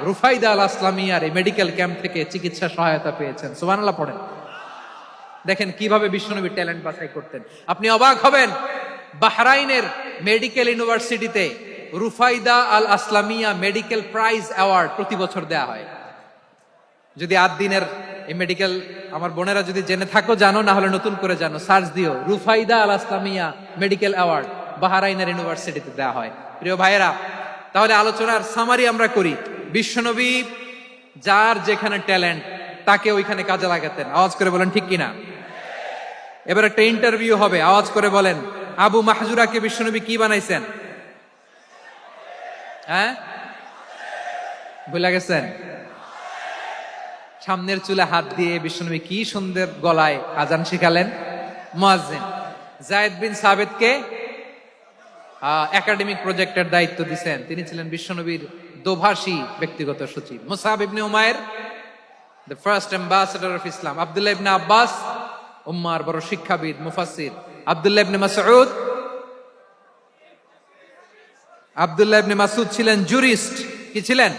রুফাইদা আল আসলামিয়ার এই মেডিকেল ক্যাম্প থেকে চিকিৎসা সহায়তা পেয়েছেন। সুবহানাল্লাহ পড়েন। দেখেন কিভাবে বিশ্বনবী ট্যালেন্ট বাছাই করতেন। আপনি অবাক হবেন, বাহরাইনের মেডিকেল ইউনিভার্সিটিতে রুফাইদা আল আসলামিয়া মেডিকেল প্রাইজ অ্যাওয়ার্ড প্রতি বছর দেয়া হয়। যদি 8 দিনের এই মেডিকেল আমার বোনেরা যদি জেনে থাকো জানো, না হলে নতুন করে জানো, সার্চ দিও রুফাইদা আল আসলামিয়া মেডিকেল অ্যাওয়ার্ড বাহরাইনের ইউনিভার্সিটিতে দেয়া হয়। প্রিয় ভাইয়েরা, তাহলে আলোচনার সামারি আমরা করি। বিশ্বনবী যার যেখানে ট্যালেন্ট তাকে ওইখানে কাজে লাগাতেন। আওয়াজ করে বলেন ঠিক কিনা? এবার একটা ইন্টারভিউ হবে, আওয়াজ করে বলেন আবু মাহজুরাকে বিশ্বনবী কি বানাইছেন? হ্যাঁ, ভুলে গেছেন? সামনের চুলে হাত দিয়ে বিশ্বনবী কি সুন্দর গলায় আজান শিখালেন। মুয়াজ্জিন। যায়েদ বিন সাবিতকে একাডেমিক প্রজেক্টের দায়িত্ব দিয়েছেন, তিনি ছিলেন বিশ্বনবীর দোভাষী ব্যক্তিগত সচিব। মুসআব ইবনে Umair the first ambassador of Islam. Abdullah ইবনে আব্বাস উম্মার বড় শিক্ষাবিদ মুফাসসির। আব্দুল্লাহ ইবনে মাসউদ ছিলেন জুরিস্ট। কি ছিলেন?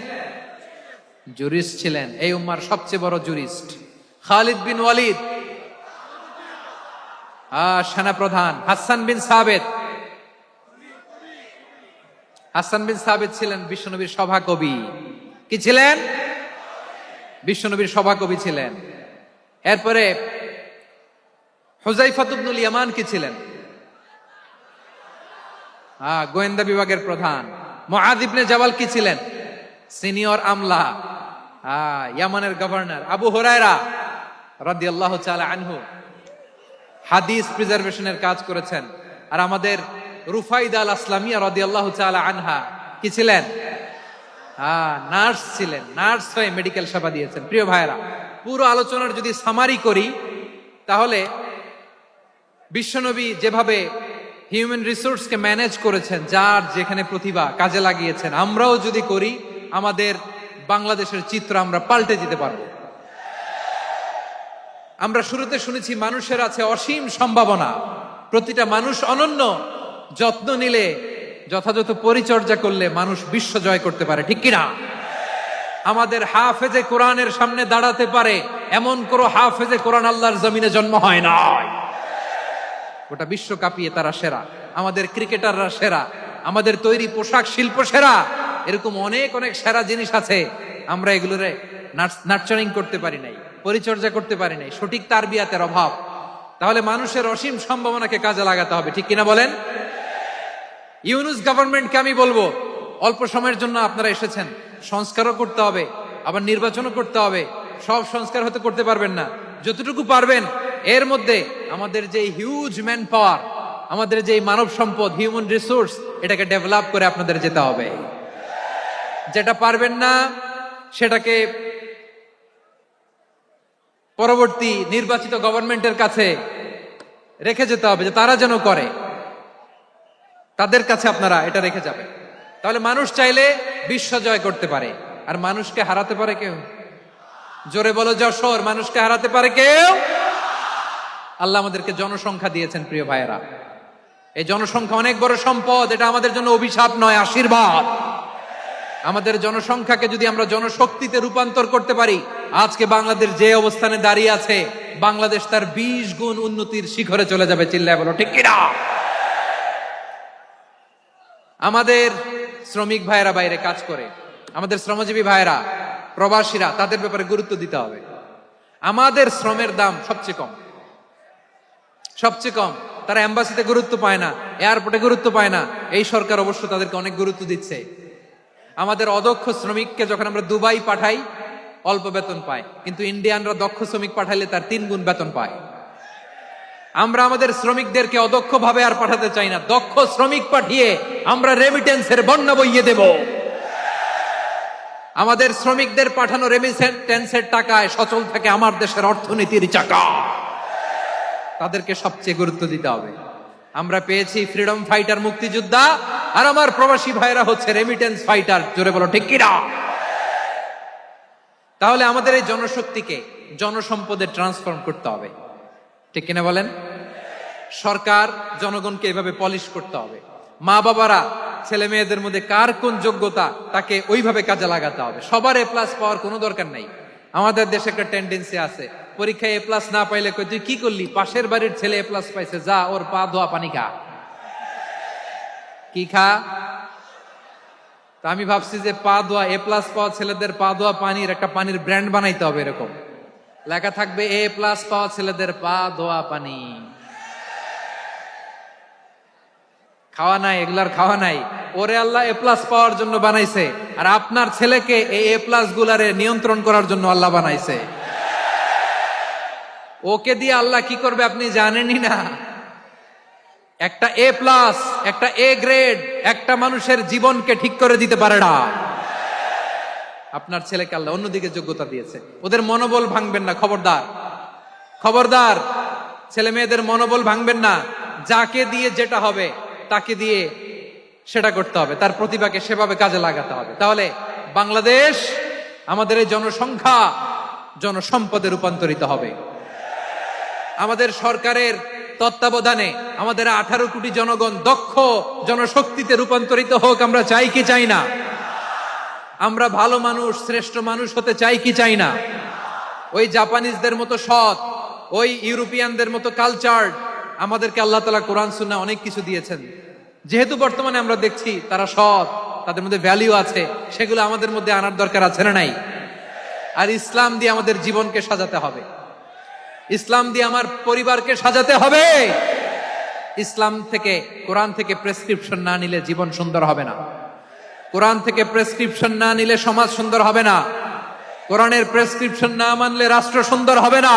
জুরিস্ট ছিলেন, এই উম্মার সবচেয়ে বড় জুরিস্ট। খালিদ বিন ওয়ালিদ সেনাপ্রধান। হাসান বিন সাবিত ছিলেন বিশ্বনবীর সভাকবি। কি ছিলেন? বিশ্বনবীর সভাকবি ছিলেন। এরপরে হুযায়ফা ইবনুল ইয়ামান কি ছিলেন? গোয়েন্দা বিভাগের প্রধান। মুআয ইবনে জাবাল কি ছিলেন? সিনিয়র আমলা, ইয়ামানের গভর্নর। আবু হুরায়রা রাদিয়াল্লাহু তাআলা আনহু হাদিস প্রিজার্ভেশনের কাজ করেছেন। আর আমাদের রুফাইদা আল আসলামিয়া রাদিয়াল্লাহু তাআলা আনহা কি ছিলেন? নার্স ছিলেন। নার্স হয়ে মেডিকেল সেবা দিয়েছেন। প্রিয় ভাইরা, পুরো আলোচনার যদি সামারি করি তাহলে বিশ্বনবী যেভাবে হিউম্যান রিসোর্সকে ম্যানেজ করেছেন, যার যেখানে প্রতিভা কাজে লাগিয়েছেন, আমরাও যদি করি আমাদের বাংলাদেশের চিত্র আমরা পাল্টে দিতে পারবো। আমরা শুরুতে শুনেছি মানুষের আছে অসীম সম্ভাবনা, প্রতিটা মানুষ অনন্য, যত্ন নিলে যথাযথ পরিচর্যা করলে মানুষ বিশ্ব জয় করতে পারে। ঠিক কিনা? আমাদের হাফেজে কোরআনের সামনে দাঁড়াতে পারে এমন কোন হাফেজে কোরআন আল্লাহর জমিনে জন্ম হয় না। গোটা বিশ্ব কাঁপিয়ে তারা সেরা। আমাদের ক্রিকেটাররা সেরা, আমাদের তৈরি পোশাক শিল্প সেরা। এরকম অনেক অনেক সেরা জিনিস আছে, আমরা এগুলোরে নার্চারিং করতে পারি নাই, পরিচর্যা করতে পারি নাই, সঠিক তারবিয়াতের অভাব। তাহলে মানুষের অসীম সম্ভাবনাকে কাজে লাগাতে হবে। ঠিক কিনা বলেন? ইউনুস গভর্নমেন্টকে আমি বলবো, অল্প সময়ের জন্য আপনারা এসেছেন, সংস্কারও করতে হবে, আবার নির্বাচনও করতে হবে। সব সংস্কার হতে করতে পারবেন না, যতটুকু পারবেন এর মধ্যে আমাদের যে হিউজ ম্যান পাওয়ার, আমাদের যে মানব সম্পদ, হিউম্যান রিসোর্স, এটাকে ডেভেলপ করে আপনাদের যেতে হবে। যেটা পারবেন না সেটাকে পরবর্তী নির্বাচিত গভর্নমেন্টের কাছে রেখে যেতে হবে, যে তারা যেন করে, তাদের কাছে আপনারা এটা রেখে যাবেন। তাহলে মানুষ চাইলে বিশ্ব জয় করতে পারে। আর মানুষকে হারাতে পারে কেউ? জোরে বলো যশোর, মানুষকে হারাতে পারে কেউ? আল্লাহ আমাদেরকে জনসংখ্যা দিয়েছেন। প্রিয় ভাইয়েরা, এই জনসংখ্যা অনেক বড় সম্পদ, এটা আমাদের জন্য অভিশাপ নয়, আশীর্বাদ। আমাদের জনসংখ্যাকে যদি আমরা জনশক্তিতে রূপান্তর করতে পারি, আজকে বাংলাদেশ যে অবস্থানে দাঁড়িয়ে আছে, বাংলাদেশ তার 20 গুণ উন্নতির শিখরে চলে যাবে। চিল্লায় বলো ঠিক কিনা? আমাদের শ্রমিক ভাইয়েরা বাইরে কাজ করে, আমাদের শ্রমজীবী ভাইয়েরা, প্রবাসীরা, তাদের ব্যাপারে গুরুত্ব দিতে হবে। আমাদের শ্রমের দাম সবচেয়ে কম, সবচেয়ে কম। তারা এম্বাসিতে গুরুত্ব পায় না, এয়ারপোর্টে গুরুত্ব পায় না। এই সরকার অবশ্য তাদেরকে অনেক গুরুত্ব দিচ্ছে। আমাদের অদক্ষ শ্রমিককে যখন আমরা দুবাই পাঠাই অল্প বেতন পায়, কিন্তু ইন্ডিয়ানরা দক্ষ শ্রমিক পাঠাইলে তার 3 গুণ বেতন পায়। আমরা আমাদের শ্রমিকদেরকে অদক্ষ ভাবে আর পাঠাতে চাই না, দক্ষ শ্রমিক পাঠিয়ে আমরা রেমিটেন্সের বন্যা বইয়ে দেব। আমাদের শ্রমিকদের পাঠানো রেমিটেন্সের টাকায় সচল থাকে আমার দেশের অর্থনীতির চাকা। তাদেরকে সবচেয়ে গুরুত্ব দিতে হবে। আমরা পেয়েছি ফ্রিডম ফাইটার, মুক্তিযোদ্ধা, আর আমার প্রবাসী ভাইরা হচ্ছে রেমিটেন্স ফাইটার। জোরে বলো ঠিক কিনা? তাহলে আমাদের এই জনশক্তিকে জনসম্পদে ট্রান্সফর্ম করতে হবে। ঠিক কিনা বলেন? সরকার জনগণকে এভাবে পলিশ করতে হবে। মা বাবারা ছেলে মেয়েদের মধ্যে কার কোন যোগ্যতা তাকে ওইভাবে কাজে লাগাতে হবে। সবার এ প্লাস পাওয়ার কোনো দরকার নাই। আমাদের দেশে একটা টেন্ডেন্সি আছে, পরীক্ষায় এ প্লাস না পাইলে কই তুই কি করলি, পাশের বাড়ির ছেলে এ প্লাস পাইছে, যা ওর পা ধোয়া পানি খা। কি খা? তা আমি ভাবছি যে পা ধোয়া এ প্লাস পাওয়া ছেলেদের পা ধোয়া পানির একটা পানির ব্র্যান্ড বানাইতে হবে, এরকম লেখা থাকবে এ প্লাস পাওয়া ছেলেদের পা ধোয়া পানি। খাওয়া নাই, এগুলার খাওয়া নাই। ওরে আল্লাহ এ প্লাস পাওয়ার জন্য বানাইছে, আর আপনার ছেলেকে এই এ প্লাস গুলারে নিয়ন্ত্রণ করার জন্য আল্লাহ বানাইছে। ওকে দিয়ে আল্লাহ কি করবে আপনি জানেনই না। একটা এ প্লাস, একটা এ গ্রেড একটা মানুষের জীবনকে ঠিক করে দিতে পারে না। আপনার ছেলেকে আল্লাহ অন্যদিকে যোগ্যতা দিয়েছে। ওদের মনোবল ভাঙবেন না, খবরদার খবরদার। ছেলে মেয়েদের মনোবল ভাঙবেন না। যাকে দিয়ে যেটা হবে তাকে দিয়ে সেটা করতে হবে, তার প্রতিভাকে সেভাবে কাজে লাগাতে হবে। তাহলে বাংলাদেশ, আমাদের এই জনসংখ্যা জনসম্পদে রূপান্তরিত হবে। আমাদের সরকারের তত্ত্বাবধানে আমাদের 18 কোটি জনগণ দক্ষ জনশক্তিতে রূপান্তরিত হোক, আমরা চাই কি চাই না? আমরা ভালো মানুষ, শ্রেষ্ঠ মানুষ হতে চাই কি চাই না? ওই জাপানিজদের মতো সৎ, ওই ইউরোপিয়ানদের মতো কালচার্ড আমাদেরকে আল্লাহ তাআলা কোরআন সুন্নাহ অনেক কিছু দিয়েছেন। যেহেতু বর্তমানে আমরা দেখছি তারা সৎ, তাদের মধ্যে ভ্যালু আছে, সেগুলো আমাদের মধ্যে আনার দরকার আছে না নাই? আর ইসলাম দিয়ে আমাদের জীবনকে সাজাতে হবে, ইসলাম দিয়ে আমার পরিবারকে সাজাতে হবে। ইসলাম থেকে, কোরআন থেকে প্রেসক্রিপশন না নিলে জীবন সুন্দর হবে না। কোরআন থেকে প্রেসক্রিপশন না নিলে সমাজ সুন্দর হবে না। কোরআনের প্রেসক্রিপশন না মানলে রাষ্ট্র সুন্দর হবে না।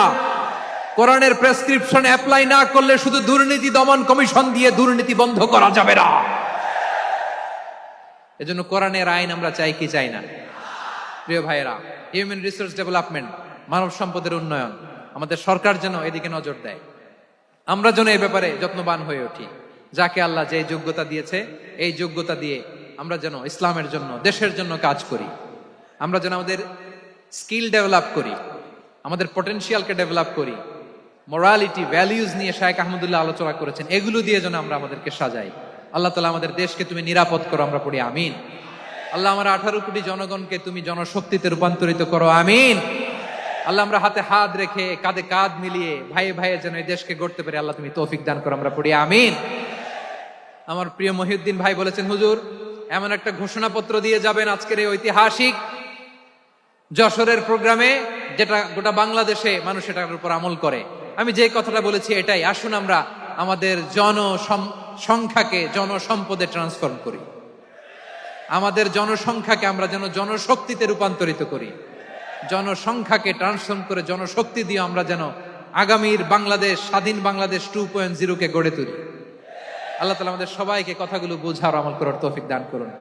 কোরআনের প্রেসক্রিপশন অ্যাপ্লাই না করলে শুধু দুর্নীতি দমন কমিশন দিয়ে দুর্নীতি বন্ধ করা যাবে না। এজন্য কোরআনের আইন আমরা চাই কি চাই না? প্রিয় ভাইয়েরা, হিউম্যান রিসোর্স ডেভেলপমেন্ট, মানব সম্পদের উন্নয়ন, আমাদের সরকার যেন এদিকে নজর দেয়। আমরা যেন এই ব্যাপারে যত্নবান হয়ে উঠি। যাকে আল্লাহ যে যোগ্যতা দিয়েছে, এই যোগ্যতা দিয়ে আমরা যেন ইসলামের জন্য, দেশের জন্য কাজ করি। আমরা যেন আমাদের স্কিল ডেভেলপ করি, আমাদের পটেনশিয়ালকে ডেভেলপ করি। মোরালিটি, ভ্যালিউজ নিয়ে শায়েখ আহমদুল্লাহ আলোচনা করেছেন, এগুলো দিয়ে যেন আমরা আমাদেরকে সাজাই। আল্লাহ তাআলা আমাদের দেশকে তুমি নিরাপদ করো, আমরা পড়ি আমিন। আল্লাহ আমার 18 কোটি জনগণকে তুমি জনশক্তিতে রূপান্তরিত করো, আমিন। আল্লাহ আমরা হাতে হাত রেখে, কাঁধে কাঁধ মিলিয়ে ভাইয়ে ভাইয়ে যেন এই দেশকে গড়তে পারি, আল্লাহ তুমি তৌফিক দান করো, আমরা পড়ি আমিন। আমার প্রিয় মহিউদ্দিন ভাই বলেছেন, হুজুর এমন একটা ঘোষণাপত্র দিয়ে যাবেন আজকের এই ঐতিহাসিক যশোরের প্রোগ্রামে, যেটা গোটা বাংলাদেশে মানুষ এটার উপর আমল করে। আমি যে কথাটা বলেছি এটাই, আসুন আমরা আমাদের জনসংখ্যাকে জনসম্পদে ট্রান্সফর্ম করি। আমাদের জনসংখ্যাকে আমরা যেন জনশক্তিতে রূপান্তরিত করি। জনসংখ্যাকে ট্রান্সফর্ম করে জনশক্তি দিয়ে আমরা যেন আগামীর বাংলাদেশ, স্বাধীন বাংলাদেশ 2.0 কে গড়ে তুলি। আল্লাহ তাআলা আমাদের সবাইকে কথাগুলো বোঝার, আমল করার তৌফিক দান করুন।